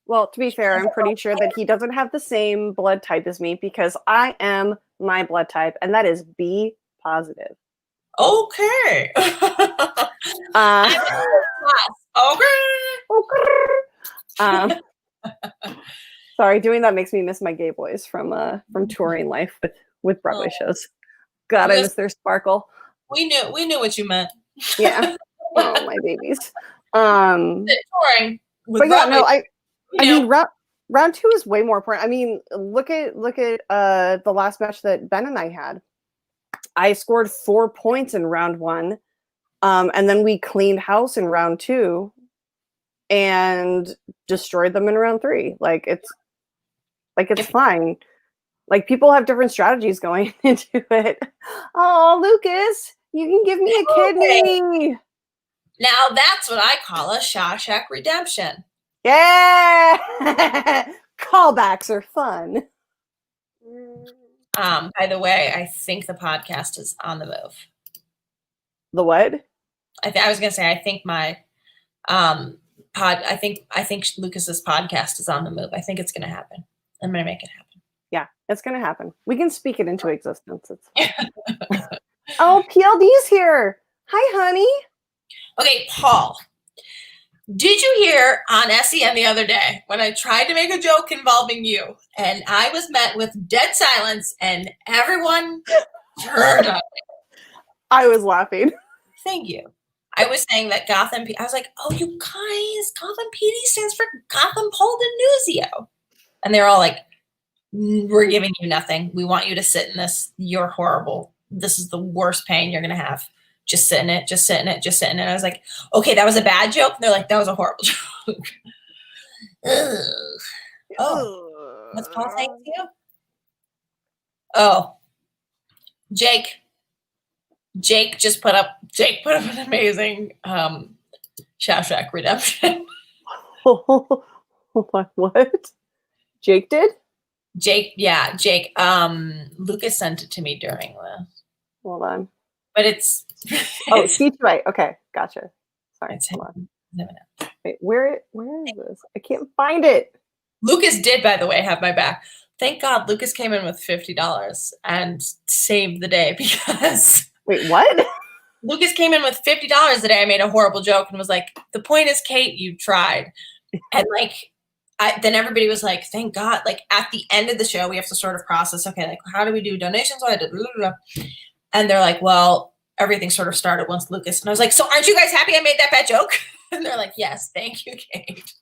Well, to be fair, I'm pretty sure that he doesn't have the same blood type as me because I am my blood type, and that is B positive. Okay. Sorry, doing that makes me miss my gay boys from touring life with Broadway shows. God, I miss their sparkle. We knew what you meant. Yeah. Oh, my babies. Touring with but yeah, Broadway, no, I mean round 2 is way more important. I mean, look at the last match that Ben and I had. I scored 4 points in round 1, and then we cleaned house in round 2 and destroyed them in round 3. Like it's fine. Like people have different strategies going into it. Oh, Lucas, you can give me a kidney. Now that's what I call a Shawshank Redemption. Yeah. Callbacks are fun. By the way, I think the podcast is on the move. The what? I was gonna say I think my I think Lucas's podcast is on the move. I think it's gonna happen. I'm gonna make it happen. Yeah, it's gonna happen. We can speak it into existence. Oh, PLD's here. Hi, honey. Okay, Paul. Did you hear on SEN the other day when I tried to make a joke involving you and I was met with dead silence and everyone turned on me? I was laughing. Thank you. I was saying that Gotham, I was like, oh, you guys, Gotham PD stands for Gotham Hold Newsio. And they're all like, we're giving you nothing. We want you to sit in this. You're horrible. This is the worst pain you're going to have. Just sit in it, just sit in it, just sit in it. And I was like, okay, that was a bad joke. And they're like, that was a horrible joke. Oh, what's Paul saying to you? Oh, Jake put up an amazing Shawshank Redemption. What? Jake did? Jake. Lucas sent it to me during the. Hold on. But it's. Oh, speech right. Okay, gotcha. Sorry. Hold on. No. Wait, where is this? I can't find it. Lucas did, by the way, have my back. Thank God Lucas came in with $50 and saved the day because. Wait, what? Lucas came in with $50 the day I made a horrible joke and was like, the point is, Kate, you tried. And like, then everybody was like, thank God. Like at the end of the show, we have to sort of process, okay, like how do we do donations? And they're like, well, everything sort of started once Lucas. And I was like, so aren't you guys happy I made that bad joke? And they're like, yes, thank you, Kate.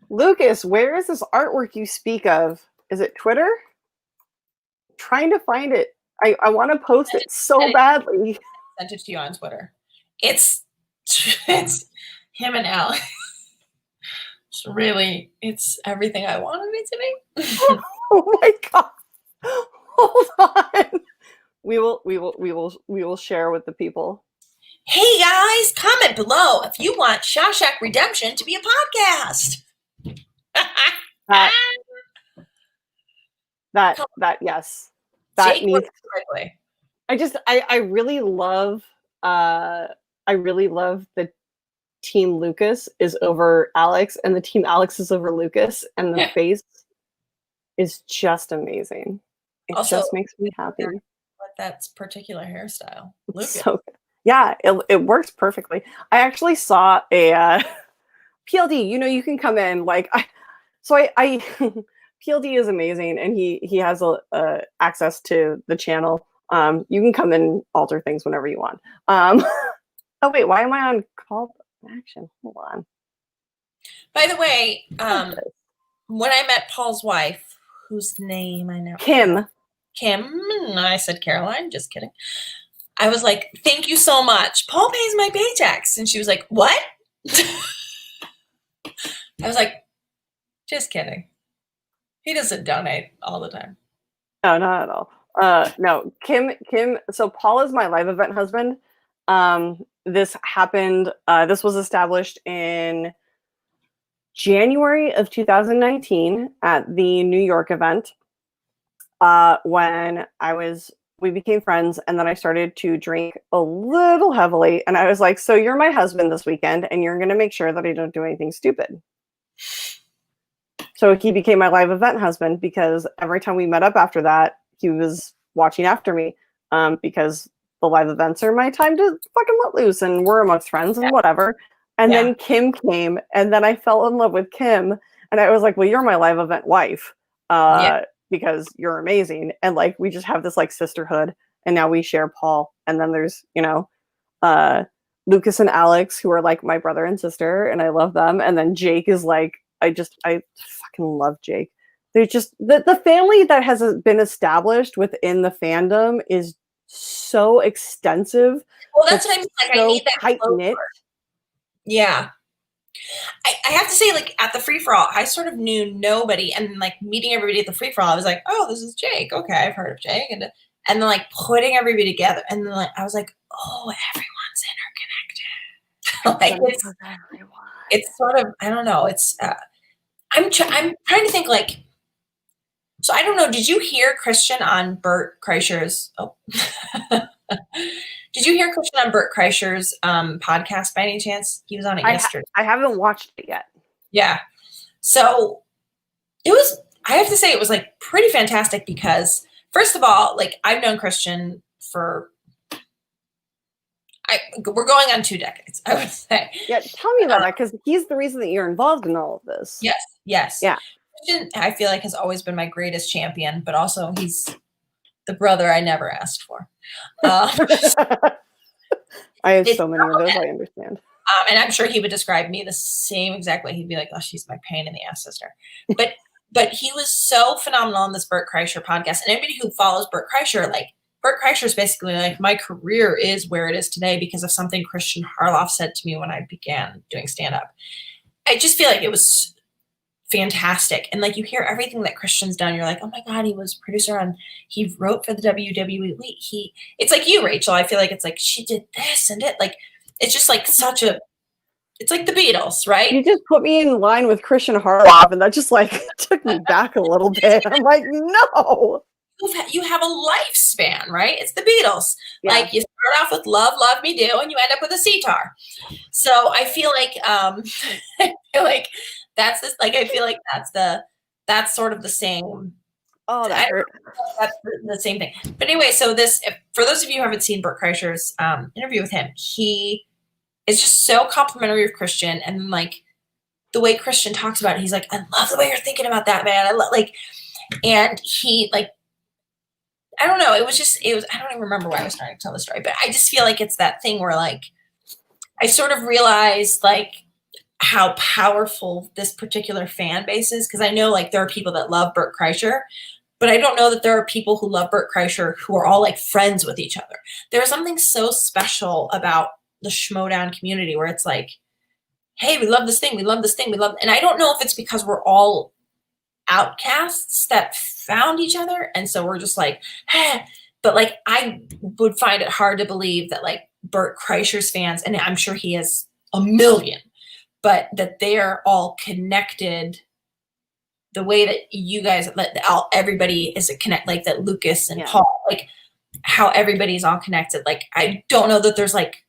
Lucas, where is this artwork you speak of? Is it Twitter? I'm trying to find it. I want to post it so badly. I sent it to you on Twitter. It's him and Alex. It's everything I wanted it to be. Oh my God. Hold on. We will share with the people. Hey guys, comment below if you want Shawshank Redemption to be a podcast. That yes. That Jake needs quickly. I really love that Team Lucas is over Alex and the Team Alex is over Lucas, and the face is just amazing. It Also, just makes me happy. Like that particular hairstyle. Lucas. So yeah, it works perfectly. I actually saw a PLD. You know, you can come in like I PLD is amazing, and he has access to the channel. You can come and alter things whenever you want. Oh wait, why am I on call to action? Hold on. By the way, when I met Paul's wife, whose name I know, Kim. No, I said Caroline. Just kidding. I was like, "Thank you so much. Paul pays my paychecks," and she was like, "What?" I was like, "Just kidding. He doesn't donate all the time." No, not at all. No, Kim. So Paul is my live event husband. This happened. This was established in January of 2019 at the New York event. When we became friends, and then I started to drink a little heavily, and I was like, "So you're my husband this weekend, and you're going to make sure that I don't do anything stupid." So he became my live event husband because every time we met up after that, he was watching after me, because the live events are my time to fucking let loose, and we're amongst friends and whatever. And then Kim came, and then I fell in love with Kim, and I was like, "Well, you're my live event wife, because you're amazing." And like we just have this like sisterhood, and now we share Paul, and then there's Lucas and Alex, who are like my brother and sister, and I love them. And then Jake is like, I fucking love Jake. There's just the family that has been established within the fandom is so extensive. Well, that's what I mean. Like, so I need that tight knit. Yeah. I have to say, like, at the free-for-all, I sort of knew nobody, and like meeting everybody at the free-for-all, I was like, "Oh, this is Jake. Okay, I've heard of Jake." And then like putting everybody together, and then like I was like, "Oh, everyone's interconnected." Like it's sort of, I don't know. It's I'm trying to think, like, so I don't know. Did you hear Christian on Bert Kreischer's? Oh. Did you hear Christian on Bert Kreischer's podcast by any chance? He was on it yesterday. I haven't watched it yet. Yeah. So it was, I have to say, it was like pretty fantastic because, first of all, like I've known Christian for, we're going on 2 decades, I would say. Yeah, tell me about that, because he's the reason that you're involved in all of this. Yes. Yeah. Christian, I feel like, has always been my greatest champion, but also he's the brother I never asked for. I have so many of those, I understand. And I'm sure he would describe me the same exact way. He'd be like, "Oh, she's my pain in the ass sister." But he was so phenomenal on this Bert Kreischer podcast. And anybody who follows Bert Kreischer, like, Bert Kreischer is basically like, my career is where it is today because of something Christian Harloff said to me when I began doing stand-up. I just feel like it was fantastic. And like, you hear everything that Christian's done, you're like, "Oh my God, he was producer on, he wrote for the WWE. It's like you, Rachel. I feel like it's like, she did this and it, like, it's just like it's like the Beatles, right?" You just put me in line with Christian Harloff, and that just like took me back a little bit. I'm like, no. You have a lifespan, right? It's the Beatles. Yeah. Like, you start off with Love, Love Me Do, and you end up with a sitar. So I feel like, that's this, like, I feel like that's sort of the same. Oh, that hurt. That's the same thing. But anyway, so for those of you who haven't seen Bert Kreischer's interview with him, he is just so complimentary of Christian, and like the way Christian talks about it, he's like, "I love the way you're thinking about that, man. I love," like, and he, like, I don't know. It was, I don't even remember why I was trying to tell the story, but I just feel like it's that thing where, like, I sort of realized, like, how powerful this particular fan base is. Cause I know, like, there are people that love Bert Kreischer, but I don't know that there are people who love Bert Kreischer who are all like friends with each other. There's something so special about the Schmodown community where it's like, "Hey, we love this thing. We love this thing. We love," and I don't know if it's because we're all outcasts that found each other. And so we're just like, "Hey," but like, I would find it hard to believe that like Bert Kreischer's fans, and I'm sure he has a million, but that they're all connected the way that you guys, everybody is a connect, like that Lucas and Paul, like how everybody's all connected. Like, I don't know that there's like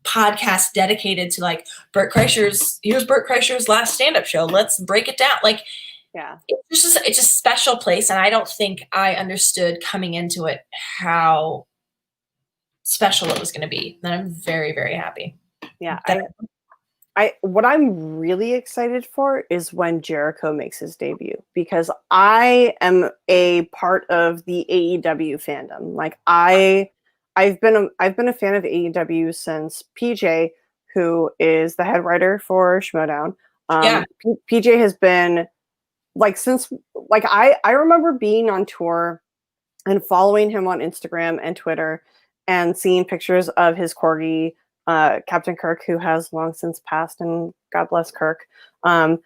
podcasts dedicated to like here's Bert Kreischer's last stand-up show. Let's break it down. Like, Yeah. it's a special place. And I don't think I understood coming into it how special it was going to be. And I'm very, very happy. Yeah. What I'm really excited for is when Jericho makes his debut, because I am a part of the AEW fandom. Like I've been a fan of AEW since PJ, who is the head writer for Schmodown. PJ has been like since like I remember being on tour and following him on Instagram and Twitter and seeing pictures of his corgi, Captain Kirk, who has long since passed, and God bless Kirk. I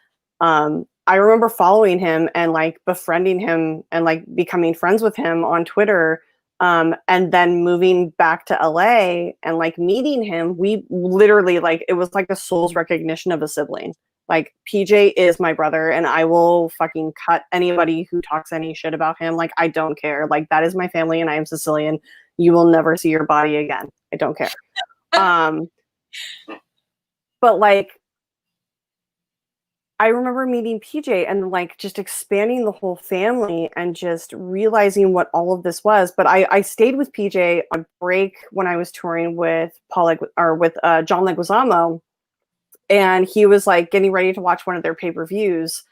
remember following him and like befriending him and like becoming friends with him on Twitter. And then moving back to LA and like meeting him, we literally like, it was like a soul's recognition of a sibling. Like PJ is my brother, and I will fucking cut anybody who talks any shit about him. Like, I don't care. Like, that is my family, and I am Sicilian. You will never see your body again. I don't care. But like, I remember meeting PJ and like just expanding the whole family and just realizing what all of this was. But I stayed with PJ on break when I was touring with John Leguizamo, and he was like getting ready to watch one of their pay-per-views.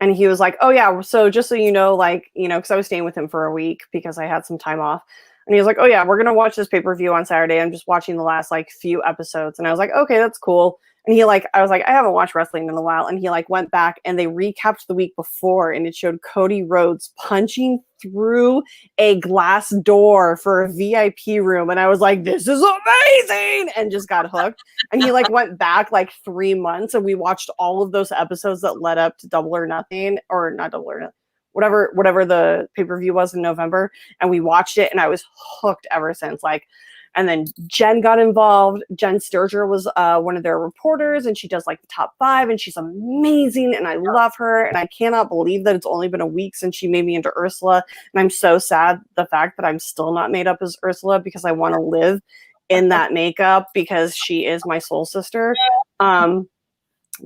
And he was like, oh yeah, so just so you know, like, you know, because I was staying with him for a week because I had some time off. And he was like, oh yeah, we're going to watch this pay-per-view on Saturday. I'm just watching the last like few episodes. And I was like, okay, that's cool. And he like, I was like, I haven't watched wrestling in a while. And he like went back and they recapped the week before, and it showed Cody Rhodes punching through a glass door for a VIP room. And I was like, this is amazing. And just got hooked. And he like went back like 3 months, and we watched all of those episodes that led up to Double or Nothing, or not Double or Nothing, whatever the pay-per-view was in November. And we watched it, and I was hooked ever since. Like, and then Jen got involved. Jen Sturger was one of their reporters, and she does like the top 5, and she's amazing, and I love her. And I cannot believe that it's only been a week since she made me into Ursula. And I'm so sad the fact that I'm still not made up as Ursula, because I want to live in that makeup, because she is my soul sister.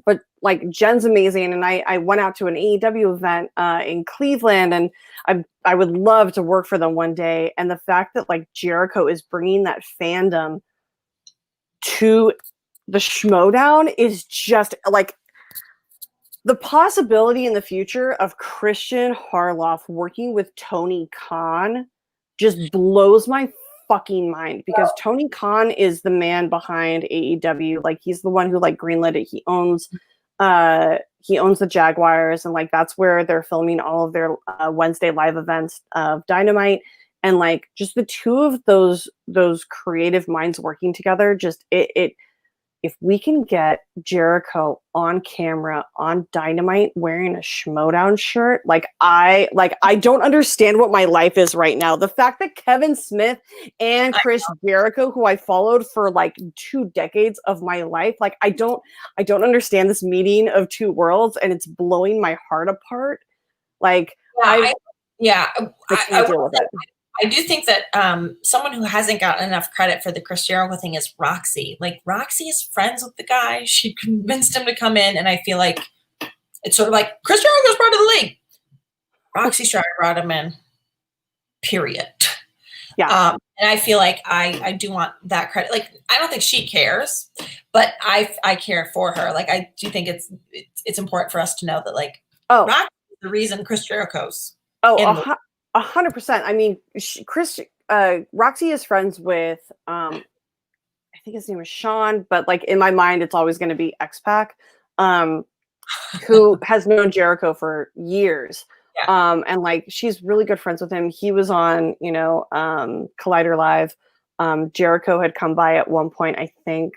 But like, Jen's amazing, and I went out to an AEW event in Cleveland, and I would love to work for them one day. And the fact that like Jericho is bringing that fandom to the Schmodown is just like, the possibility in the future of Christian Harloff working with Tony Khan just blows my fucking mind, because Tony Khan is the man behind AEW. Like, he's the one who like greenlit it. He owns the Jaguars, and like that's where they're filming all of their Wednesday live events of Dynamite. And like, just the two of those creative minds working together, just it if we can get Jericho on camera on Dynamite wearing a Schmodown shirt, like I don't understand what my life is right now. The fact that Kevin Smith and Chris Jericho, who I followed for like 2 decades of my life, like I don't understand this meeting of two worlds, and it's blowing my heart apart. Like, I can't deal with it. I do think that someone who hasn't gotten enough credit for the Chris Jericho thing is Roxy. Like, Roxy is friends with the guy. She convinced him to come in, and I feel like it's sort of like Chris Jericho's part of the league. Roxy Stryer brought him in, period. Yeah. And I feel like I do want that credit. Like, I don't think she cares, but I care for her. Like, I do think it's important for us to know that, like, Roxy is the reason Chris Jericho's 100%. I mean, Roxy is friends with, I think his name is Sean, but like in my mind, it's always going to be X-Pac, who has known Jericho for years. Yeah. And like, she's really good friends with him. He was on, Collider Live. Jericho had come by at one point, I think,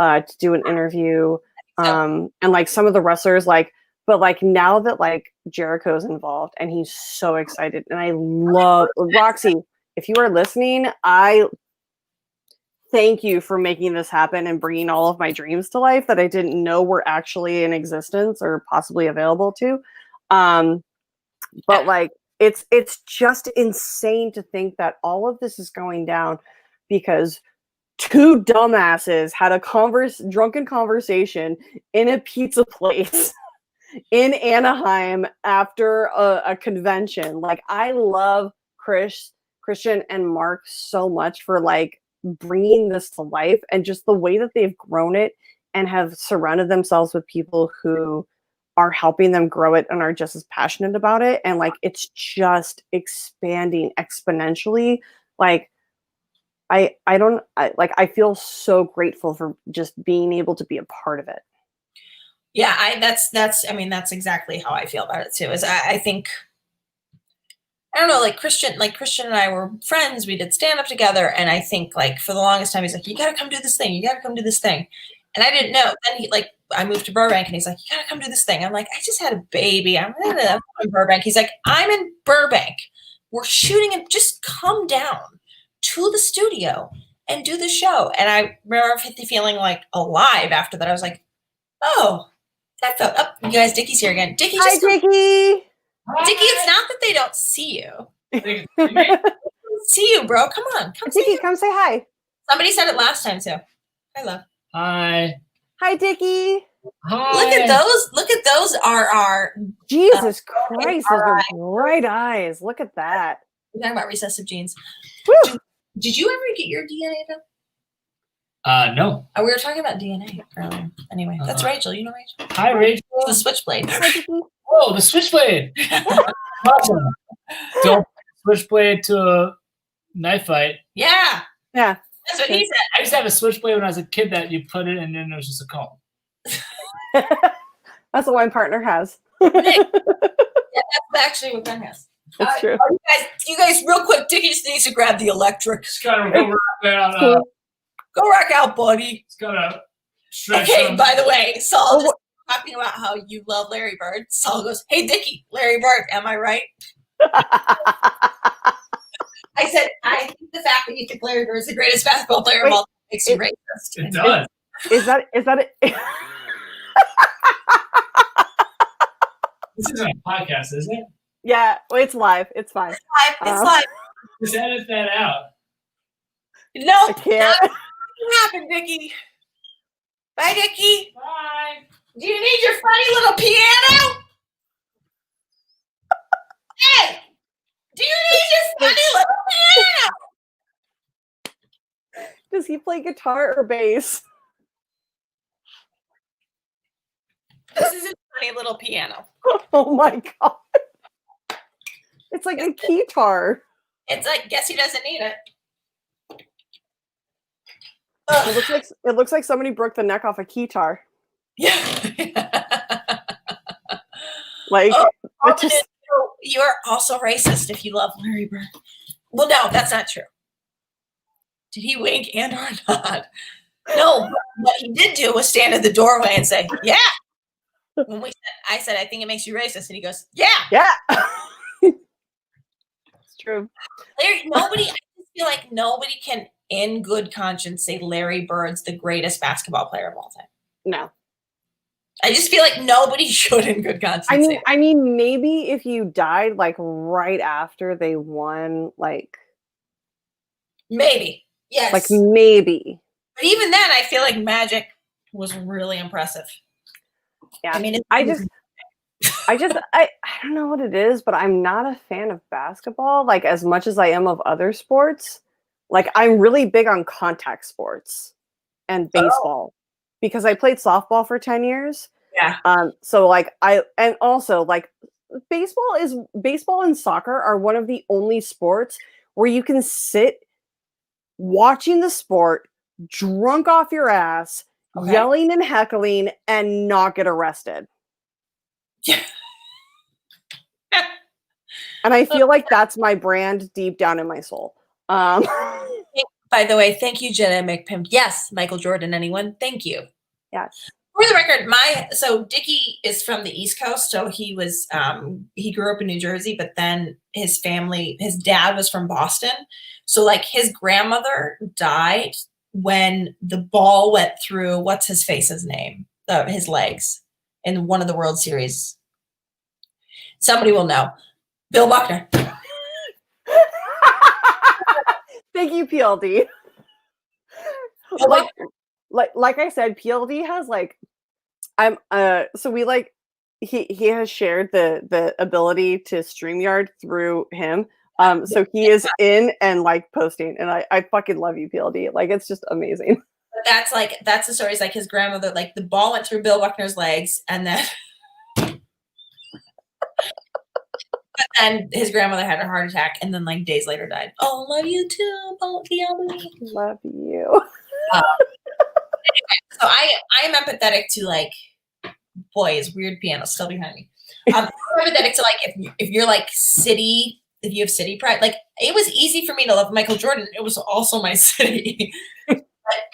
to do an interview. And like some of the wrestlers, like, but like now that like Jericho's involved, and he's so excited, and I love Roxy. If you are listening, I thank you for making this happen and bringing all of my dreams to life that I didn't know were actually in existence or possibly available to. But like, it's just insane to think that all of this is going down because two dumbasses had a drunken conversation in a pizza place in Anaheim after a convention. Like, I love Christian and Mark so much for like bringing this to life, and just the way that they've grown it and have surrounded themselves with people who are helping them grow it and are just as passionate about it. And like, it's just expanding exponentially. Like, I feel so grateful for just being able to be a part of it. Yeah, that's exactly how I feel about it too. Is I think, I don't know, like Christian and I were friends. We did stand up together, and I think like for the longest time he's like, you got to come do this thing. You got to come do this thing. And I didn't know. Then I moved to Burbank, and he's like, you got to come do this thing. I'm like, I just had a baby. I'm in Burbank. He's like, I'm in Burbank. We're shooting, and just come down to the studio and do the show. And I remember feeling like alive after that. I was like, oh, that felt up. You guys, Dickie's here again. Dickie, Hi, Dickie. Dickie, it's not that they don't see you. See you, bro. Come on. Come Dickie, come say hi. Somebody said it last time too. Hi, love. Hi. Hi, Dickie. Hi. Look at those are Jesus Christ, those are bright eyes. Look at that. We're talking about recessive genes. Woo. Did you ever get your DNA done? No. Oh, we were talking about DNA earlier. Anyway, that's Rachel. You know Rachel? Hi, Rachel. The switchblade. Oh, the switchblade. Awesome. Don't switchblade to a knife fight. Yeah. Yeah. That's what he said. I used to have a switchblade when I was a kid that you put it and then it was just a comb. That's what my partner has. Yeah, that's actually what Ben has. That's true. You guys, real quick, Dickie just needs to grab the electric. Just gotta go rock out. Cool. Go rock out, buddy. It's gotta stretch. Okay, by the way, Saul just talking about how you love Larry Bird. Saul goes, hey, Dickie, Larry Bird, am I right? I said, I think the fact that you think Larry Bird is the greatest basketball player of all time makes you racist. It does. Is that it? This isn't a podcast, is it? Yeah, well, it's live. It's fine. It's live. Just edit that out. No, I can't. nothing happened, Dickie. Bye, Dickie. Bye. Do you need your funny little piano? Hey, do you need your funny little piano? Does he play guitar or bass? This is his funny little piano. Oh my god. It's like a keytar. It's like, guess he doesn't need it. It looks like somebody broke the neck off a keytar. Yeah. Like, it just, you're also racist if you love Larry Bird. Well, no, that's not true. Did he wink and or not? No, what he did do was stand in the doorway and say, yeah. When I said, I think it makes you racist. And he goes, yeah. yeah. It's true. I just feel like nobody can, in good conscience, say Larry Bird's the greatest basketball player of all time. No. I just feel like nobody should, in good conscience. I mean, maybe if you died like right after they won, like maybe, yes, like maybe. But even then, I feel like Magic was really impressive. Yeah, I mean, I don't know what it is, but I'm not a fan of basketball like as much as I am of other sports. Like, I'm really big on contact sports and baseball because I played softball for 10 years. Yeah. So like also like baseball and soccer are one of the only sports where you can sit watching the sport, drunk off your ass, yelling and heckling, and not get arrested. Yeah. And I feel like that's my brand deep down in my soul. By the way, thank you, Jenna McPim. Yes, Michael Jordan, anyone? Thank you. Yes. For the record, so Dickie is from the East Coast, so he was he grew up in New Jersey, but then his dad was from Boston. So like his grandmother died when the ball went through what's his face's name, his legs in one of the World Series. Somebody will know. Bill Buckner. Thank you, PLD. Like I said, PLD has like so we like he has shared the ability to StreamYard through him. So he is in and like posting, and I fucking love you, PLD. Like it's just amazing. That's the story. Is like his grandmother, like the ball went through Bill Buckner's legs, and then his grandmother had a heart attack, and then like days later died. Oh, love you too, PLD. Love you. Anyway, so I am empathetic to like, boy, is weird piano still behind me. I'm empathetic to like if you're like city, if you have city pride. Like it was easy for me to love Michael Jordan. It was also my city. But,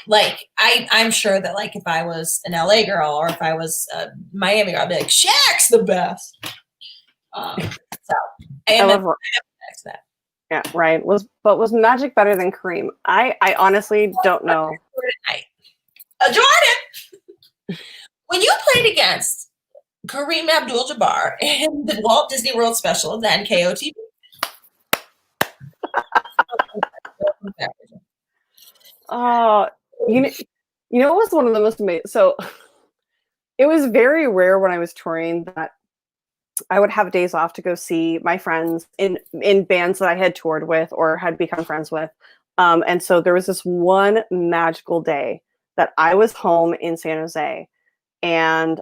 like I'm sure that like if I was an LA girl or if I was a Miami girl, I'd be like Shaq's the best. So I love that. Yeah, right. Was Magic better than Kareem? I honestly don't know. Jordan, when you played against Kareem Abdul-Jabbar in the Walt Disney World special, then KOTV. You know what was one of the most amazing? So it was very rare when I was touring that I would have days off to go see my friends in bands that I had toured with or had become friends with. And so there was this one magical day that I was home in San Jose, and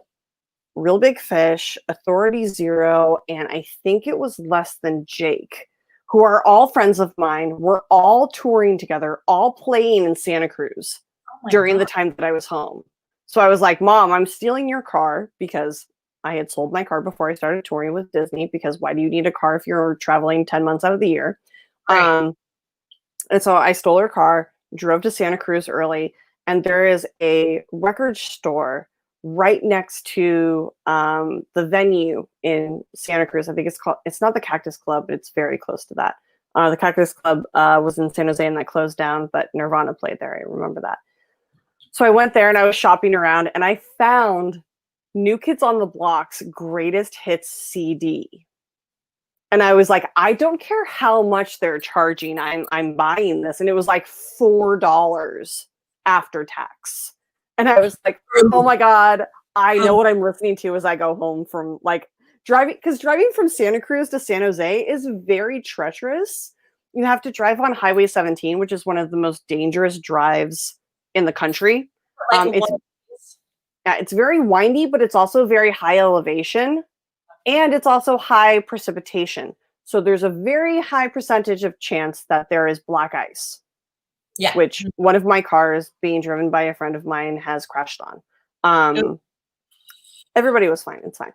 Real Big Fish, Authority Zero, and I think it was Less Than Jake, who are all friends of mine, were all touring together, all playing in Santa Cruz during the time that I was home. So I was like, Mom, I'm stealing your car, because I had sold my car before I started touring with Disney, because why do you need a car if you're traveling 10 months out of the year? Right. And so I stole her car, drove to Santa Cruz early, and there is a record store right next to the venue in Santa Cruz. I think it's not the Cactus Club, but it's very close to that. The Cactus Club was in San Jose and that closed down, but Nirvana played there. I remember that. So I went there and I was shopping around and I found New Kids on the Block's Greatest Hits CD. And I was like, I don't care how much they're charging. I'm buying this. And it was like $4 after tax. And I was like, oh my God, I know what I'm listening to as I go home from like driving, because driving from Santa Cruz to San Jose is very treacherous. You have to drive on Highway 17, which is one of the most dangerous drives in the country. It's very windy, but it's also very high elevation, and it's also high precipitation. So there's a very high percentage of chance that there is black ice. Yeah. Which one of my cars being driven by a friend of mine has crashed on. Everybody was fine. It's fine.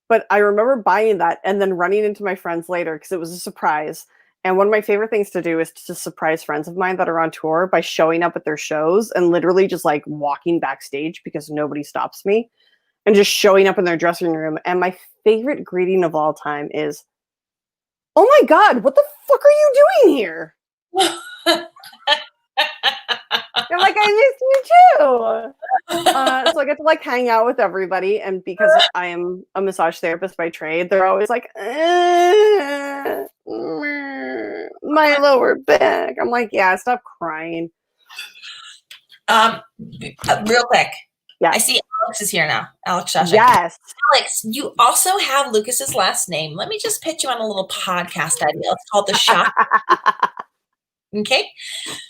But I remember buying that and then running into my friends later because it was a surprise. And one of my favorite things to do is to surprise friends of mine that are on tour by showing up at their shows and literally just like walking backstage because nobody stops me and just showing up in their dressing room. And my favorite greeting of all time is, oh my God, what the fuck are you doing here? They're like, I missed you too. So I get to like hang out with everybody. And because I am a massage therapist by trade, they're always like, my lower back. I'm like, yeah, stop crying. Real quick. Yeah. I see Alex is here now. Alex Shashak. Yes. Alex, you also have Lucas's last name. Let me just pitch you on a little podcast idea. It's called The Shock. Okay.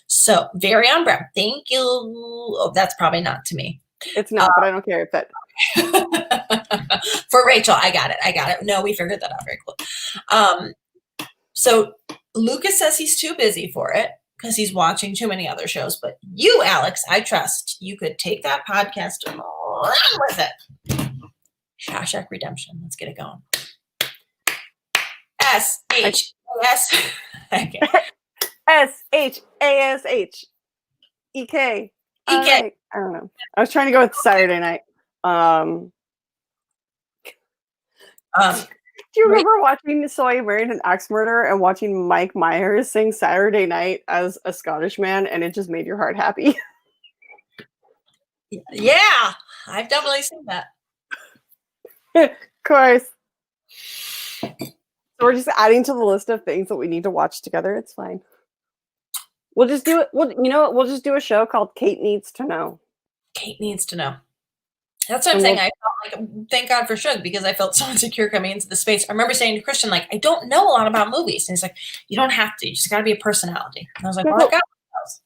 So very on brand. Thank you. Oh, that's probably not to me. It's not, but I don't care if that. For Rachel, I got it. No, we figured that out. Very cool. So Lucas says he's too busy for it because he's watching too many other shows. But you, Alex, I trust you could take that podcast and run with it. Shashak Redemption. Let's get it going. S-H-S. Okay. S-H-A-S-H. E-K. I don't know. I was trying to go with Saturday night. Do you remember watching So I Married an Axe Murderer and watching Mike Myers sing Saturday Night as a Scottish man, and it just made your heart happy? Yeah, I've definitely seen that. Of course. So we're just adding to the list of things that we need to watch together. It's fine. We'll just do it. You know what? We'll just do a show called Kate Needs to Know. Kate needs to know. That's what I'm saying. I felt like, thank God for Shug, because I felt so insecure coming into the space. I remember saying to Christian, like, I don't know a lot about movies. And he's like, you don't have to. You just got to be a personality. And I was like, well, I got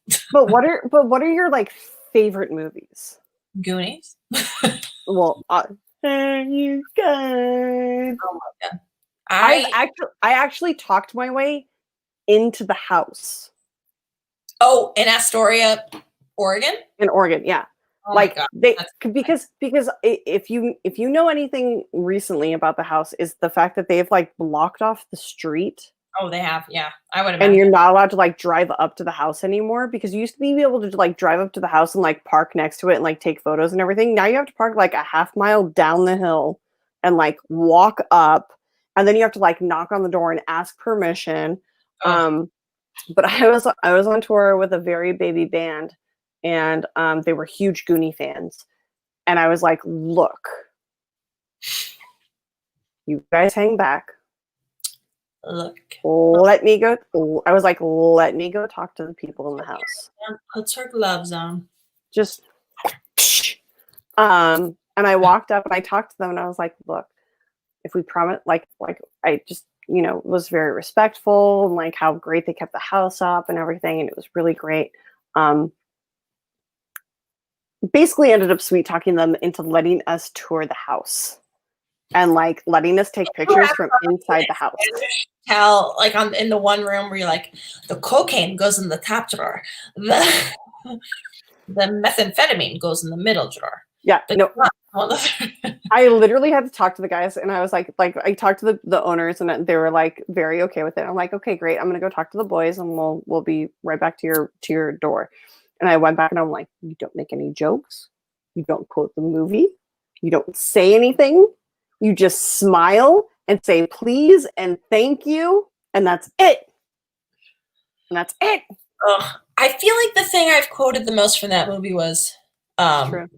those. But what are your like favorite movies? Goonies. Well, there you go. Oh my God. I actually talked my way into the house. Oh, in Astoria, Oregon? In Oregon, yeah. Oh like because if you know anything recently about the house is the fact that they've like blocked off the street. Oh, they have, yeah. I would imagine. And you're not allowed to like drive up to the house anymore, because you used to be able to like drive up to the house and like park next to it and like take photos and everything. Now you have to park like a half mile down the hill and like walk up, and then you have to like knock on the door and ask permission. But I was on tour with a very baby band, and they were huge Goonie fans. And I was like, look, you guys hang back. Look. Let me go. I was like, let me go talk to the people in the house. Puts her gloves on. Just, and I walked up and I talked to them and I was like, look, if we promise, like I just, was very respectful and like how great they kept the house up and everything. And it was really great. Basically ended up sweet talking them into letting us tour the house and like letting us take pictures from inside the house. Tell like in the one room where you're like, the cocaine goes in the top drawer, the methamphetamine goes in the middle drawer. Yeah, no. I literally had to talk to the guys, and I was like I talked to the owners, and they were like very okay with it. I'm like, okay, great. I'm gonna go talk to the boys, and we'll be right back to your door. And I went back, and I'm like, you don't make any jokes, you don't quote the movie, you don't say anything, you just smile and say please and thank you, and that's it. And that's it. Ugh. I feel like the thing I've quoted the most from that movie was true.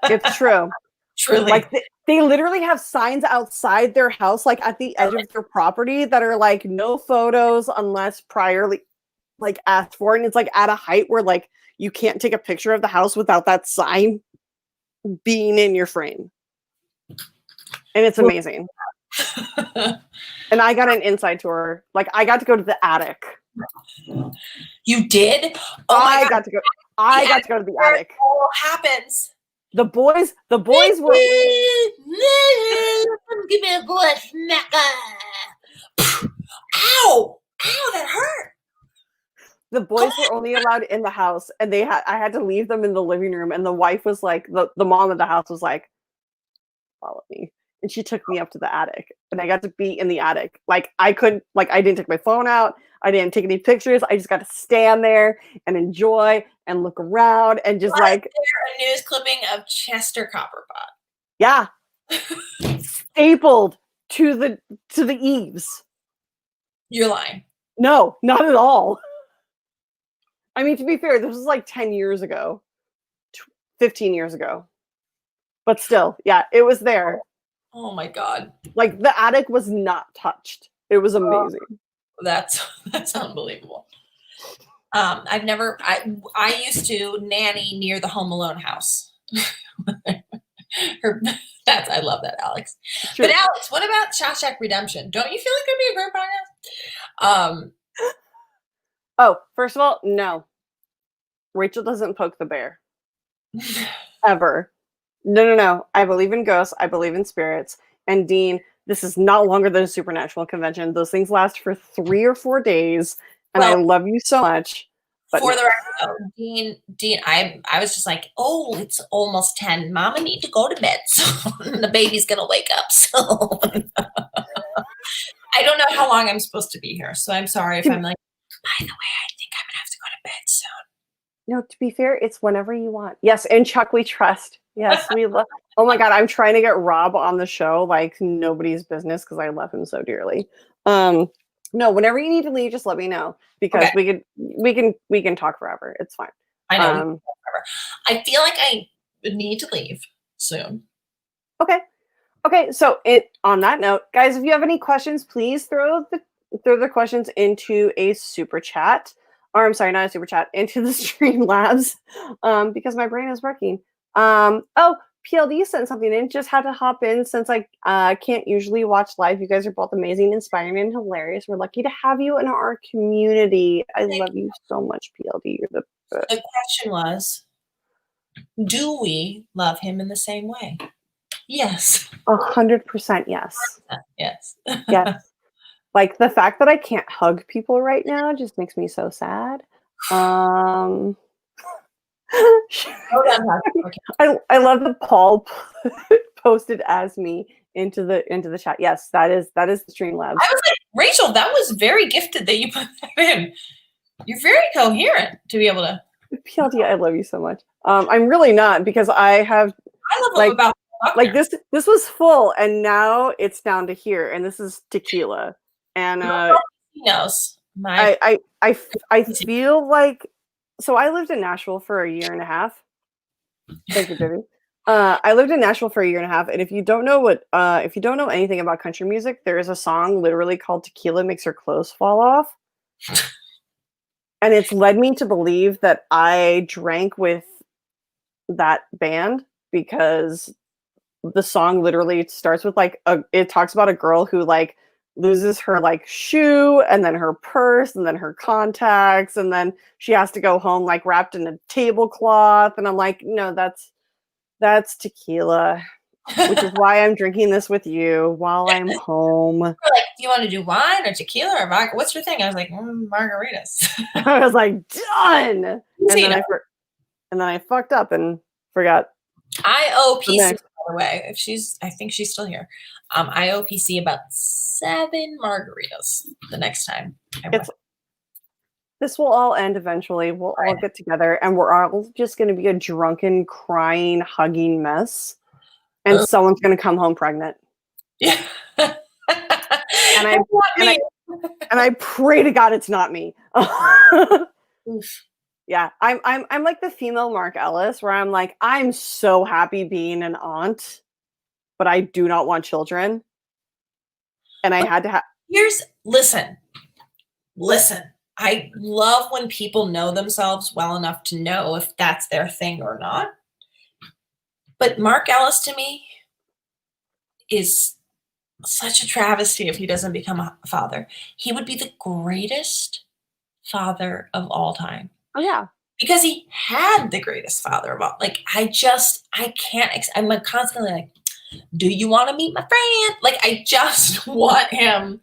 It's true. Truly. Like they literally have signs outside their house, like at the edge of their property, that are like no photos unless priorly like asked for. And it's like at a height where like you can't take a picture of the house without that sign being in your frame. And it's amazing. And I got an inside tour. Like I got to go to the attic. You did? Oh my God. I got to go to the attic. What happens? The boys were. Give me a good smacker. Ow! Ow, that hurt. The boys were only allowed in the house, and I had to leave them in the living room. And the wife was like, the mom of the house was like, follow me. And she took me up to the attic, and I got to be in the attic. Like I didn't take my phone out. I didn't take any pictures. I just got to stand there and enjoy and look around and just like. A news clipping of Chester Copperpot. Yeah. Stapled to the eaves. You're lying. No, not at all. I mean, to be fair, this was like 10 years ago, 15 years ago. But still, yeah, it was there. Oh my God. Like the attic was not touched. It was amazing. That's unbelievable. I used to nanny near the Home Alone house. I love that, Alex. Sure. But Alex, what about Shawshank Redemption? Don't you feel like it'd be a great podcast? Oh, first of all, no. Rachel doesn't poke the bear. Ever. No. I believe in ghosts. I believe in spirits. And Dean, this is not longer than a supernatural convention. Those things last for 3 or 4 days. And I love you so much. But for the record, Dean, I was just like, oh, it's almost 10. Mama need to go to bed. So the baby's going to wake up. So I don't know how long I'm supposed to be here. So I'm sorry if I'm like, by the way, I think I'm going to have to go to bed soon. No, to be fair, it's whenever you want. Yes, and Chuck, we trust. Yes, we love. Oh my God, I'm trying to get Rob on the show like nobody's business because I love him so dearly. No, whenever you need to leave, just let me know because we can talk forever. It's fine. I know. I feel like I need to leave soon. Okay. Okay, so on that note, guys, if you have any questions, please throw the questions into a super chat. Or I'm sorry, not a super chat, into the Streamlabs, because my brain is working. Oh, PLD sent something in. Just had to hop in since I can't usually watch live. You guys are both amazing, inspiring, and hilarious. We're lucky to have you in our community. I love you so much, PLD. You're the best. The question was, do we love him in the same way? Yes. 100% yes. Yes. Yes. Like the fact that I can't hug people right now just makes me so sad. I love that Paul posted as me into the chat. Yes, that is the Streamlabs. I was like, Rachel, that was very gifted that you put that in. You're very coherent to be able to. PLD, I love you so much. I'm really not, because I love him about like this was full and now it's down to here, and this is tequila. And he knows. I feel like, so I lived in Nashville for a year and a half. Thank you, baby. I lived in Nashville for a year and a half, and if you don't know anything about country music, there is a song literally called "Tequila Makes Your Clothes Fall Off," and it's led me to believe that I drank with that band, because the song literally starts with like it talks about a girl who like loses her like shoe and then her purse and then her contacts, and then she has to go home like wrapped in a tablecloth, and I'm like, no, that's tequila, which is why I'm drinking this with you while I'm home. Like, do you want to do wine or tequila or vodka? What's your thing? I was like, margaritas. I was like, done. And then I fucked up and forgot. I owe PC, by the way, I think she's still here. I owe PC about 7 margaritas the next time. This will all end eventually. We'll all get together, and we're all just going to be a drunken, crying, hugging mess. And someone's going to come home pregnant. Yeah. and I pray to God it's not me. Yeah, I'm like the female Mark Ellis, where I'm like, I'm so happy being an aunt, but I do not want children. And I had to have. Listen. I love when people know themselves well enough to know if that's their thing or not. But Mark Ellis, to me, is such a travesty if he doesn't become a father. He would be the greatest father of all time. Oh, yeah. Because he had the greatest father of all. Like, I can't, I'm constantly like, do you want to meet my friend? Like, I just want him.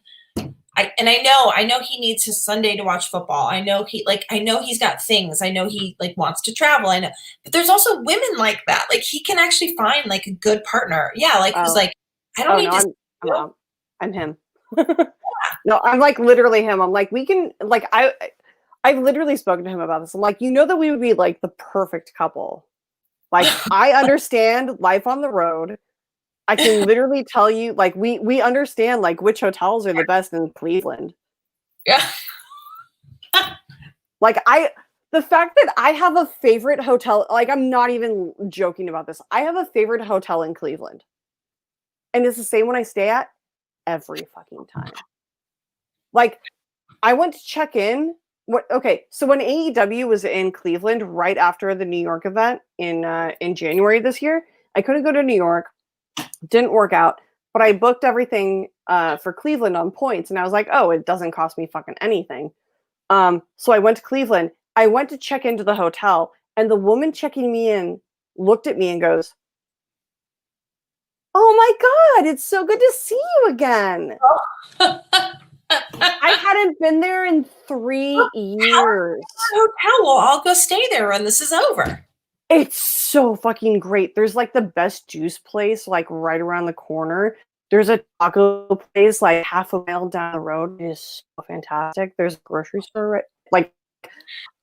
I know he needs his Sunday to watch football. I know he's got things. I know he like wants to travel. I know, but there's also women like that. Like, he can actually find like a good partner. Yeah. Like, who's like, I don't need to. I'm him. No, I'm like literally him. I'm like, we can, like, I've literally spoken to him about this. I'm like, you know that we would be like the perfect couple. Like, I understand life on the road. I can literally tell you, like, we understand like which hotels are the best in Cleveland. Yeah. Like, the fact that I have a favorite hotel, like, I'm not even joking about this. I have a favorite hotel in Cleveland. And it's the same one I stay at every fucking time. Like, I went to check in. So when AEW was in Cleveland right after the New York event in January this year, I couldn't go to New York. Didn't work out, but I booked everything for Cleveland on points, and I was like, oh, it doesn't cost me fucking anything. So I went to Cleveland. I went to check into the hotel, and the woman checking me in looked at me and goes, oh my God, it's so good to see you again. I hadn't been there in 3 years. Hotel. Well, I'll go stay there when this is over. It's so fucking great. There's like the best juice place like right around the corner. There's a taco place like half a mile down the road. It is so fantastic. There's a grocery store like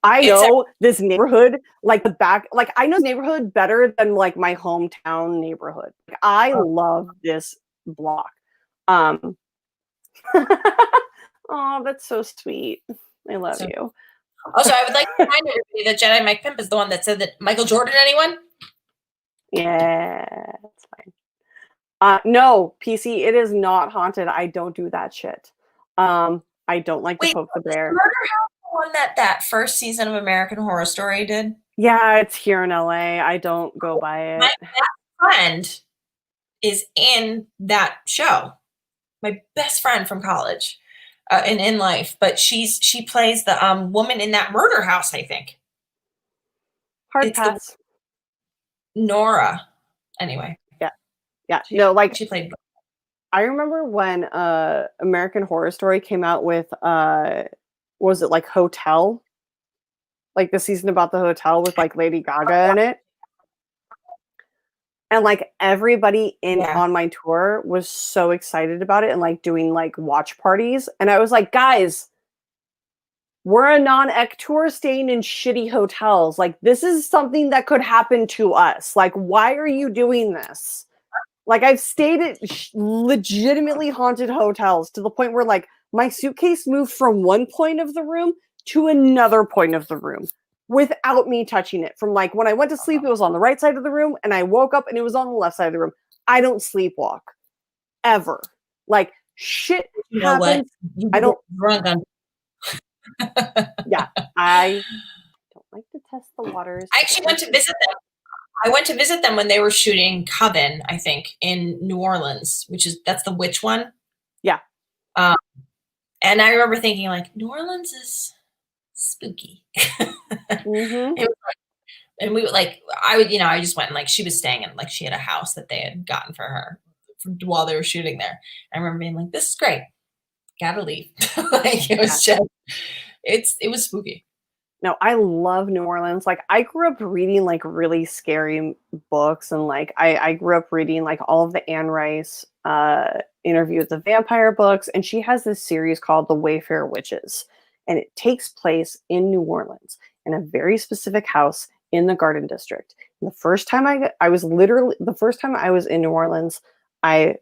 I know this neighborhood like the back. Like, I know this neighborhood better than like my hometown neighborhood. Like, I love this block. Oh, that's so sweet. I love you. Also, I would like to remind everybody that Jedi Mike Pimp is the one that said that Michael Jordan, anyone? Yeah, that's fine. No, PC, it is not haunted. I don't do that shit. I don't like to Wait, poke the was bear. Murder House the one that first season of American Horror Story did? Yeah, it's here in LA. I don't go by My it. best friend is in that show. My best friend from college, and in life, but she plays the woman in that murder house. I think Hard it's the pass. Nora. Anyway, Yeah. No, like she played. I remember when American Horror Story came out with was it like Hotel? Like the season about the hotel with like Lady Gaga in it. And like everybody Yeah. on my tour was so excited about it and like doing like watch parties. And I was like, guys, we're a non-ec tour staying in shitty hotels. Like this is something that could happen to us. Like, why are you doing this? Like I've stayed at legitimately haunted hotels to the point where like my suitcase moved from one point of the room to another point of the room without me touching it. From like when I went to sleep, it was on the right side of the room, and I woke up and it was on the left side of the room. I don't sleepwalk ever. Like shit You know happens. what? I don't. Drunk on. Yeah, I don't like to test the waters. I actually went to visit them. I went to visit them when they were shooting Coven, I think, in New Orleans, that's the witch one. Yeah. And I remember thinking like, New Orleans is spooky. Mm-hmm. And we like, I just went and like, she was staying in, like, she had a house that they had gotten for her while they were shooting there. I remember being like, this is great. Gotta leave. Like it was just, it was spooky. No, I love New Orleans. Like I grew up reading like really scary books, and like I grew up reading like all of the Anne Rice Interview with the Vampire books, and she has this series called The Wayfair Witches, and it takes place in New Orleans in a very specific house in the Garden District. And the first time I was in New Orleans, I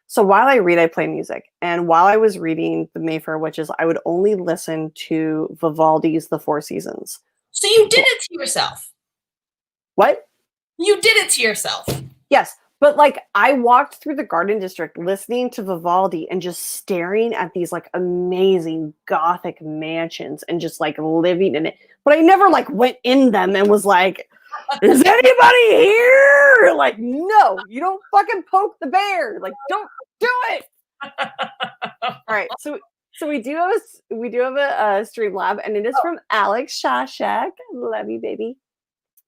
so while I read, I play music. And while I was reading The Mayfair Witches, I would only listen to Vivaldi's The Four Seasons. So you did it to yourself. What? You did it to yourself. Yes. But like I walked through the Garden District listening to Vivaldi and just staring at these like amazing Gothic mansions and just like living in it. But I never like went in them and was like, is anybody here? Like, no, you don't fucking poke the bear. Like, don't do it. All right, so we do have a stream lab, and it is from Alex Shashak. Love you, baby.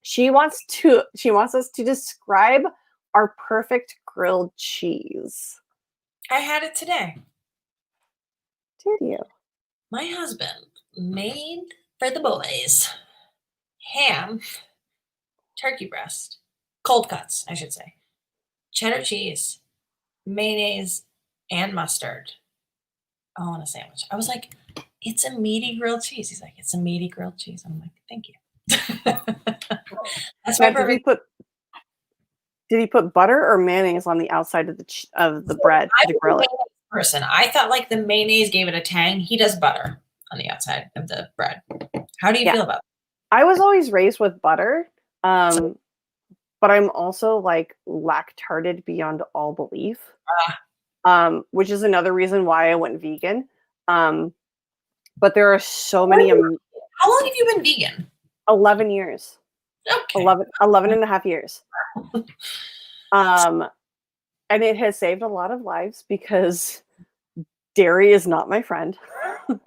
She wants us to describe our perfect grilled cheese. I had it today. Did you? My husband made for the boys ham, turkey breast, cold cuts, I should say, cheddar cheese, mayonnaise, and mustard all on a sandwich. I was like, it's a meaty grilled cheese. He's like, it's a meaty grilled cheese. I'm like, thank you. That's my perfect. Did he put butter or mayonnaise on the outside of the bread to grill it? Person, I thought like the mayonnaise gave it a tang. He does butter on the outside of the bread. How do you feel about it? I was always raised with butter, but I'm also like lactarded beyond all belief, which is another reason why I went vegan. But there are so many. How long have you been vegan? 11 years. Okay. 11 and a half years. And it has saved a lot of lives because dairy is not my friend.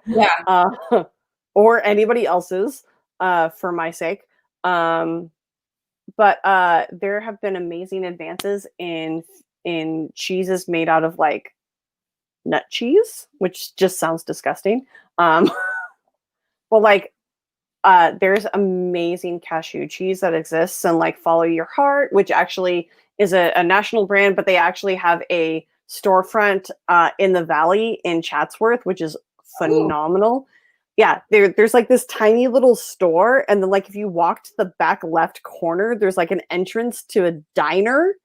Yeah. Or anybody else's, for my sake. But there have been amazing advances in cheeses made out of like nut cheese, which just sounds disgusting. Well, like there's amazing cashew cheese that exists, and like Follow Your Heart, which actually is a national brand, but they actually have a storefront in the Valley in Chatsworth, which is phenomenal. Ooh. Yeah, there's like this tiny little store, and then like if you walk to the back left corner, there's like an entrance to a diner.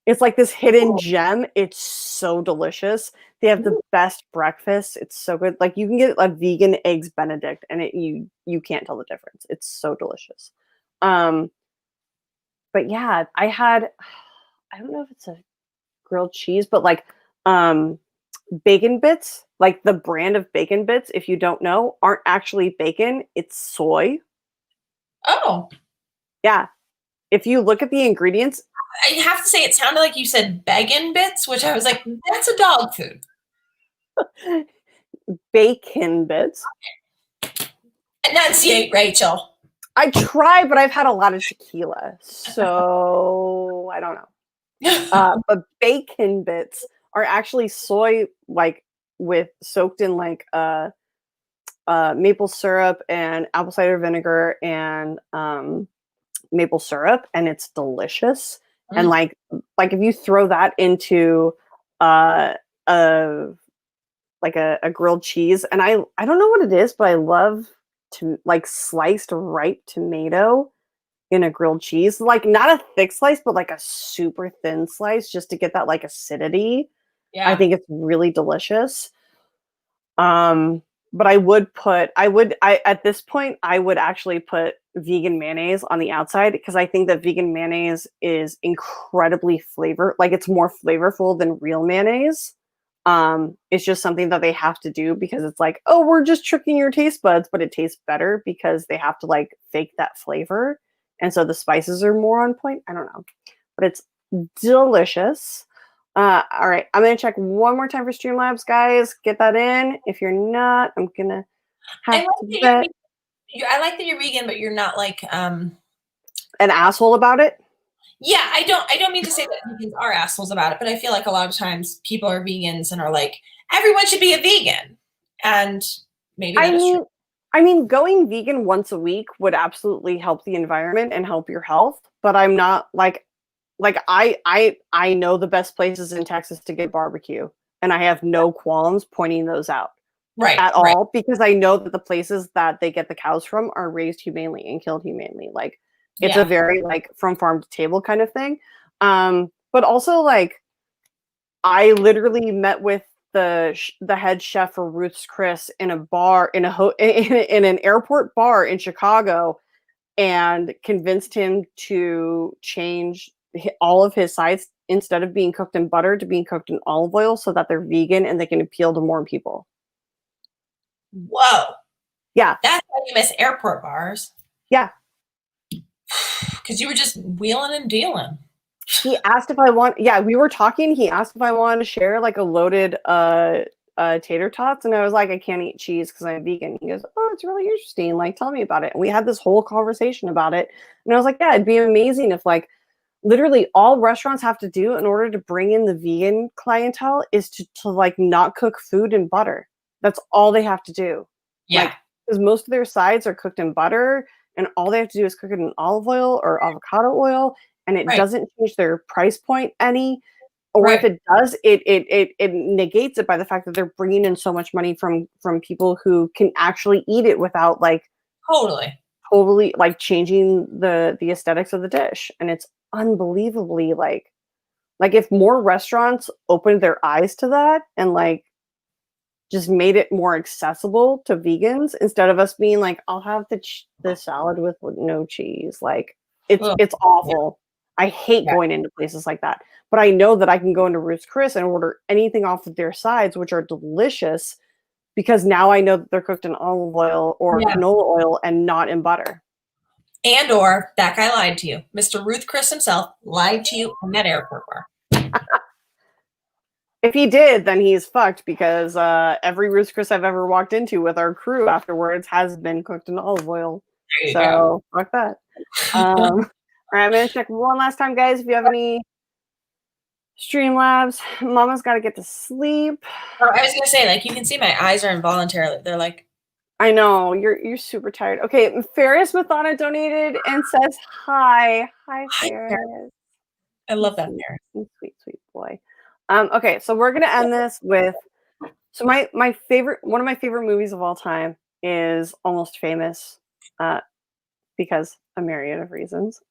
It's like this hidden gem. It's so delicious. They have the best breakfast. It's so good. Like you can get a vegan eggs Benedict, and you can't tell the difference. It's so delicious. But yeah, I I don't know if it's a grilled cheese, but like bacon bits, like the brand of bacon bits, if you don't know, aren't actually bacon, it's soy. Oh, Yeah. If you look at the ingredients, I have to say it sounded like you said bacon bits, which I was like, that's a dog food. bacon bits. Enunciate, Rachel. I try, but I've had a lot of tequila, so I don't know. But bacon bits are actually soy, like with soaked in like maple syrup and apple cider vinegar and maple syrup, and it's delicious. And like if you throw that into a like a grilled cheese, and I don't know what it is, but I love to like sliced ripe tomato in a grilled cheese, like not a thick slice, but like a super thin slice, just to get that like acidity. Yeah. I think it's really delicious. But at this point, I would actually put vegan mayonnaise on the outside, because I think that vegan mayonnaise is incredibly like it's more flavorful than real mayonnaise. It's just something that they have to do, because it's like, oh, we're just tricking your taste buds, but it tastes better because they have to like fake that flavor. And so the spices are more on point. I don't know, but it's delicious. All right, I'm gonna check one more time for Streamlabs, guys. Get that in. If you're not, I'm gonna have to bet. I like that you're vegan, but you're not like an asshole about it. Yeah, I don't mean to say that vegans are assholes about it, but I feel like a lot of times people are vegans and are like, everyone should be a vegan, and maybe that is true. I mean, going vegan once a week would absolutely help the environment and help your health, but I'm not like I know the best places in Texas to get barbecue, and I have no qualms pointing those out at all, because I know that the places that they get the cows from are raised humanely and killed humanely. Like it's a very like from farm to table kind of thing. But also like I literally met with the head chef for Ruth's Chris in a bar in an airport bar in Chicago, and convinced him to change all of his sides, instead of being cooked in butter, to being cooked in olive oil, so that they're vegan and they can appeal to more people. Whoa. Yeah. That's why you miss airport bars. Yeah. Because you were just wheeling and dealing. He asked if I want, we were talking. He asked if I wanted to share like a loaded tater tots, and I was like, I can't eat cheese because I'm vegan. He goes, oh, it's really interesting. Like, tell me about it. And we had this whole conversation about it. And I was like, yeah, it'd be amazing if like literally all restaurants have to do in order to bring in the vegan clientele is to like not cook food in butter. That's all they have to do. Yeah. Like, because most of their sides are cooked in butter, and all they have to do is cook it in olive oil or avocado oil, and it doesn't change their price point any. Or if it does, it negates it by the fact that they're bringing in so much money from people who can actually eat it without like totally like changing the aesthetics of the dish. And it's unbelievably like if more restaurants opened their eyes to that and like just made it more accessible to vegans, instead of us being like, I'll have the salad with no cheese. Like it's awful. I hate going into places like that, but I know that I can go into Ruth's Chris and order anything off of their sides, which are delicious, because now I know that they're cooked in olive oil or canola oil and not in butter. And or that guy lied to you. Mr. Ruth Chris himself lied to you in that airport bar. If he did, then he's fucked, because every Ruth's Chris I've ever walked into with our crew afterwards has been cooked in olive oil. So fuck that. All right, I'm going to check one last time, guys, if you have any Streamlabs. Mama's got to get to sleep. Oh, I was going to say, like, you can see my eyes are involuntarily. They're like... I know. You're super tired. Okay, Ferris Mathana donated and says hi. Hi, Ferris. I love that, Ferris. Sweet, sweet boy. Okay, so we're going to end this with... So one of my favorite movies of all time is Almost Famous, because a myriad of reasons,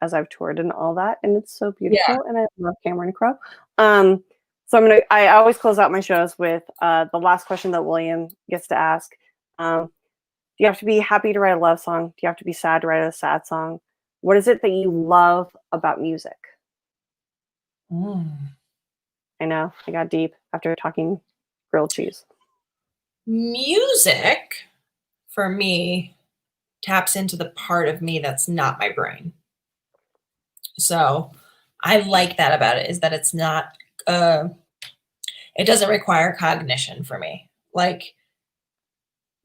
as I've toured and all that, and it's so beautiful, and I love Cameron Crowe. So I always close out my shows with the last question that William gets to ask. Do you have to be happy to write a love song? Do you have to be sad to write a sad song? What is it that you love about music? I know. I got deep after talking grilled cheese. Music, for me, taps into the part of me that's not my brain. So I like that about it, is that it's not, it doesn't require cognition for me. Like,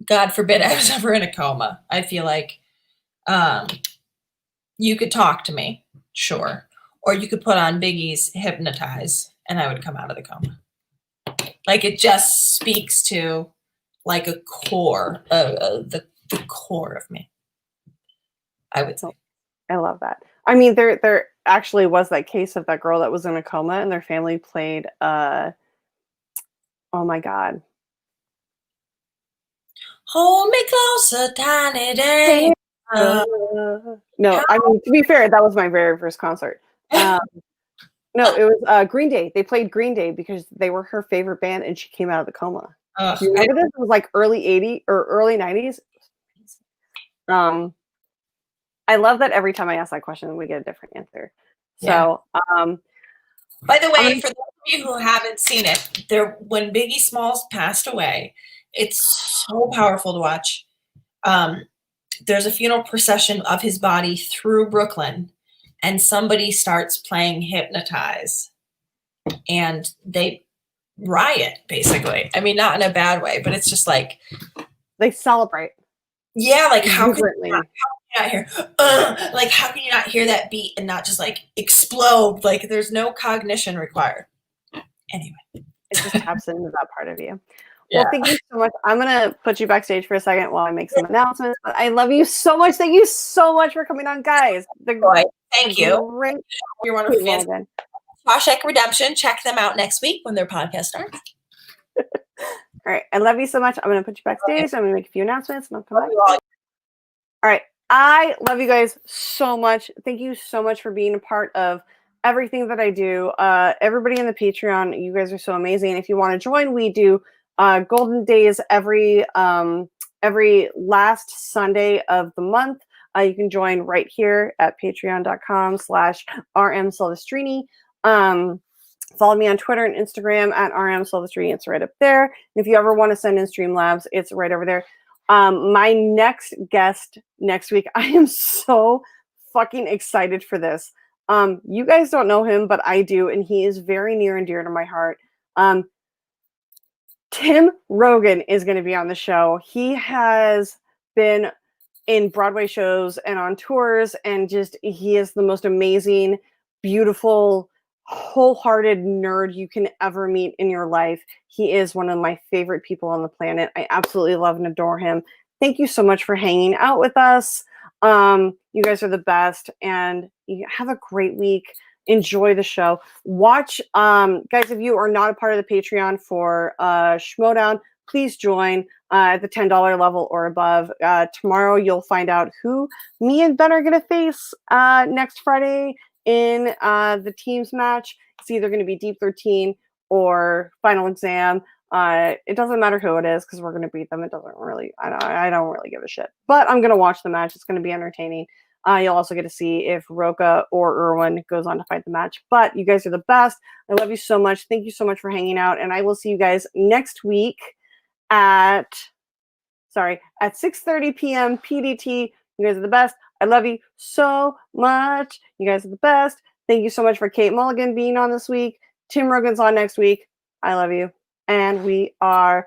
God forbid I was ever in a coma. I feel like you could talk to me, sure. Or you could put on Biggie's Hypnotize and I would come out of the coma. Like, it just speaks to like a core, the core of me, I would say. I love that. I mean, there actually was that case of that girl that was in a coma and their family played, oh my God. Hold me closer, tiny day. No, I mean, to be fair, that was my very first concert. No, it was Green Day. They played Green Day because they were her favorite band and she came out of the coma. Do you remember this? It was like early 80s or early 90s. I love that every time I ask that question, we get a different answer. So, by the way, for those of you who haven't seen it, when Biggie Smalls passed away, it's so powerful to watch. There's a funeral procession of his body through Brooklyn, and somebody starts playing Hypnotize, and they riot, basically. I mean, not in a bad way, but it's just like they celebrate. Yeah, like how can you not hear? Like, how can you not hear that beat and not just like explode? Like, there's no cognition required. Anyway, it just taps into that part of you. Yeah. Well, thank you so much. I'm gonna put you backstage for a second while I make some announcements. But I love you so much. Thank you so much for coming on, guys. Thank you. Great. You're wonderful fans. Shawshank Redemption. Check them out next week when their podcast starts. All right. I love you so much. I'm going to put you backstage. I'm going to make a few announcements and I'll come back. All right. I love you guys so much. Thank you so much for being a part of everything that I do. Everybody in the Patreon, you guys are so amazing. If you want to join, we do Golden Days every last Sunday of the month. You can join right here at patreon.com/RM Silvestrini. Follow me on Twitter and Instagram at RM Silvestrini. It's right up there. And if you ever want to send in Streamlabs, it's right over there. My next guest next week, I am so fucking excited for this. You guys don't know him, but I do, and he is very near and dear to my heart. Tim Rogan is going to be on the show. He has been in Broadway shows and on tours, and he is the most amazing, beautiful, wholehearted nerd you can ever meet in your life. He is one of my favorite people on the planet. I absolutely love and adore him. Thank you so much for hanging out with us. You guys are the best, and you have a great week. Enjoy the show. Watch, guys, if you are not a part of the Patreon for Schmodown, please join at the $10 level or above. Tomorrow you'll find out who me and Ben are going to face next Friday in the teams match. It's either going to be Deep 13 or Final Exam. It doesn't matter who it is because we're going to beat them. It doesn't really, I don't really give a shit. But I'm going to watch the match. It's going to be entertaining. You'll also get to see if Roka or Irwin goes on to fight the match. But you guys are the best. I love you so much. Thank you so much for hanging out. And I will see you guys next week at 6:30 p.m. PDT. You guys are the best. I love you so much. You guys are the best. Thank you so much for Kate Mulligan being on this week. Tim Rogan's on next week. I love you. And we are